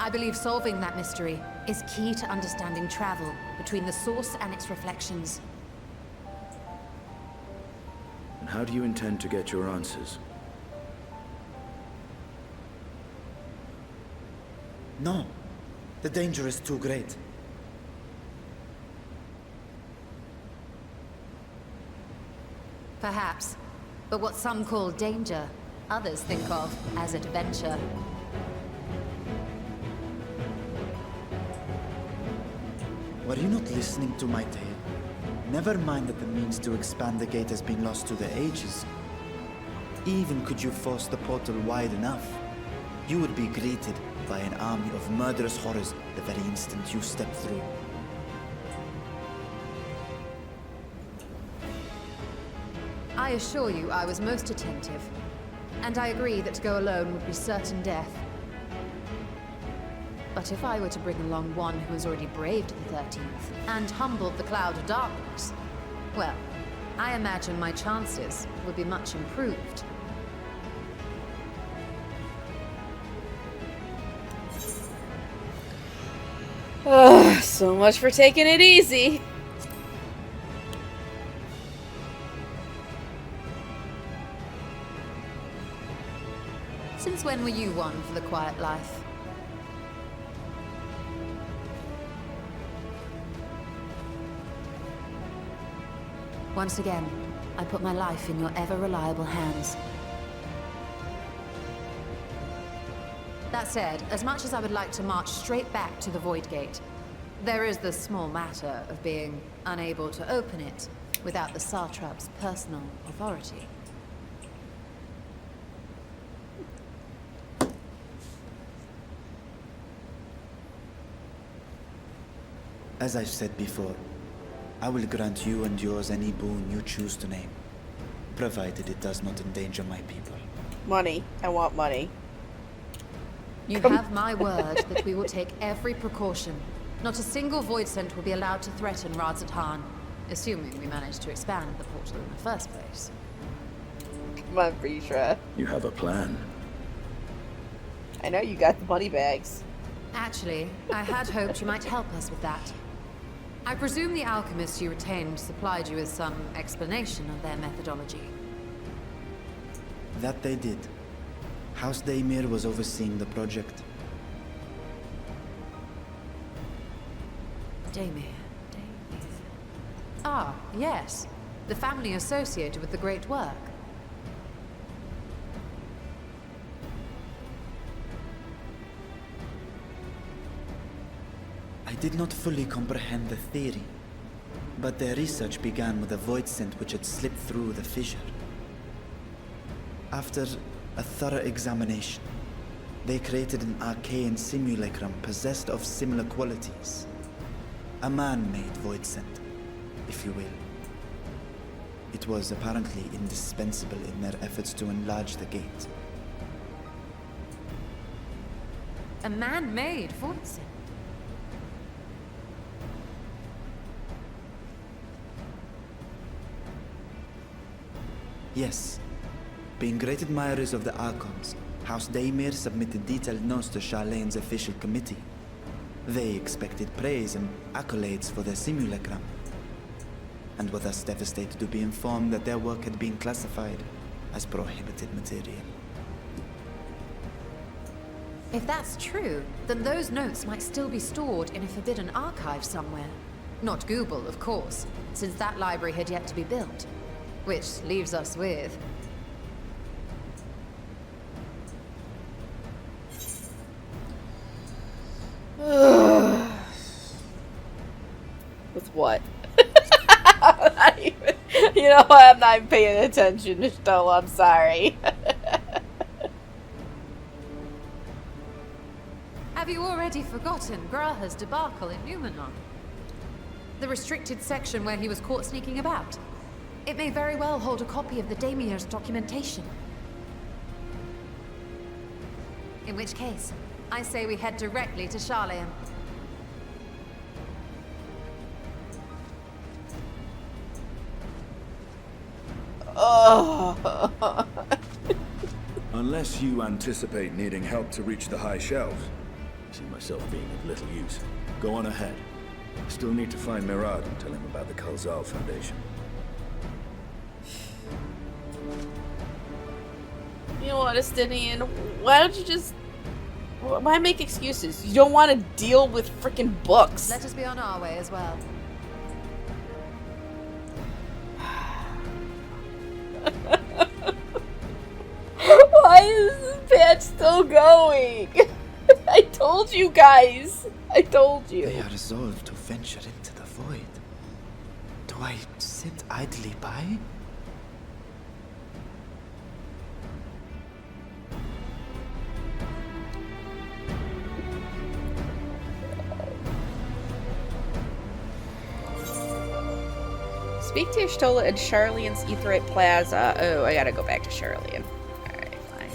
I believe solving that mystery is key to understanding travel between the Source and its reflections. And how do you intend to get your answers? No. The danger is too great. Perhaps. But what some call danger, others think of as adventure. Were you not listening to my tale? Never mind that the means to expand the gate has been lost to the ages. Even could you force the portal wide enough, you would be greeted by an army of murderous horrors the very instant you step through. I assure you I was most attentive. And I agree that to go alone would be certain death. But if I were to bring along one who has already braved the 13th and humbled the cloud of darkness, well, I imagine my chances would be much improved. Ugh, so much for taking it easy. Since when were you one for the quiet life? Once again, I put my life in your ever-reliable hands. That said, as much as I would like to march straight back to the Void Gate, there is the small matter of being unable to open it without the Satrap's personal authority. As I've said before, I will grant you and yours any boon you choose to name, provided it does not endanger my people. Money. I want money. You have my word that we will take every precaution. Not a single void scent will be allowed to threaten Radzat Han, assuming we manage to expand the portal in the first place. Come on, Britra. You have a plan. I know you got the money bags. Actually, I had hoped you might help us with that. I presume the alchemists you retained supplied you with some explanation of their methodology. That they did. House Daimir was overseeing the project. Daimir. Ah, yes. The family associated with the great work. I did not fully comprehend the theory, but their research began with a void scent which had slipped through the fissure. After a thorough examination, they created an arcane simulacrum possessed of similar qualities. A man-made void scent, if you will. It was apparently indispensable in their efforts to enlarge the gate. A man-made void scent? Yes. Being great admirers of the Archons, House Daimir submitted detailed notes to Charlene's official committee. They expected praise and accolades for their simulacrum, and were thus devastated to be informed that their work had been classified as prohibited material. If that's true, then those notes might still be stored in a forbidden archive somewhere. Not Google, of course, since that library had yet to be built. Which leaves us with... With what? You know what? I'm not even paying attention, Stola. I'm sorry. Have Have you already forgotten Graha's debacle in Numenon? The restricted section where he was caught sneaking about. It may very well hold a copy of the Daimir's documentation. In which case, I say we head directly to Charlayan. Oh. Unless you anticipate needing help to reach the high shelves, I see myself being of little use. Go on ahead. I still need to find Mirad and tell him about the Kalzal Foundation. You know what, Estinian? Why don't you just... Why make excuses? You don't want to deal with freaking books. Let us be on our way as well. Why is this patch still going? I told you guys. I told you. They are resolved to venture into the void. Do I sit idly by? Speak to Y'shtola at Charlene's Aetheryte Plaza. Oh, I gotta go back to Charlene. Alright, fine.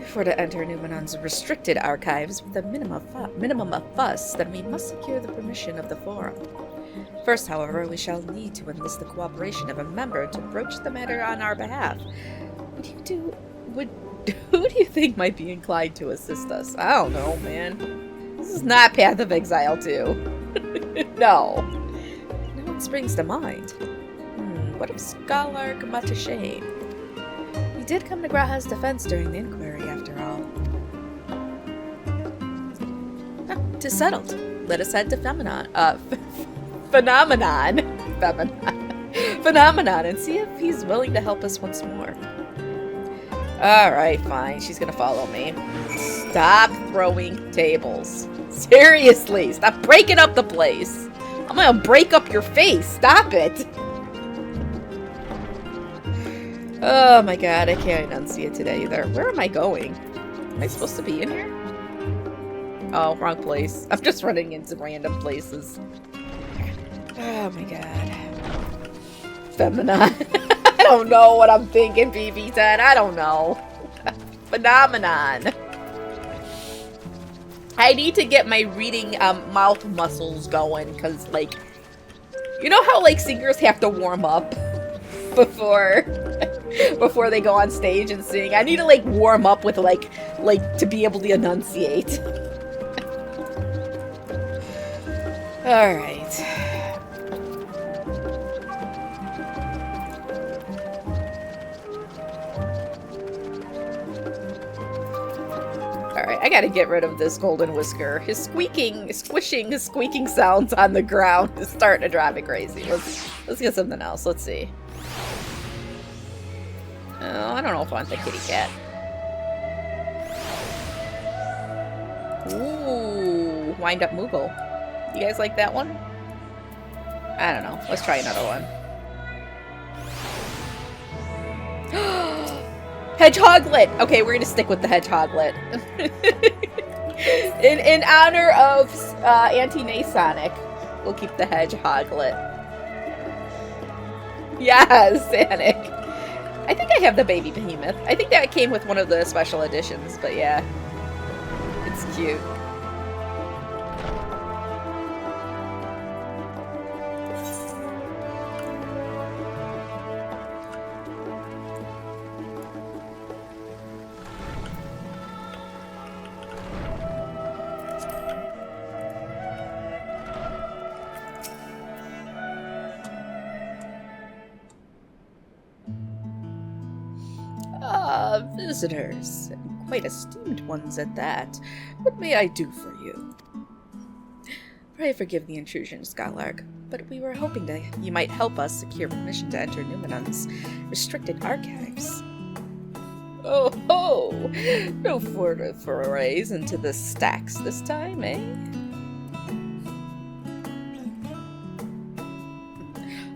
If we're to enter Numenon's restricted archives with a minimum of fuss, then we must secure the permission of the Forum. First, however, we shall need to enlist the cooperation of a member to broach the matter on our behalf. Who do you think might be inclined to assist us? I don't know, man. This is not Path of Exile 2. No. No one springs to mind. What if Scholar Matashane? He did come to Graha's defense during the inquiry, after all. Ah, 'tis settled. Let us head to Phenomenon and see if he's willing to help us once more. Alright, fine. She's gonna follow me. Stop throwing tables. Seriously, stop breaking up the place. I'm gonna break up your face. Stop it. Oh my god, I can't enunciate today either. Where am I going? Am I supposed to be in here? Oh, wrong place. I'm just running into random places. Oh my god. Phenomenon. I don't know what I'm thinking, BB10. I don't know. Phenomenon. I need to get my reading mouth muscles going, because, like, you know how, like, singers have to warm up before they go on stage and sing? I need to, like, warm up with, like, to be able to enunciate. Alright. Alright, I gotta get rid of this golden whisker. His squeaking sounds on the ground is starting to drive me crazy. Let's get something else. Let's see. Oh, I don't know if I want the kitty cat. Ooh, Wind Up Moogle. You guys like that one? I don't know. Let's try another one. Hedgehoglet! Okay, we're gonna stick with the Hedgehoglet. in honor of Anti-Nasonic, we'll keep the Hedgehoglet. Yes, Sonic. I think I have the baby behemoth. I think that came with one of the special editions, but yeah. It's cute. Visitors, and quite esteemed ones at that. What may I do for you? Pray forgive the intrusion, Scholark, but we were hoping that you might help us secure permission to enter Numenon's restricted archives. Oh ho! No further forays into the stacks this time, eh?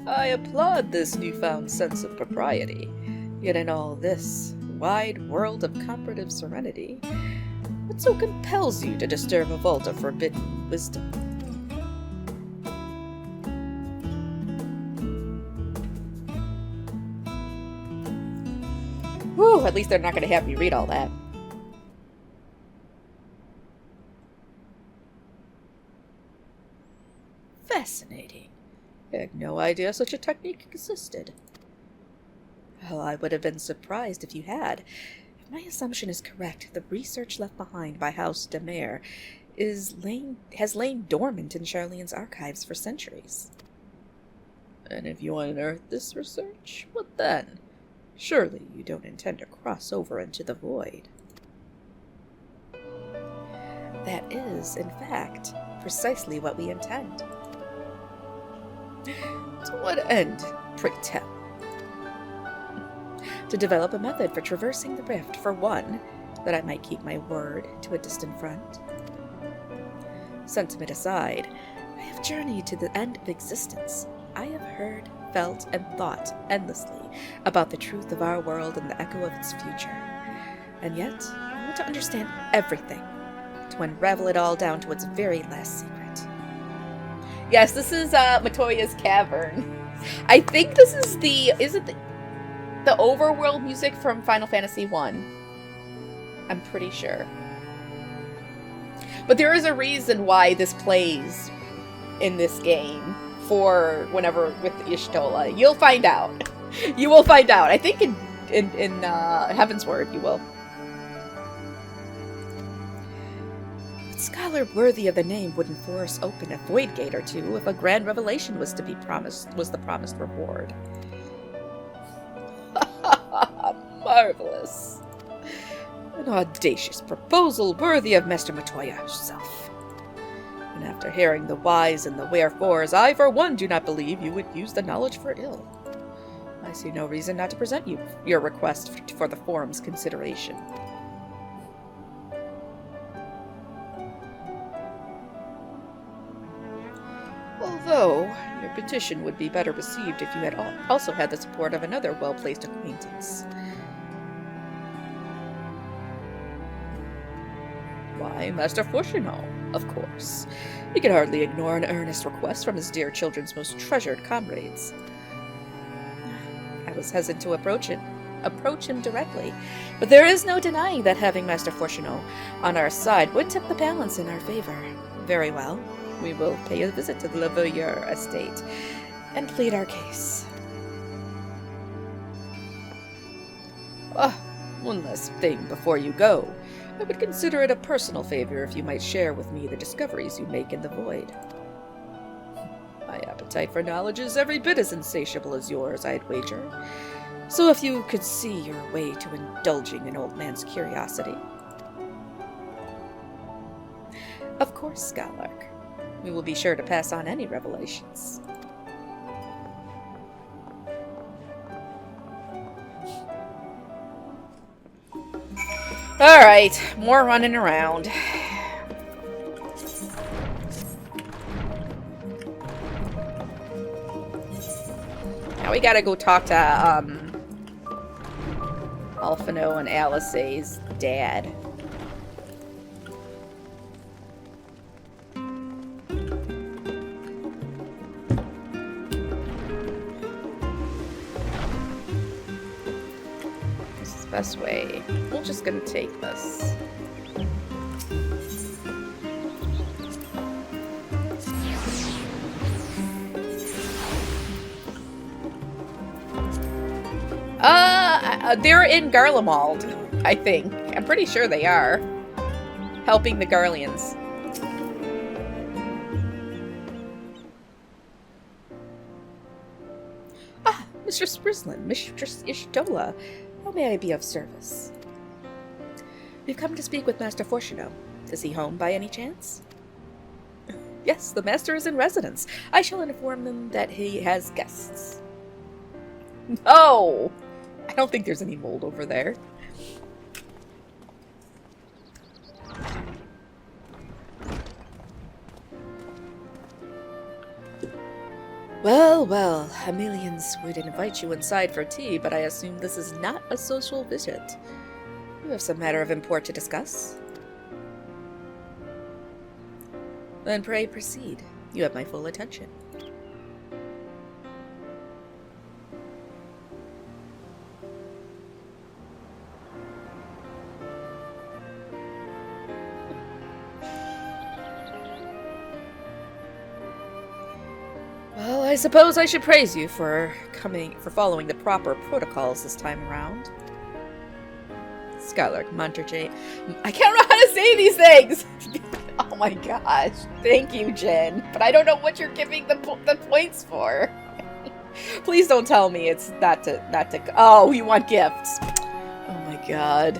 I applaud this newfound sense of propriety. Yet in all this wide world of comparative serenity, what so compels you to disturb a vault of forbidden wisdom? Whew, at least they're not going to have me read all that. Fascinating. I had no idea such a technique existed. Well, I would have been surprised if you had. If my assumption is correct, the research left behind by House de Mare has lain dormant in Charlene's archives for centuries. And if you unearth this research, what then? Surely you don't intend to cross over into the void. That is, in fact, precisely what we intend. To what end, pray tell? To develop a method for traversing the rift, for one, that I might keep my word to a distant friend. Sentiment aside, I have journeyed to the end of existence. I have heard, felt, and thought endlessly about the truth of our world and the echo of its future. And yet, I want to understand everything, to unravel it all down to its very last secret. Yes, this is Matoya's Cavern. I think this is is it the overworld music from Final Fantasy 1? I'm pretty sure. But there is a reason why this plays in this game for whenever with Y'shtola. You'll find out. You will find out. I think in Heaven's Word you will. A scholar worthy of the name wouldn't force open a void gate or two if a grand revelation was the promised reward. Marvelous. An audacious proposal worthy of Master Matoya herself. And after hearing the whys and the wherefores, I for one do not believe you would use the knowledge for ill. I see no reason not to present you your request for the forum's consideration. Although, your petition would be better received if you had also had the support of another well-placed acquaintance. Why, Master Fushino, of course. He could hardly ignore an earnest request from his dear children's most treasured comrades. I was hesitant to approach him directly, but there is no denying that having Master Fushino on our side would tip the balance in our favor. Very well. We will pay a visit to the Lavilleur estate and plead our case. One last thing before you go. I would consider it a personal favor if you might share with me the discoveries you make in the void. My appetite for knowledge is every bit as insatiable as yours, I'd wager. So if you could see your way to indulging an old man's curiosity. Of course, Skylark. We will be sure to pass on any revelations. Alright, more running around. Now we gotta go talk to, Alphino and Alice's dad. Best way. We're just gonna take this. They're in Garlemald, I think. I'm pretty sure they are. Helping the Garleans. Ah, Mr. Sprislin, Mistress Y'shtola. How may I be of service? We've come to speak with Master Fushino. Is he home by any chance? Yes, the master is in residence. I shall inform him that he has guests. No! I don't think there's any mold over there. Well, well, Amelians would invite you inside for tea, but I assume this is not a social visit. You have some matter of import to discuss? Then pray proceed. You have my full attention. Well, I suppose I should praise you for following the proper protocols this time around. Skylark Monterjay. I can't remember how to say these things! Oh my gosh. Thank you, Jen. But I don't know what you're giving the points for. Please don't tell me it's not to. Oh, you want gifts. Oh my god.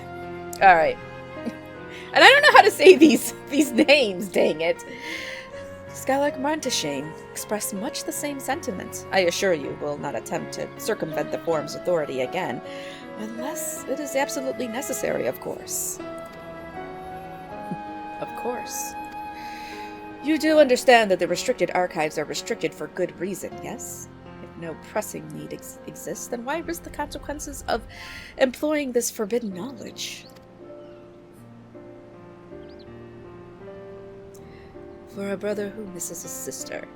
Alright. And I don't know how to say these names, dang it. Skylark Monteshane expressed much the same sentiment. I assure you will not attempt to circumvent the forum's authority again, unless it is absolutely necessary, of course. Of course. You do understand that the restricted archives are restricted for good reason, yes? If no pressing need exists, then why risk the consequences of employing this forbidden knowledge? For a brother who misses his sister.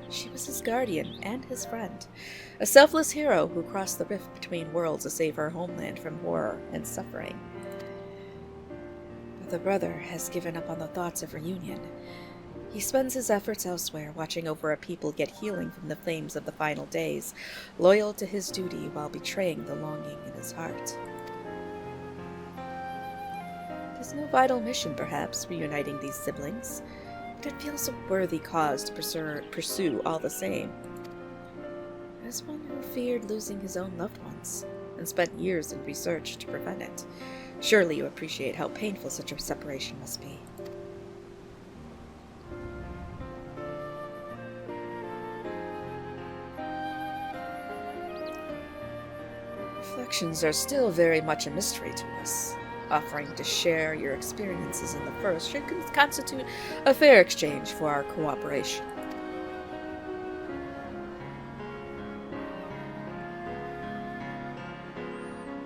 She was his guardian and his friend, a selfless hero who crossed the rift between worlds to save her homeland from horror and suffering. But the brother has given up on the thoughts of reunion. He spends his efforts elsewhere, watching over a people get healing from the flames of the final days, loyal to his duty while betraying the longing in his heart. It is no vital mission, perhaps, reuniting these siblings, but it feels a worthy cause to pursue all the same. As one who feared losing his own loved ones, and spent years in research to prevent it, surely you appreciate how painful such a separation must be. Reflections are still very much a mystery to us. Offering to share your experiences in the first should constitute a fair exchange for our cooperation.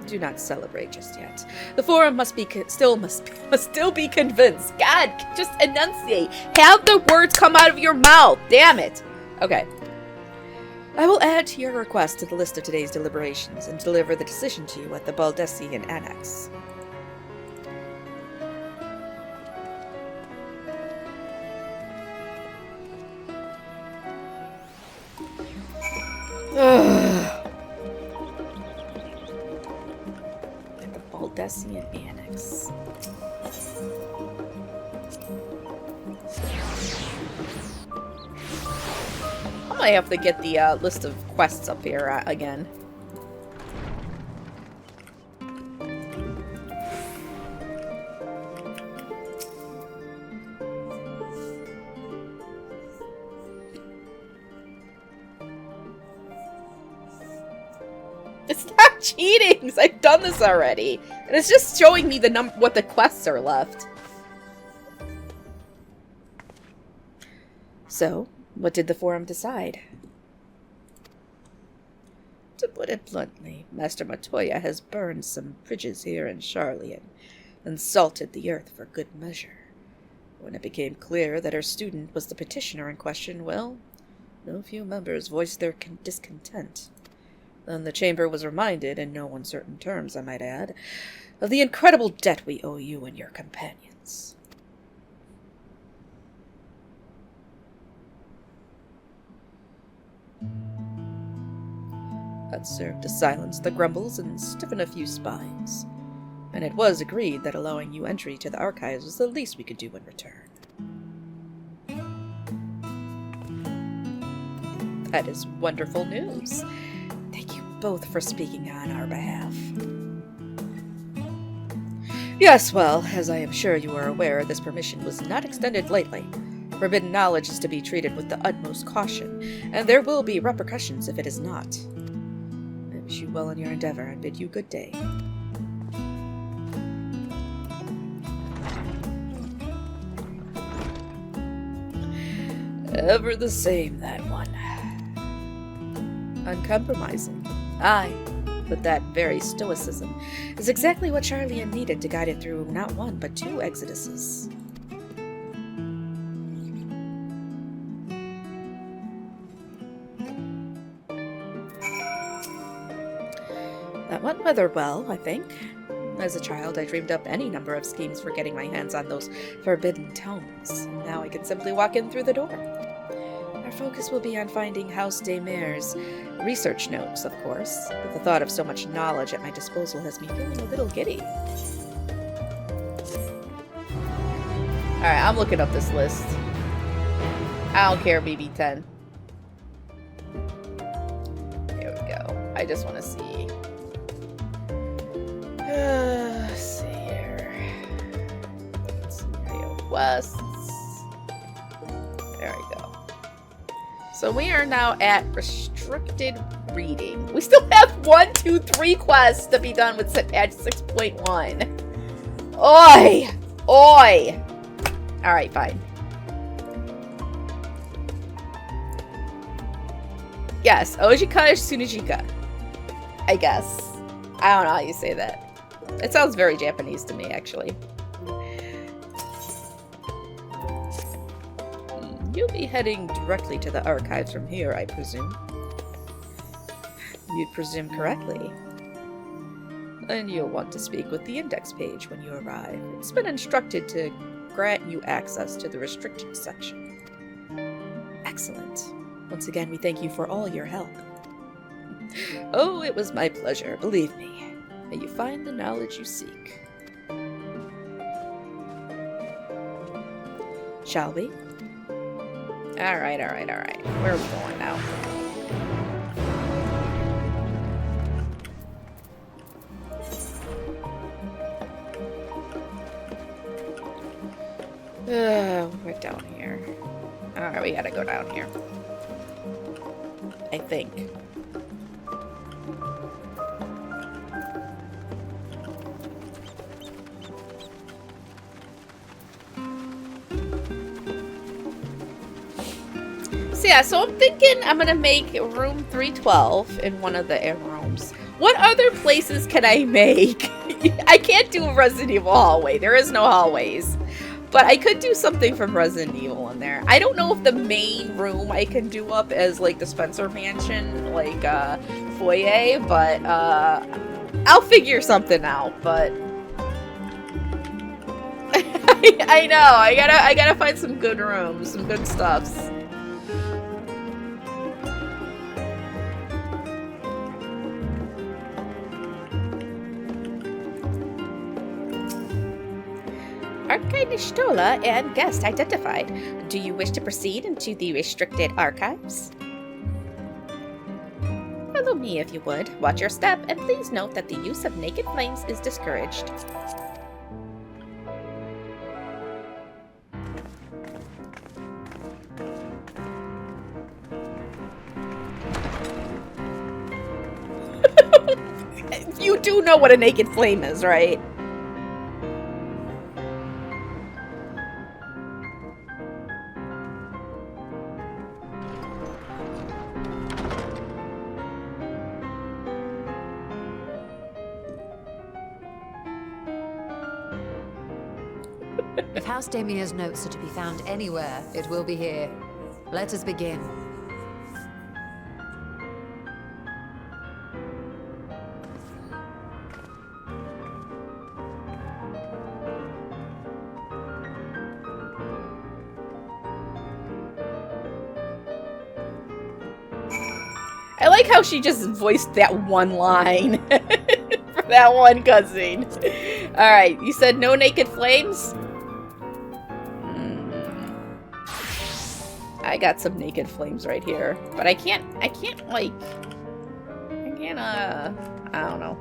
Do not celebrate just yet. The forum must still be convinced. God, just enunciate. Have the words come out of your mouth. Damn it. Okay. I will add to your request to the list of today's deliberations and deliver the decision to you at the Baldessian Annex. At the Baldessian Annex. I might have to get the list of quests up here again. It's not cheating, 'cause I've done this already. And it's just showing me the what the quests are left. So, what did the forum decide? To put it bluntly, Master Matoya has burned some bridges here in Charlian and salted the earth for good measure. When it became clear that her student was the petitioner in question, well, no few members voiced their discontent. Then the chamber was reminded, in no uncertain terms, I might add, of the incredible debt we owe you and your companions. That served to silence the grumbles and stiffen a few spines, and it was agreed that allowing you entry to the archives was the least we could do in return. That is wonderful news. Thank you both for speaking on our behalf. Yes, well, as I am sure you are aware, this permission was not extended lightly. Forbidden knowledge is to be treated with the utmost caution, and there will be repercussions if it is not. I wish you well in your endeavor and bid you good day. Ever the same, that one. Uncompromising. Aye, but that very stoicism is exactly what Charlian needed to guide it through not one, but 2 exoduses. That went rather well, I think. As a child, I dreamed up any number of schemes for getting my hands on those forbidden tomes. Now I can simply walk in through the door. Our focus will be on finding House des Mers' research notes, of course, but the thought of so much knowledge at my disposal has me feeling a little giddy. Alright, I'm looking up this list. I don't care, BB10. There we go. I just want to see. Let's see here. Scenario Wests. There we go. So we are now at restricted reading. We still have 1, 2, 3 quests to be done with patch 6.1. Oi! Oi! Alright, fine. Yes, Ojika is Sunijika. I guess. I don't know how you say that. It sounds very Japanese to me, actually. You'll be heading directly to the archives from here, I presume. You'd presume correctly. Then you'll want to speak with the index page when you arrive. It's been instructed to grant you access to the restricted section. Excellent. Once again, we thank you for all your help. Oh, it was my pleasure, believe me. May you find the knowledge you seek. Shall we? Alright. Where are we going now? We're down here. Alright, we gotta go down here. I think. So I'm thinking I'm gonna make room 312 in one of the air rooms. What other places can I make? I can't do a Resident Evil hallway. There is no hallways. But I could do something from Resident Evil in there. I don't know if the main room I can do up as like the Spencer Mansion, like foyer, but I'll figure something out, but I know, I gotta find some good rooms, some good stuffs. Archive and guest identified. Do you wish to proceed into the restricted archives? Follow me if you would. Watch your step, and please note that the use of naked flames is discouraged. You do know what a naked flame is, right? If House Damia's notes are to be found anywhere, it will be here. Let us begin. I like how she just voiced that one line for that one cutscene. Alright, you said no naked flames? I got some naked flames right here. But I can't I don't know.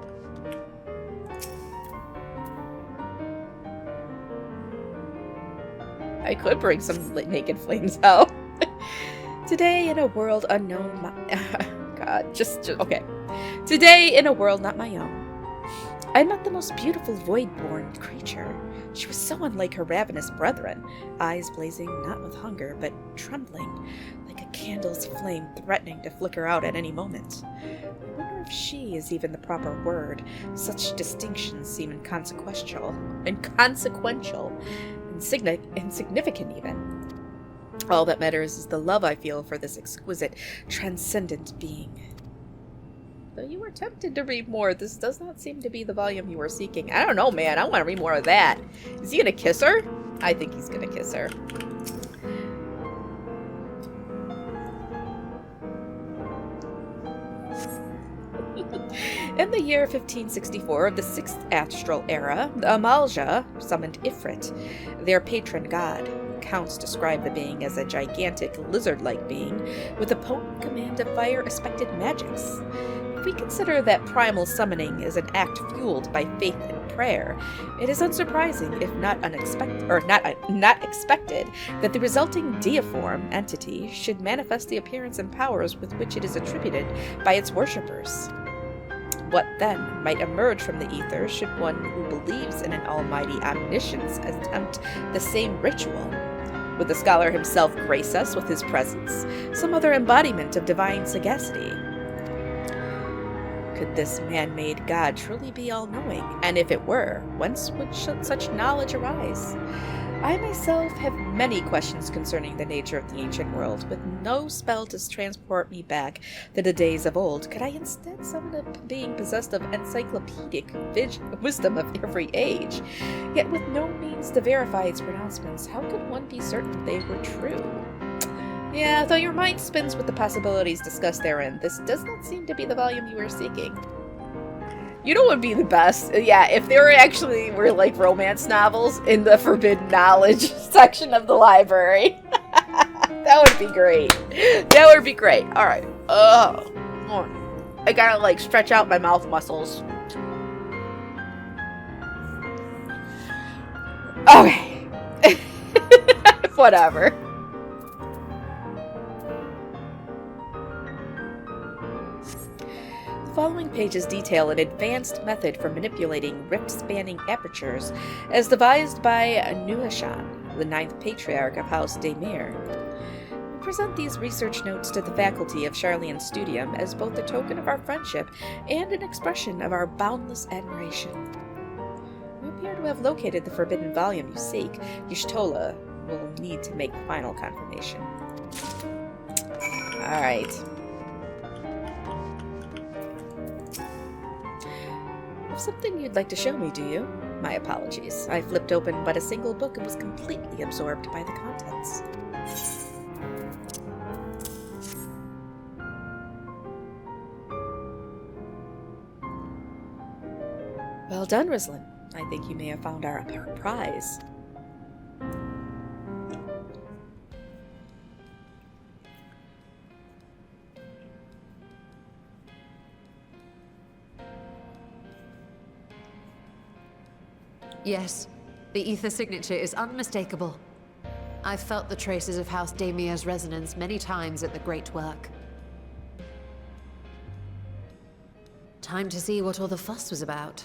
I could bring some naked flames out. Today in a world unknown, okay. Today in a world not my own, I met the most beautiful void-born creature. She was so unlike her ravenous brethren, eyes blazing not with hunger, but trembling, like a candle's flame threatening to flicker out at any moment. I wonder if she is even the proper word. Such distinctions seem inconsequential, insignificant even. All that matters is the love I feel for this exquisite, transcendent being. Though you were tempted to read more, this does not seem to be the volume you were seeking. I don't know, man. I want to read more of that. Is he gonna kiss her? I think he's gonna kiss her. In the year 1564 of the 6th Astral Era, the Amalja summoned Ifrit, their patron god. Accounts describe the being as a gigantic, lizard-like being with a potent command of fire-aspected magics. If we consider that primal summoning is an act fueled by faith and prayer, it is unsurprising, if not not expected, that the resulting deiform entity should manifest the appearance and powers with which it is attributed by its worshippers. What then might emerge from the ether should one who believes in an almighty omniscience attempt the same ritual? Would the scholar himself grace us with his presence, some other embodiment of divine sagacity? Could this man-made god truly be all-knowing? And if it were, whence would such knowledge arise? I myself have many questions concerning the nature of the ancient world. With no spell to transport me back to the days of old, could I instead summon a being possessed of encyclopedic wisdom of every age? Yet with no means to verify its pronouncements, how could one be certain they were true? Yeah, though your mind spins with the possibilities discussed therein, this does not seem to be the volume you were seeking. You know what would be the best? Yeah, if there were like romance novels in the forbidden knowledge section of the library. That would be great. That would be great. Alright. I gotta like stretch out my mouth muscles. Okay. Whatever. The following pages detail an advanced method for manipulating rift-spanning apertures as devised by Nuhashan, the 9th patriarch of House Daemir. We present these research notes to the faculty of Charlene's Studium as both a token of our friendship and an expression of our boundless admiration. We appear to have located the forbidden volume you seek. Y'shtola will need to make the final confirmation. Alright. Something you'd like to show me, do you? My apologies. I flipped open but a single book and was completely absorbed by the contents. Well done, Rislin. I think you may have found our prize. Yes, the ether signature is unmistakable. I've felt the traces of House Daemir's resonance many times at the Great Work. Time to see what all the fuss was about.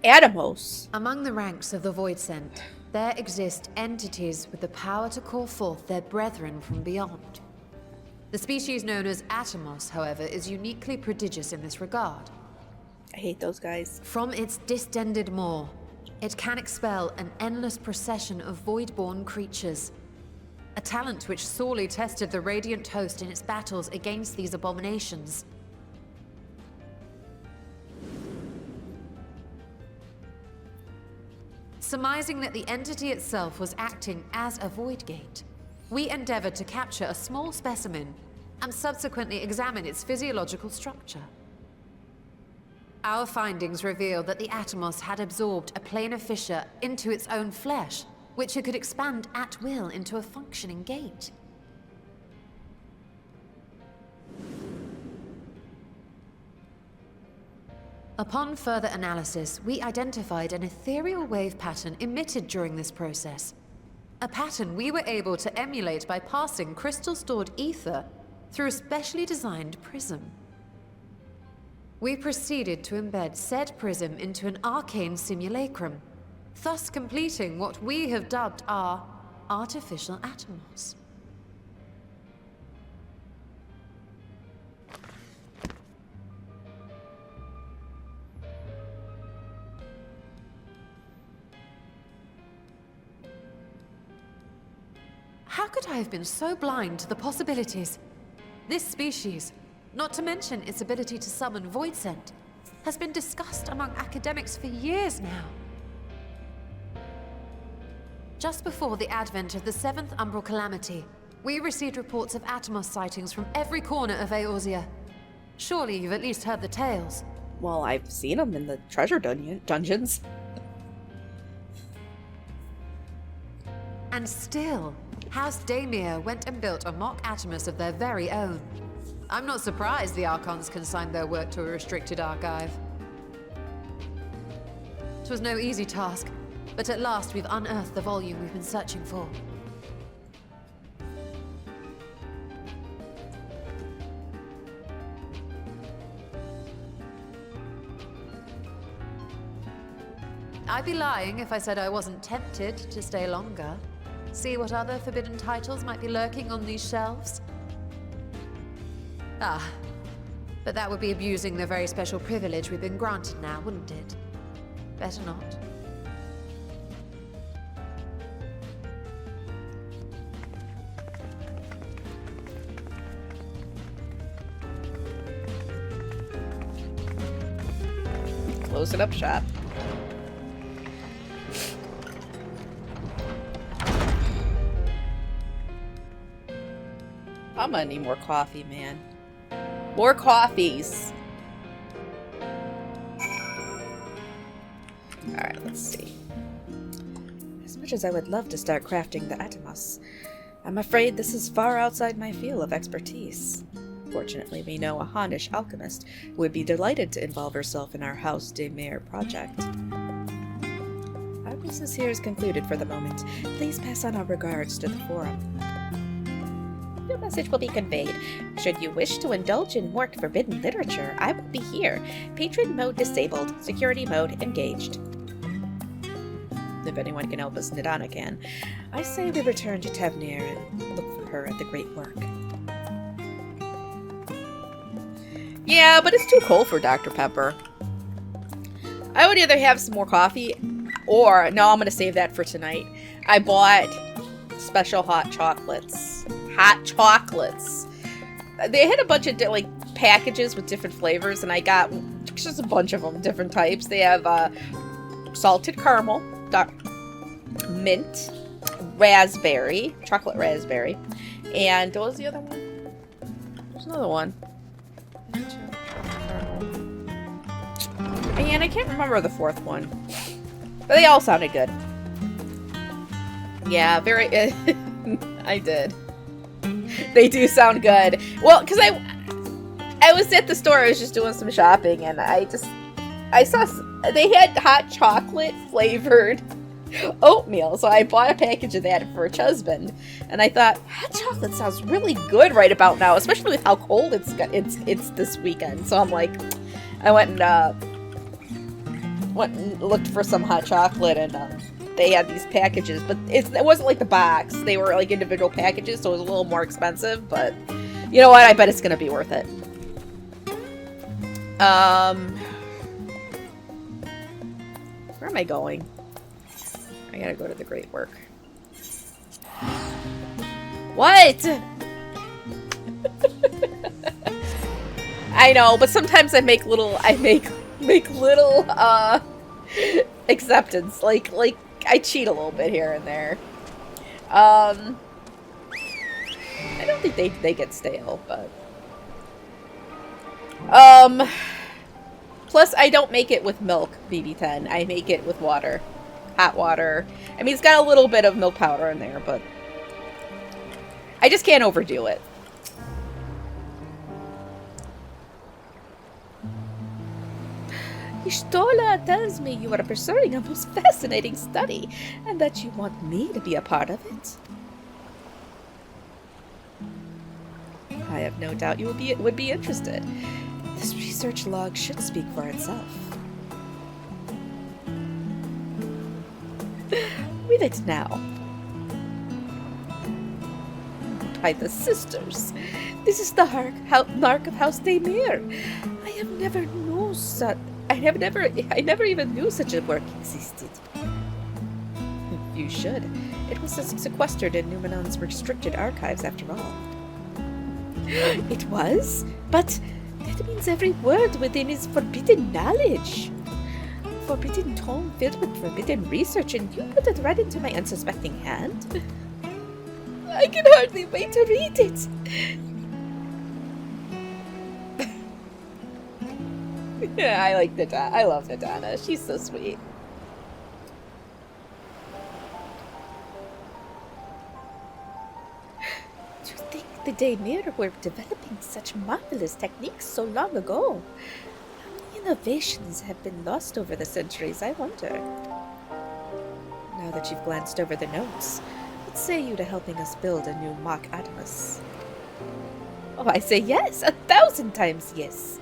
Atomos. Among the ranks of the Voidsent, there exist entities with the power to call forth their brethren from beyond. The species known as Atomos, however, is uniquely prodigious in this regard. I hate those guys. From its distended maw, it can expel an endless procession of void-born creatures. A talent which sorely tested the Radiant Host in its battles against these abominations. Surmising that the entity itself was acting as a void gate, we endeavored to capture a small specimen and subsequently examine its physiological structure. Our findings revealed that the Atomos had absorbed a planar fissure into its own flesh, which it could expand at will into a functioning gate. Upon further analysis, we identified an ethereal wave pattern emitted during this process. A pattern we were able to emulate by passing crystal-stored ether through a specially designed prism. We proceeded to embed said prism into an arcane simulacrum, thus completing what we have dubbed our artificial atomos. How could I have been so blind to the possibilities? This species, not to mention its ability to summon void scent, has been discussed among academics for years now. Just before the advent of the 7th Umbral Calamity, we received reports of Atomos sightings from every corner of Eorzea. Surely you've at least heard the tales. Well, I've seen them in the treasure dungeons. And still, House Daemir went and built a mock Atomos of their very own. I'm not surprised the Archons consigned their work to a restricted archive. It was no easy task, but at last we've unearthed the volume we've been searching for. I'd be lying if I said I wasn't tempted to stay longer. See what other forbidden titles might be lurking on these shelves? Ah, but that would be abusing the very special privilege we've been granted now, wouldn't it? Better not. Close it up shop. I'm gonna need more coffee, man. More coffees. Alright, let's see. As much as I would love to start crafting the Atomos, I'm afraid this is far outside my field of expertise. Fortunately, we know a Hannish alchemist who would be delighted to involve herself in our House Daemir project. Our business here is concluded for the moment. Please pass on our regards to the forum. Your message will be conveyed. Should you wish to indulge in more forbidden literature, I will be here. Patron mode disabled. Security mode engaged. If anyone can help us, Nidana can. I say we return to Tevnir and look for her at the Great Work. Yeah, but it's too cold for Dr. Pepper. I would either have some more coffee, or... No, I'm going to save that for tonight. I bought special hot chocolates. Hot chocolates. They had a bunch of like packages with different flavors, and I got just a bunch of them, different types. They have salted caramel, mint, raspberry, chocolate raspberry, and what was the other one? There's another one. And I can't remember the fourth one, but they all sounded good. Yeah, very. I did. They do sound good. Well, because I was at the store, I was just doing some shopping, and I saw they had hot chocolate flavored oatmeal, so I bought a package of that for a husband, and I thought hot chocolate sounds really good right about now, especially with how cold it's this weekend. So I'm like, I went and looked for some hot chocolate, and they had these packages, but it wasn't like the box. They were like individual packages, so it was a little more expensive, but you know what? I bet it's gonna be worth it. Where am I going? I gotta go to the Great Work. What? I know, but sometimes I make little acceptance, like I cheat a little bit here and there. I don't think they get stale, but plus I don't make it with milk, BB10. I make it with water, hot water. I mean, it's got a little bit of milk powder in there, but I just can't overdo it. Ishtola tells me you are pursuing a most fascinating study, and that you want me to be a part of it. I have no doubt you would be interested. This research log should speak for itself. Read it now. By the sisters. This is the mark of House Daymir. I never even knew such a work existed. You should. It was sequestered in Numenon's restricted archives after all. It was? But that means every word within is forbidden knowledge. Forbidden tome filled with forbidden research, and you put it right into my unsuspecting hand? I can hardly wait to read it. Yeah, I love Nadana. She's so sweet. To think the Daymir were developing such marvelous techniques so long ago. How many innovations have been lost over the centuries, I wonder. Now that you've glanced over the notes, what say you to helping us build a new mock Adamus? Oh, I say yes, 1,000 times yes.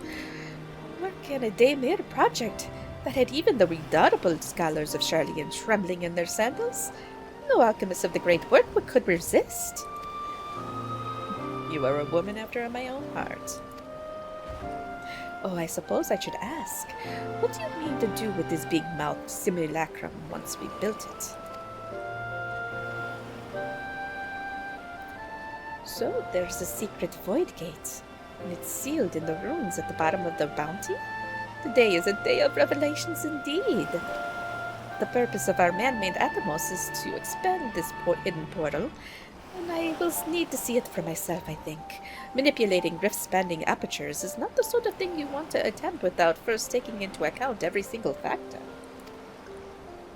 Work in a Daymir project that had even the redoubtable scholars of Charlian trembling in their sandals? No alchemist of the great work could resist. You are a woman after my own heart. Oh, I suppose I should ask, what do you mean to do with this big-mouthed simulacrum once we built it? So, there's a secret void gate, and it's sealed in the ruins at the bottom of the bounty? Today is a day of revelations indeed. The purpose of our man-made Atomos is to expand this hidden portal, and I will need to see it for myself, I think. Manipulating rift-spanning apertures is not the sort of thing you want to attempt without first taking into account every single factor.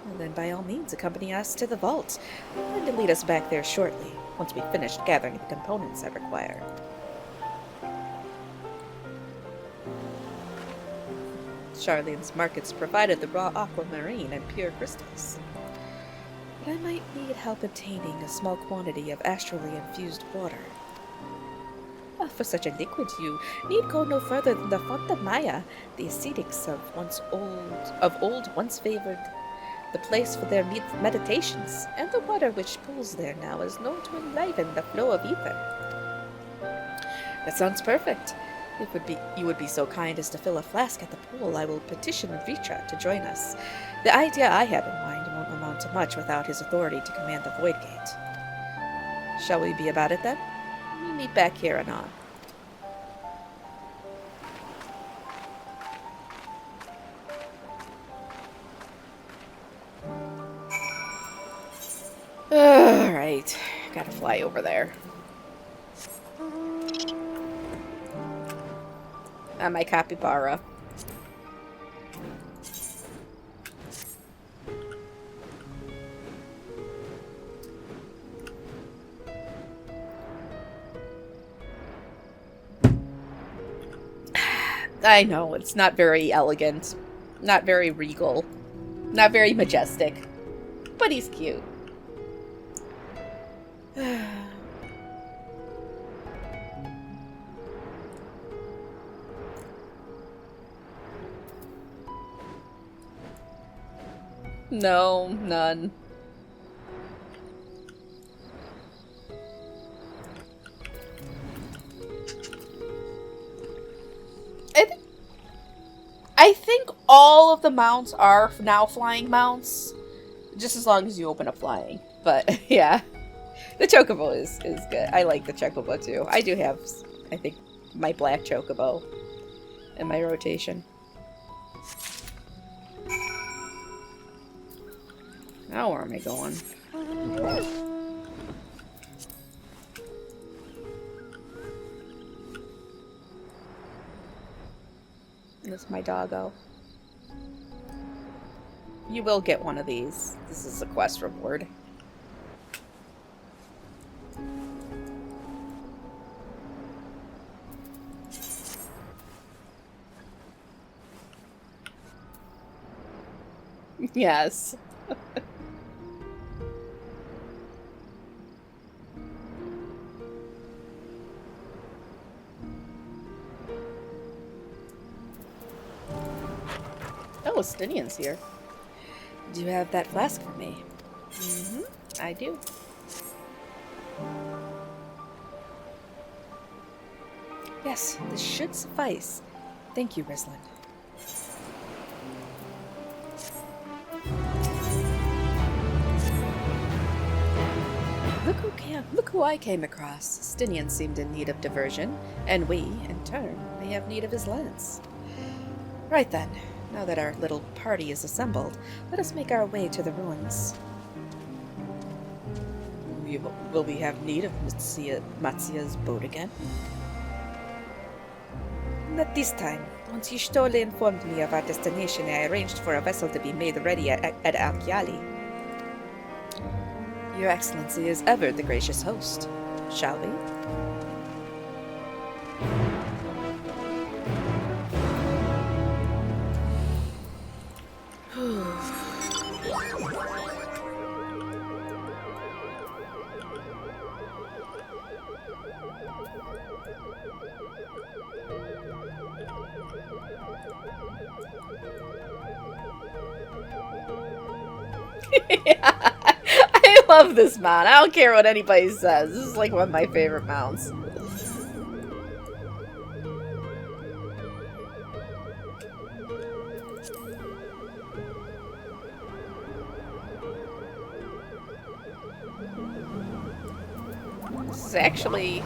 Well, then by all means accompany us to the vault. I'm going to lead us back there shortly, once we've finished gathering the components I require. Charlene's markets provided the raw aquamarine and pure crystals. But I might need help obtaining a small quantity of astrally infused water. For such a liquid, you need go no further than the Fonta Maya, the ascetics of old once favored the place for their meditations, and the water which pools there now is known to enliven the flow of ether. That sounds perfect. If you would be so kind as to fill a flask at the pool, I will petition Vitra to join us. The idea I have in mind won't amount to much without his authority to command the Void Gate. Shall we be about it then? We meet back here anon. Alright, gotta fly over there. My capybara. I know, it's not very elegant, not very regal, not very majestic, but he's cute. No, none. I think all of the mounts are now flying mounts, just as long as you open up flying. But yeah, the chocobo is good. I like the chocobo too. I do have, I think, my black chocobo in my rotation. Now where am I going? That's my doggo. You will get one of these. This is a quest reward. Yes. Oh, Stinian's here. Do you have that flask for me? Mm-hmm, I do. Yes, this should suffice. Thank you, Risland. Look who I came across. Stinian seemed in need of diversion, and we, in turn, may have need of his lance. Right then, now that our little party is assembled, let us make our way to the ruins. Will we have need of Matsuya's boat again? Not this time. Once Y'shtola informed me of our destination, I arranged for a vessel to be made ready at Alkyali. Your Excellency is ever the gracious host. Shall we? I love this mount. I don't care what anybody says. This is like one of my favorite mounts. This is actually...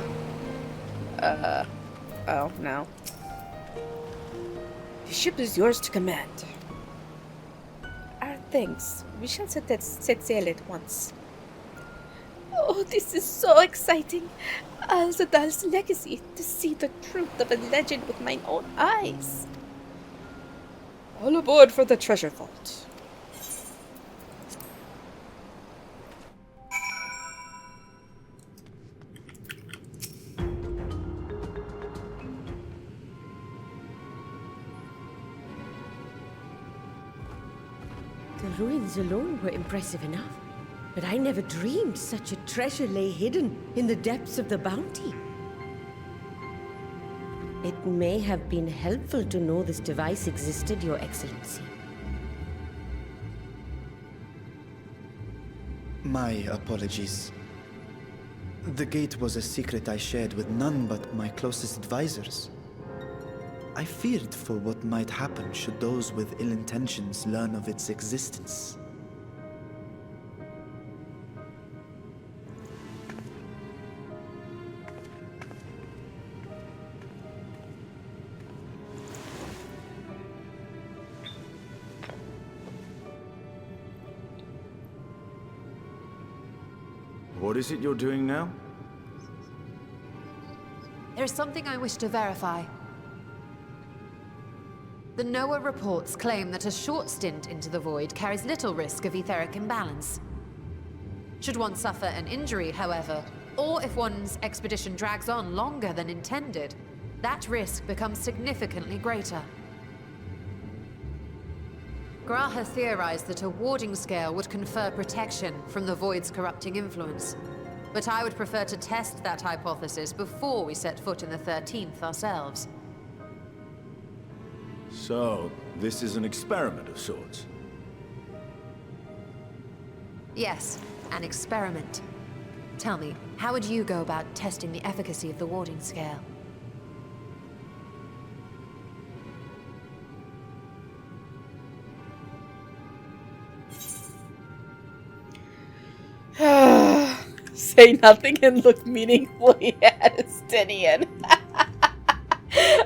oh, no. The ship is yours to command. Our thanks. We shall set sail at once. Oh, this is so exciting! Alzadal's legacy, to see the truth of a legend with mine own eyes. All aboard for the treasure vault. The ruins alone were impressive enough, but I never dreamed such a treasure lay hidden in the depths of the bounty. It may have been helpful to know this device existed, Your Excellency. My apologies. The gate was a secret I shared with none but my closest advisors. I feared for what might happen should those with ill intentions learn of its existence. What is it you're doing now? There's something I wish to verify. The NOAA reports claim that a short stint into the void carries little risk of etheric imbalance. Should one suffer an injury, however, or if one's expedition drags on longer than intended, that risk becomes significantly greater. Graha theorized that a warding scale would confer protection from the void's corrupting influence, but I would prefer to test that hypothesis before we set foot in the 13th ourselves. So, this is an experiment of sorts. Yes, an experiment. Tell me, how would you go about testing the efficacy of the warding scale? Say nothing and look meaningfully at Estinian.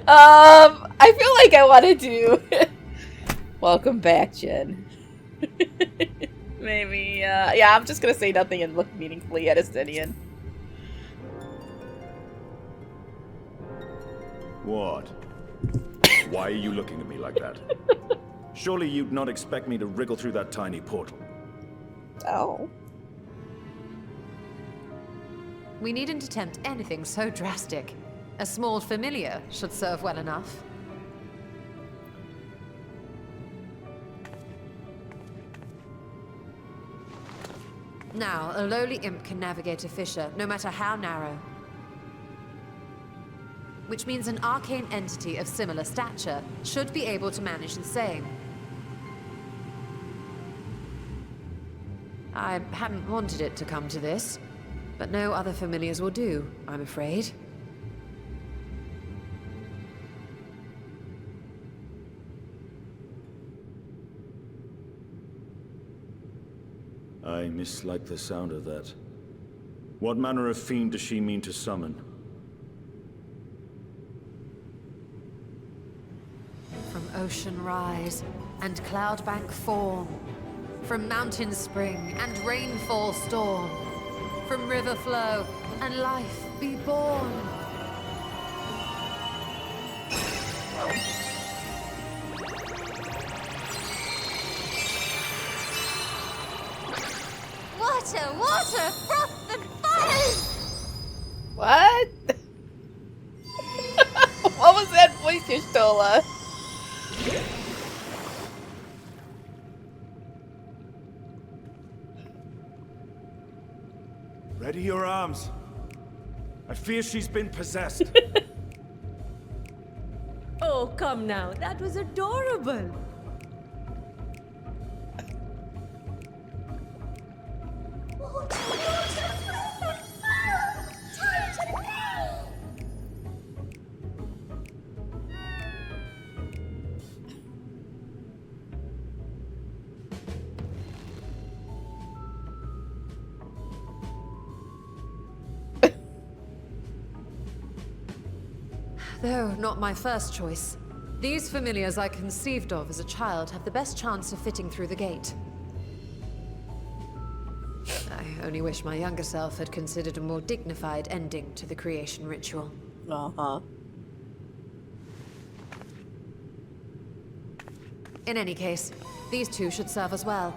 I feel like I want to do... Welcome back, Jen. Maybe, yeah, I'm just gonna say nothing and look meaningfully at Estinian. What? Why are you looking at me like that? Surely you'd not expect me to wriggle through that tiny portal. Oh. We needn't attempt anything so drastic. A small familiar should serve well enough. Now, a lowly imp can navigate a fissure, no matter how narrow. Which means an arcane entity of similar stature should be able to manage the same. I hadn't wanted it to come to this, but no other familiars will do, I'm afraid. I mislike the sound of that. What manner of fiend does she mean to summon? From ocean rise and cloudbank form, from mountain spring and rainfall storm, from river flow and life be born. Water, water, froth and foam! What? What was that voice you stole? Ready your arms. I fear she's been possessed. Oh, come now. That was adorable. Though not my first choice, these familiars I conceived of as a child have the best chance of fitting through the gate. I only wish my younger self had considered a more dignified ending to the creation ritual. Uh-huh. In any case, these two should serve as well.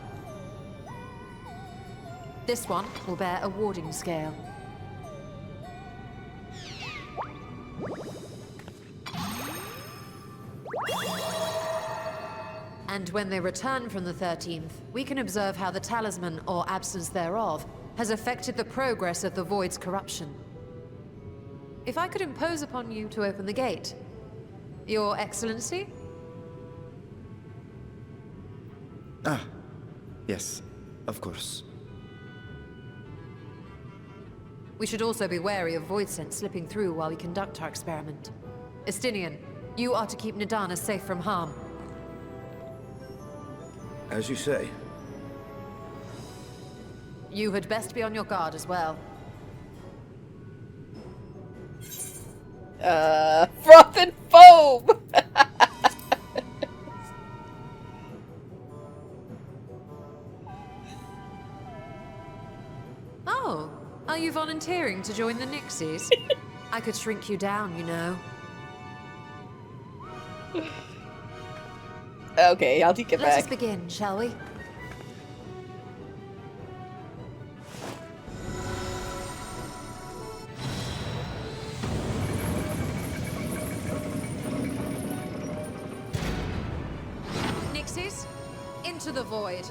This one will bear a warding scale. And when they return from the 13th, we can observe how the talisman, or absence thereof, has affected the progress of the Void's corruption. If I could impose upon you to open the gate. Your Excellency? Ah, yes, of course. We should also be wary of Void scent slipping through while we conduct our experiment. Estinian, you are to keep Nadana safe from harm. As you say. You had best be on your guard as well. Froth and foam! Oh, are you volunteering to join the Nixies? I could shrink you down, you know. Okay, I'll take it back. Let us begin, shall we? Nixies, into the void.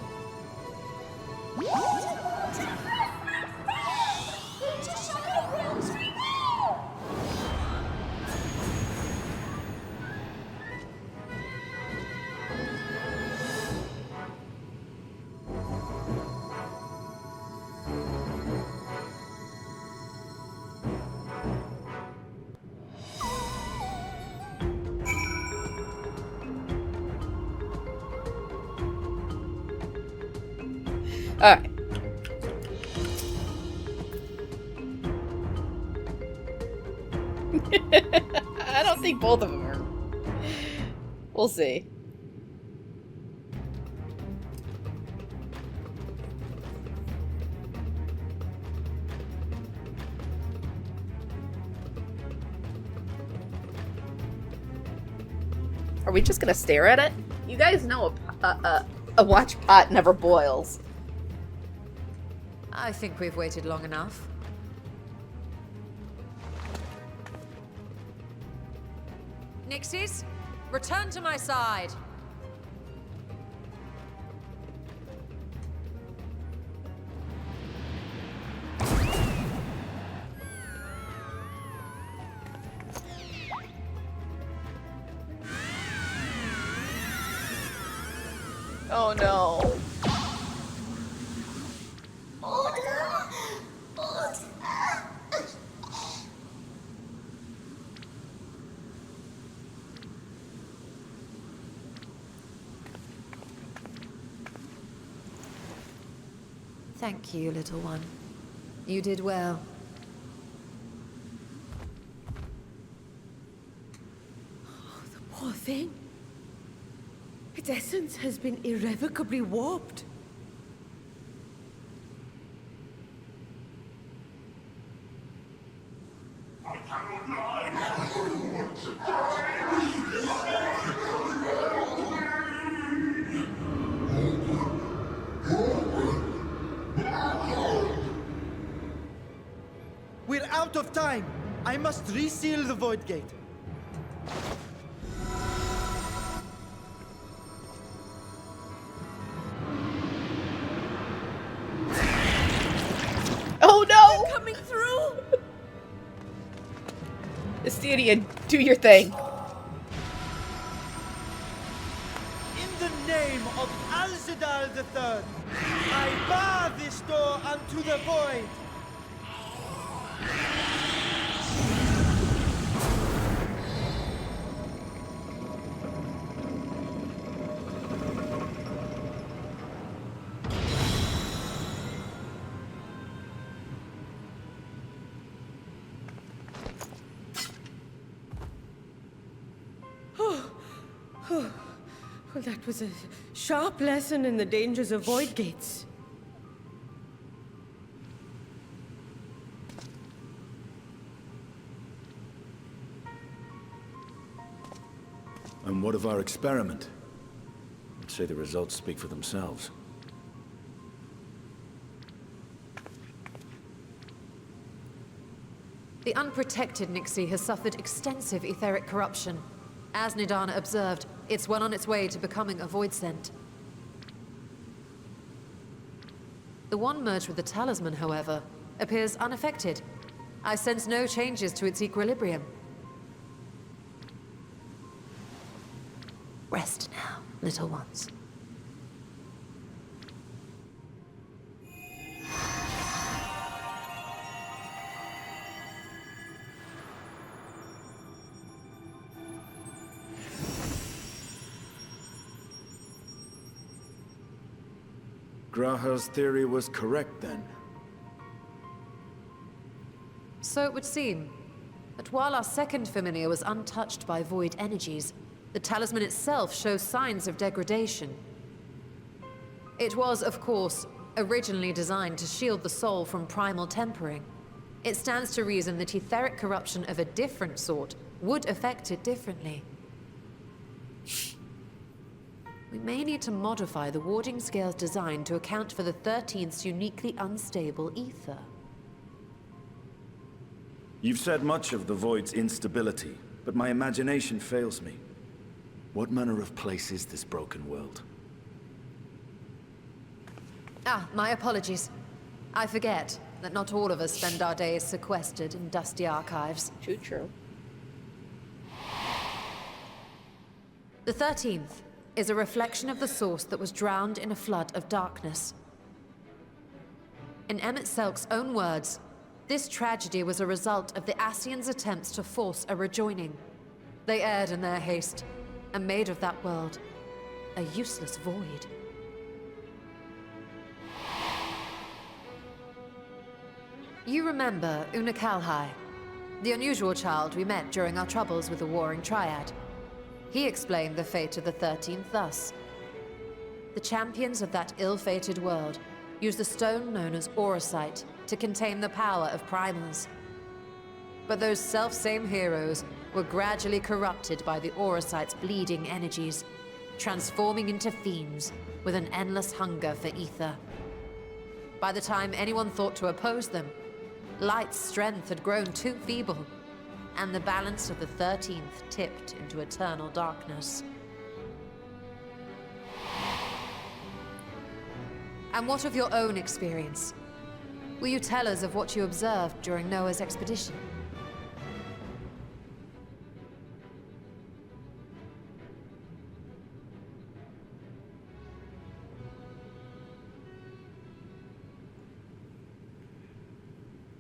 Alright. I don't think both of them are. We'll see. Are we just gonna stare at it? You guys know a watch pot never boils. I think we've waited long enough. Nixies, return to my side. Oh no. Thank you, little one. You did well. Poor thing. Its essence has been irrevocably warped. We're out of time. I must reseal the Void Gate. Oh no! They're coming through! Asteria, do your thing. In the name of Alzadal III, I bar this door unto the void. Well, that was a sharp lesson in the dangers of void gates. And what of our experiment? I'd say the results speak for themselves. The unprotected Nixie has suffered extensive etheric corruption. As Nidana observed, it's well on its way to becoming a void scent. The one merged with the talisman, however, appears unaffected. I sense no changes to its equilibrium. Rest now, little ones. Graha's theory was correct then. So it would seem. But while our second familiar was untouched by void energies, the talisman itself shows signs of degradation. It was, of course, originally designed to shield the soul from primal tempering. It stands to reason that etheric corruption of a different sort would affect it differently. We may need to modify the warding scale's design to account for the 13th's uniquely unstable ether. You've said much of the Void's instability, but my imagination fails me. What manner of place is this broken world? Ah, my apologies. I forget that not all of us spend our days sequestered in dusty archives. True. The 13th is a reflection of the source that was drowned in a flood of darkness. In Emmett Selk's own words, this tragedy was a result of the Ascians' attempts to force a rejoining. They erred in their haste, and made of that world a useless void. You remember Una Kalhai, the unusual child we met during our troubles with the Warring Triad. He explained the fate of the 13th thus. The champions of that ill-fated world used the stone known as Auracite to contain the power of primals. But those self-same heroes were gradually corrupted by the Auracite's bleeding energies, transforming into fiends with an endless hunger for ether. By the time anyone thought to oppose them, Light's strength had grown too feeble, and the balance of the 13th tipped into eternal darkness. And what of your own experience? Will you tell us of what you observed during Noah's expedition?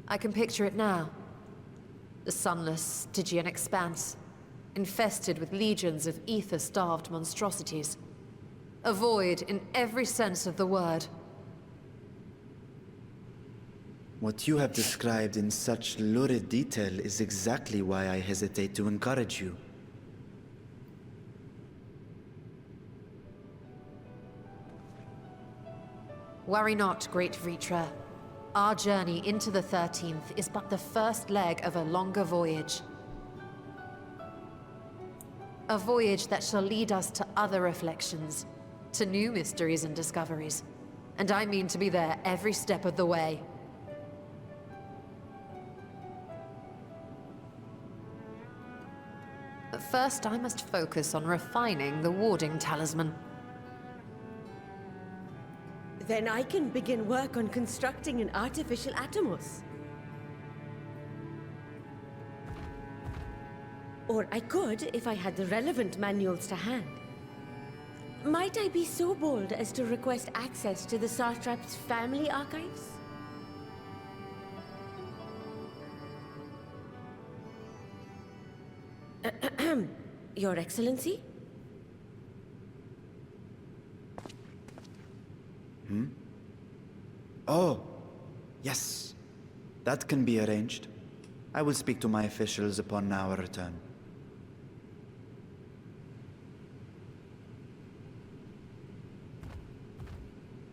I can picture it now. The sunless Stygian expanse, infested with legions of ether-starved monstrosities. A void in every sense of the word. What you have described in such lurid detail is exactly why I hesitate to encourage you. Worry not, great Vritra. Our journey into the 13th is but the first leg of a longer voyage. A voyage that shall lead us to other reflections, to new mysteries and discoveries. And I mean to be there every step of the way. But first, I must focus on refining the warding talisman. Then I can begin work on constructing an artificial Atomos. Or I could if I had the relevant manuals to hand. Might I be so bold as to request access to the Satrap's family archives? Your Excellency? Oh, yes. That can be arranged. I will speak to my officials upon our return.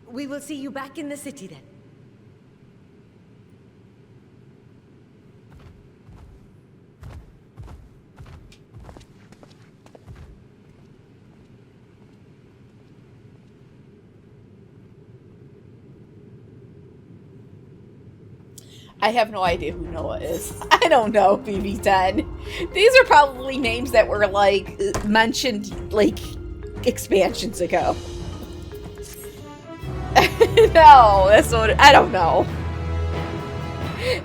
We will see you back in the city then. I have no idea who Noah is. I don't know, BB10. These are probably names that were, like, mentioned, like, expansions ago. No, that's what... I don't know.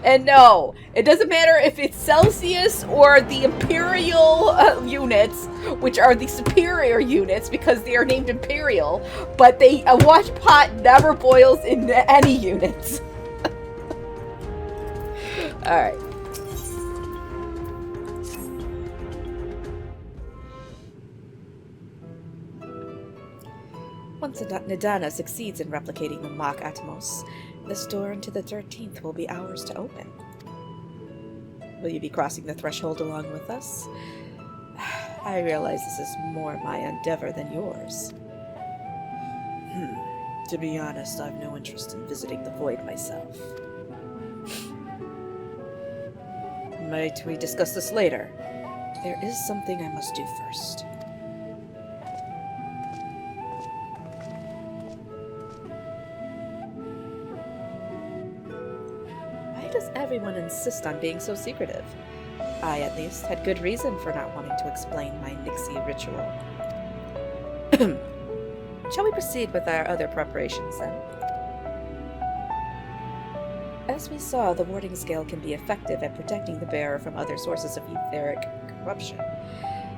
And no, it doesn't matter if it's Celsius or the Imperial units, which are the superior units because they are named Imperial, but a watch pot never boils in any units. Alright. Once Nadana succeeds in replicating the mock Atomos, this door into the 13th will be ours to open. Will you be crossing the threshold along with us? I realize this is more my endeavor than yours. To be honest, I've no interest in visiting the Void myself. Might we discuss this later? There is something I must do first. Why does everyone insist on being so secretive? I, at least, had good reason for not wanting to explain my Nixie ritual. Shall we proceed with our other preparations, then? As we saw, the warding scale can be effective at protecting the bearer from other sources of etheric corruption.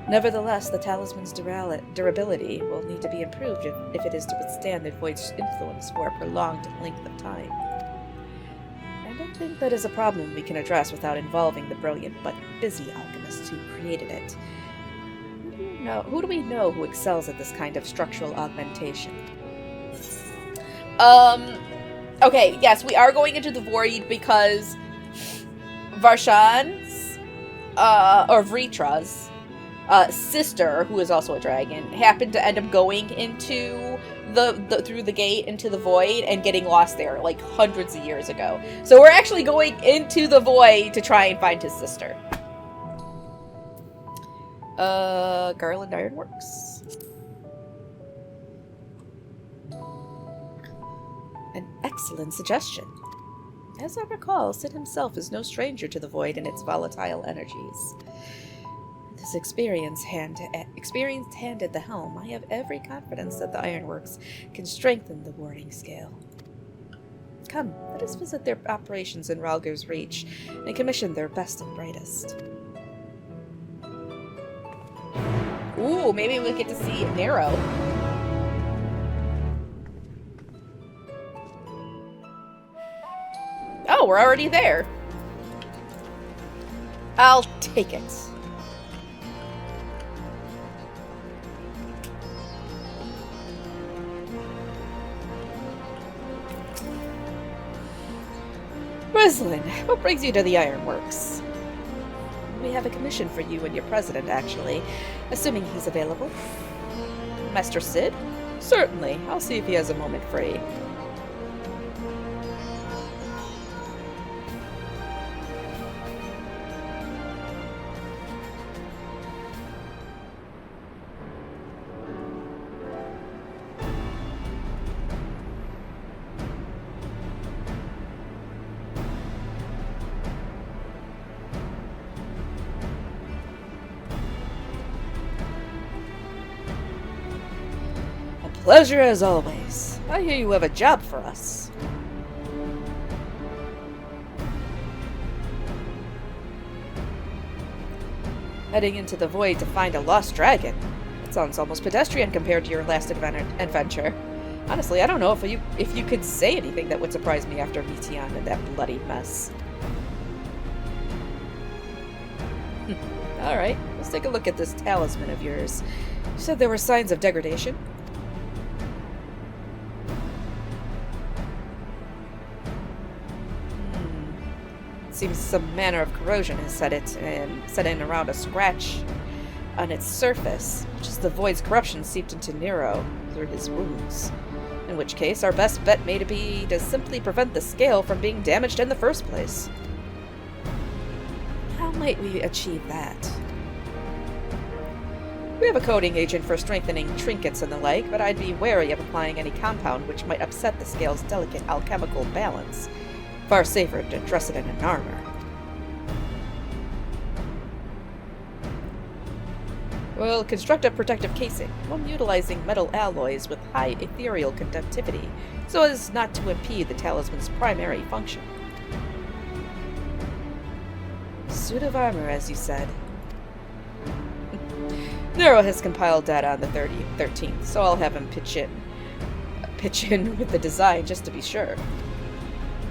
Nevertheless, the talisman's durability will need to be improved if it is to withstand the Void's influence for a prolonged length of time. I don't think that is a problem we can address without involving the brilliant but busy alchemists who created it. Who do we know who excels at this kind of structural augmentation? Okay, yes, we are going into the Void because Varshan's, or Vritra's, sister, who is also a dragon, happened to end up going into through the gate into the Void and getting lost there, like, hundreds of years ago. So we're actually going into the Void to try and find his sister. Garland Ironworks. An excellent suggestion. As I recall, Sid himself is no stranger to the Void and its volatile energies. With his experienced hand at the helm, I have every confidence that the Ironworks can strengthen the warding scale. Come, let us visit their operations in Ralger's Reach and commission their best and brightest. Ooh, maybe we'll get to see Nero. Oh, we're already there. I'll take it. Rislin, what brings you to the Ironworks? We have a commission for you and your president, actually, assuming he's available. Master Sid? Certainly. I'll see if he has a moment free. Pleasure as always. I hear you have a job for us. Heading into the void to find a lost dragon. That sounds almost pedestrian compared to your last adventure. Honestly, I don't know if you could say anything that would surprise me after Meteon and that bloody mess. Alright, let's take a look at this talisman of yours. You said there were signs of degradation? Seems some manner of corrosion has set in around a scratch on its surface, which is the void's corruption seeped into Nero through his wounds. In which case, our best bet may be to simply prevent the scale from being damaged in the first place. How might we achieve that? We have a coding agent for strengthening trinkets and the like, but I'd be wary of applying any compound which might upset the scale's delicate alchemical balance. Far safer to dress it in an armor. We'll construct a protective casing, one utilizing metal alloys with high ethereal conductivity, so as not to impede the talisman's primary function. Suit of armor, as you said. Nero has compiled data on the 13th, so I'll have him pitch in with the design just to be sure.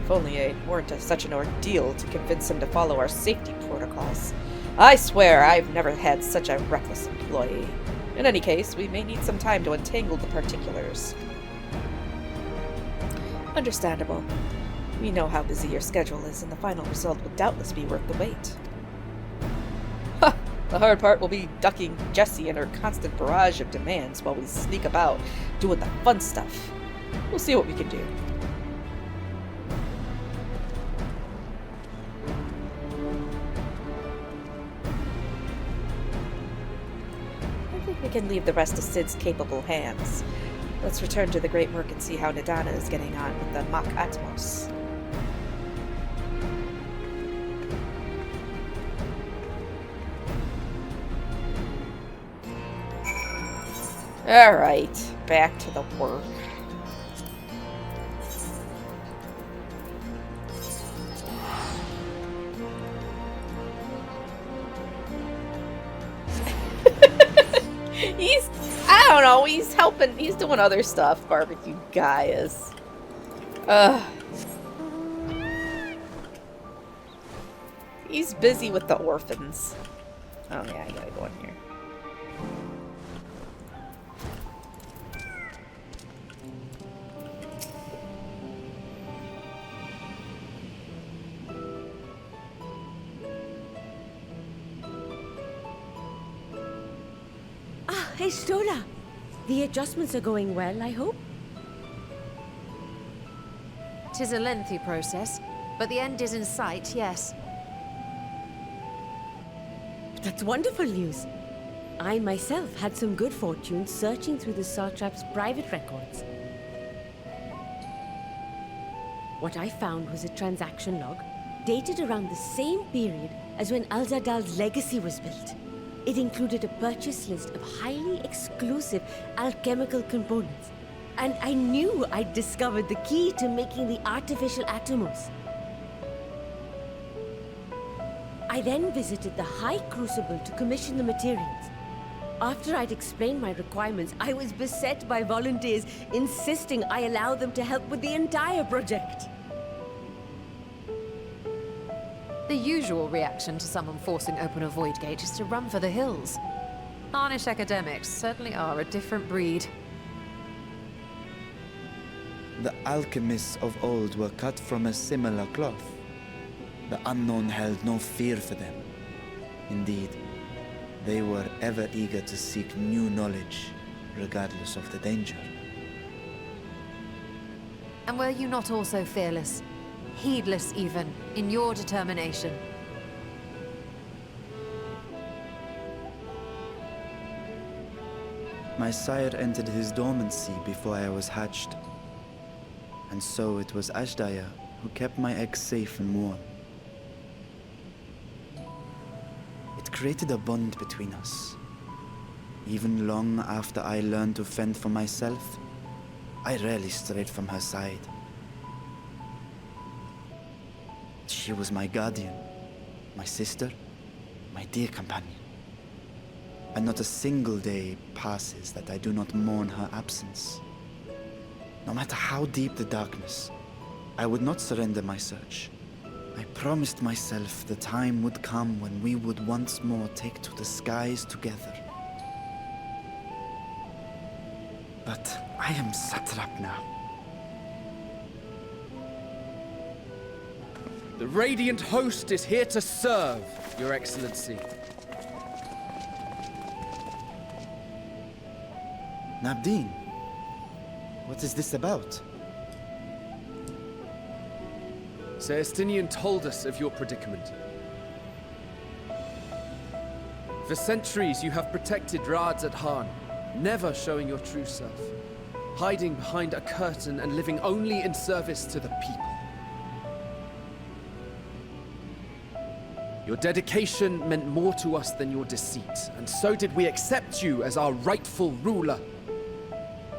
If only it weren't such an ordeal to convince him to follow our safety protocols. I swear I've never had such a reckless employee. In any case, we may need some time to untangle the particulars. Understandable. We know how busy your schedule is, and the final result will doubtless be worth the wait. Ha! The hard part will be ducking Jessie and her constant barrage of demands while we sneak about, doing the fun stuff. We'll see what we can do. We can leave the rest to Sid's capable hands. Let's return to the Great Work and see how Nadana is getting on with the Mach Atmos. Alright, back to the work. I don't know, he's helping, he's doing other stuff, barbecue guy is. He's busy with the orphans. Oh yeah, I gotta go in here. Hey, Stola. The adjustments are going well, I hope? 'Tis a lengthy process, but the end is in sight, yes. That's wonderful news. I myself had some good fortune searching through the Satrap's private records. What I found was a transaction log dated around the same period as when Alzadal's legacy was built. It included a purchase list of highly exclusive alchemical components, and I knew I'd discovered the key to making the artificial atomos. I then visited the High Crucible to commission the materials. After I'd explained my requirements, I was beset by volunteers insisting I allow them to help with the entire project. The usual reaction to someone forcing open a void gate is to run for the hills. Harnish academics certainly are a different breed. The alchemists of old were cut from a similar cloth. The unknown held no fear for them. Indeed, they were ever eager to seek new knowledge, regardless of the danger. And were you not also fearless, heedless even, in your determination? My sire entered his dormancy before I was hatched. And so it was Ashdaya who kept my eggs safe and warm. It created a bond between us. Even long after I learned to fend for myself, I rarely strayed from her side. She was my guardian, my sister, my dear companion. And not a single day passes that I do not mourn her absence. No matter how deep the darkness, I would not surrender my search. I promised myself the time would come when we would once more take to the skies together. But I am satrap now. The Radiant Host is here to serve, Your Excellency. Nabdeen, what is this about? Celestinian told us of your predicament. For centuries you have protected Rads at Han, never showing your true self, hiding behind a curtain and living only in service to the people. Your dedication meant more to us than your deceit, and so did we accept you as our rightful ruler.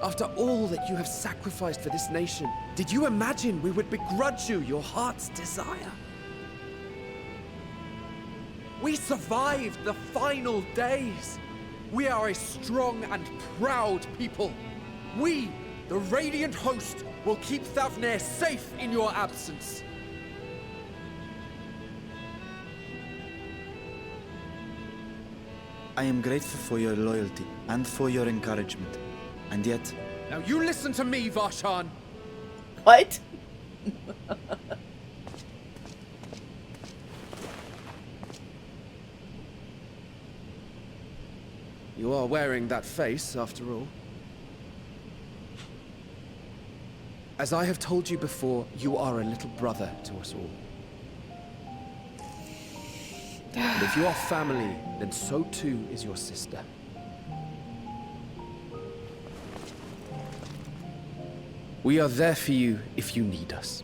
After all that you have sacrificed for this nation, did you imagine we would begrudge you your heart's desire? We survived the final days. We are a strong and proud people. We, the Radiant Host, will keep Thavnair safe in your absence. I am grateful for your loyalty and for your encouragement. And yet... Now you listen to me, Varshan! What? You are wearing that face, after all. As I have told you before, you are a little brother to us all. And if you are family, then so too is your sister. We are there for you if you need us.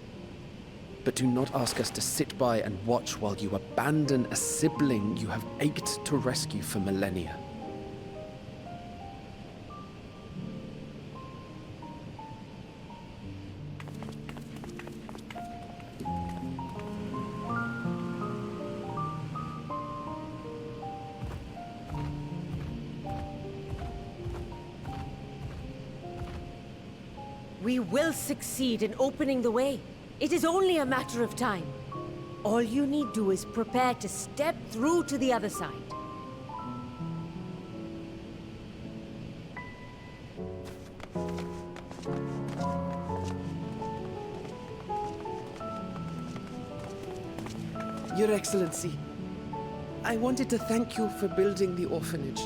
But do not ask us to sit by and watch while you abandon a sibling you have ached to rescue for millennia. We will succeed in opening the way. It is only a matter of time. All you need do is prepare to step through to the other side. Your Excellency, I wanted to thank you for building the orphanage.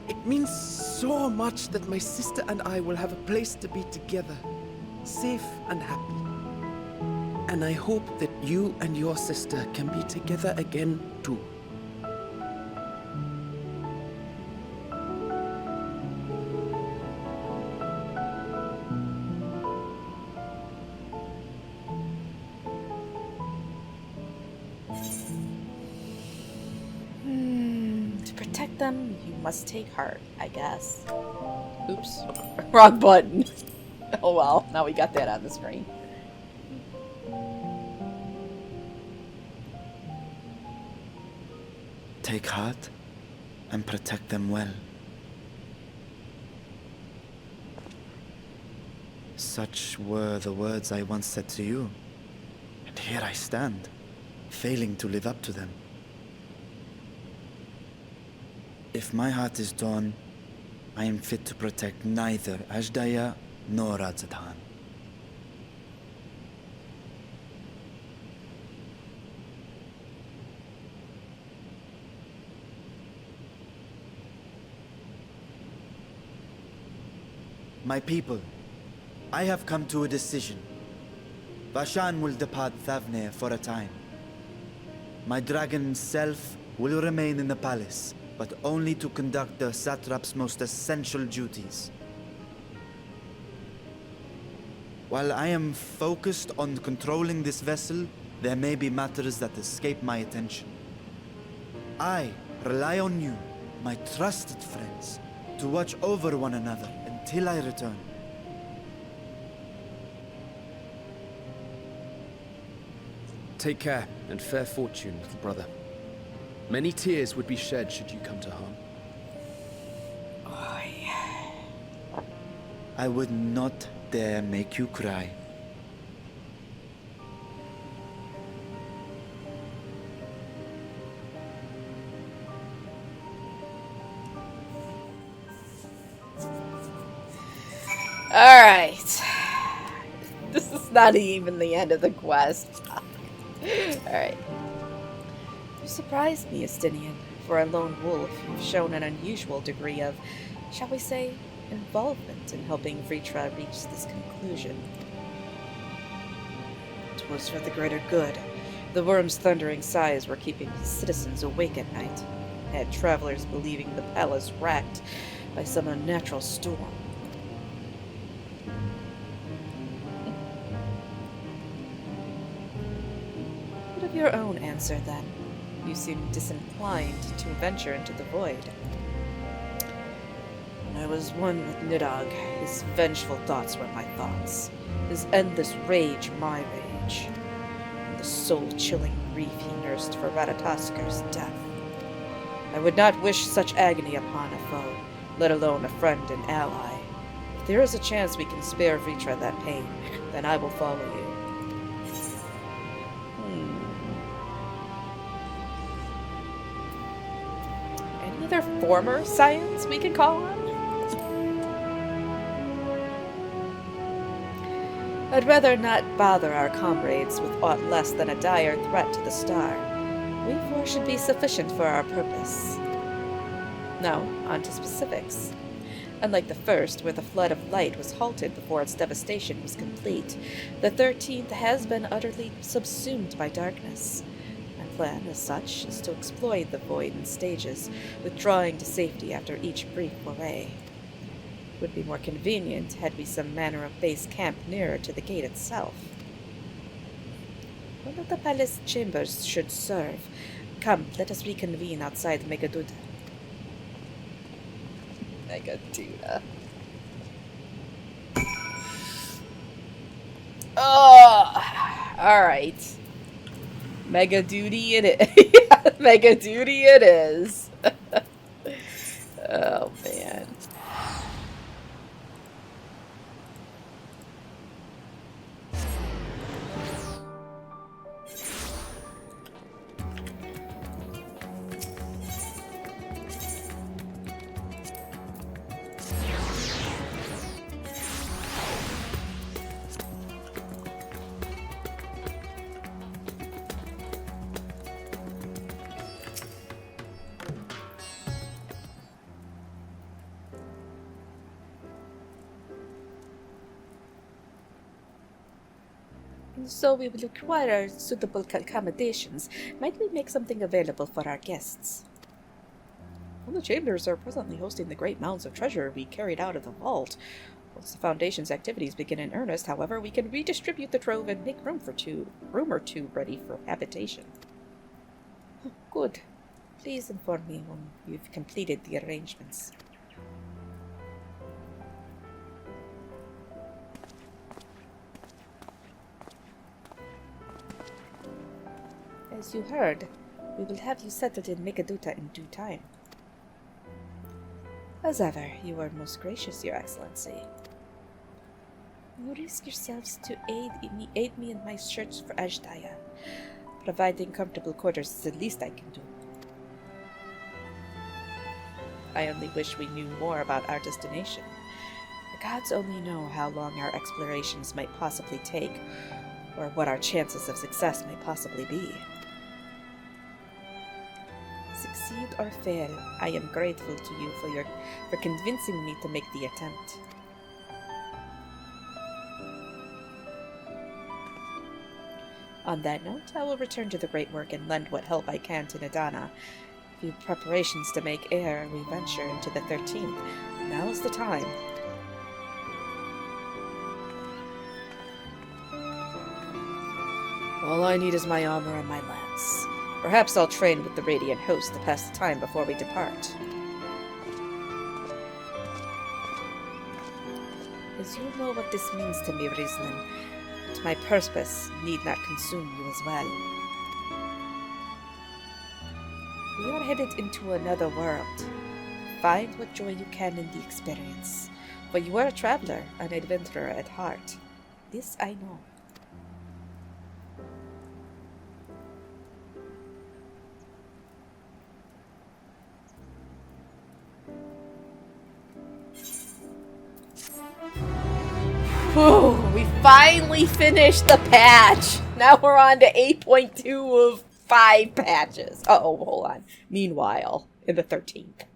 It means so much that my sister and I will have a place to be together, safe and happy. And I hope that you and your sister can be together again, too. To protect them, you must take heart, I guess. Oops. Wrong button. Oh well, now we got that on the screen. Take heart and protect them well. Such were the words I once said to you. And here I stand, failing to live up to them. If my heart is torn, I am fit to protect neither Ashdaya nor Radzatan. My people, I have come to a decision. Vashan will depart Thavnir for a time. My dragon self will remain in the palace, but only to conduct the satrap's most essential duties. While I am focused on controlling this vessel, there may be matters that escape my attention. I rely on you, my trusted friends, to watch over one another until I return. Take care, and fair fortune, little brother. Many tears would be shed should you come to harm. I would not dare make you cry. Alright. This is not even the end of the quest. Alright. You surprised me, Estinian. For a lone wolf, you've shown an unusual degree of, shall we say, involvement in helping Vritra reach this conclusion. It was for the greater good. The worm's thundering sighs were keeping his citizens awake at night. Had travelers believing the palace racked by some unnatural storm. What of your own answer, then? You seem disinclined to venture into the void. When I was one with Nidog, his vengeful thoughts were my thoughts, his endless rage my rage, and the soul-chilling grief he nursed for Radataskar's death. I would not wish such agony upon a foe, let alone a friend and ally. If there is a chance we can spare Vritra that pain, then I will follow you. Any other former scions we can call on? I'd rather not bother our comrades with aught less than a dire threat to the star. We four should be sufficient for our purpose. Now, on to specifics. Unlike the first, where the flood of light was halted before its devastation was complete, the 13th has been utterly subsumed by darkness. My plan, as such, is to exploit the void in stages, withdrawing to safety after each brief foray. It would be more convenient had we some manner of base camp nearer to the gate itself. One of the palace chambers should serve. Come, let us reconvene outside Megaduda. Megaduda. Oh, alright. Megaduty it is. Megaduty it is. Oh, man. So we will require suitable accommodations. Might we make something available for our guests? Well, the chambers are presently hosting the great mounds of treasure we carried out of the vault. Once the Foundation's activities begin in earnest, however, we can redistribute the trove and make room or two ready for habitation. Good. Please inform me when you've completed the arrangements. As you heard, we will have you settled in Megaduta in due time. As ever, you are most gracious, Your Excellency. You risk yourselves to aid me in my search for Ajdaya. Providing comfortable quarters is the least I can do. I only wish we knew more about our destination. The gods only know how long our explorations might possibly take, or what our chances of success may possibly be. Succeed or fail, I am grateful to you for convincing me to make the attempt. On that note, I will return to the great work and lend what help I can to Nadana. Few preparations to make ere we venture into the 13th. Now is the time. All I need is my armor and my lance. Perhaps I'll train with the Radiant Host to pass the time before we depart. As you know what this means to me, Riesling, but my purpose need not consume you as well. We are headed into another world. Find what joy you can in the experience, for you are a traveler, an adventurer at heart. This I know. Whew, we finally finished the patch! Now we're on to 8.2 of 5 patches. Uh-oh, hold on. Meanwhile, in the 13th.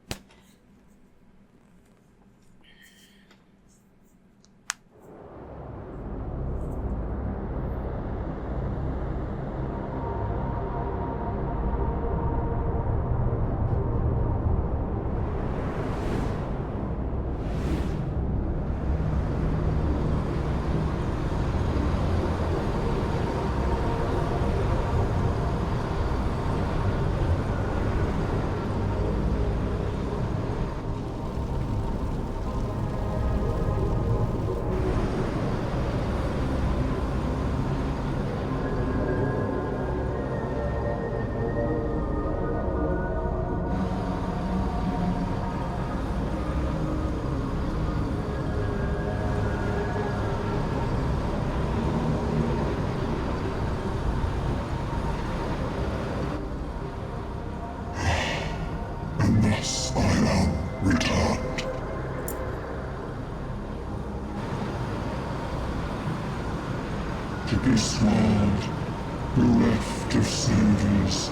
Thus I am returned. To this world, bereft of saviors,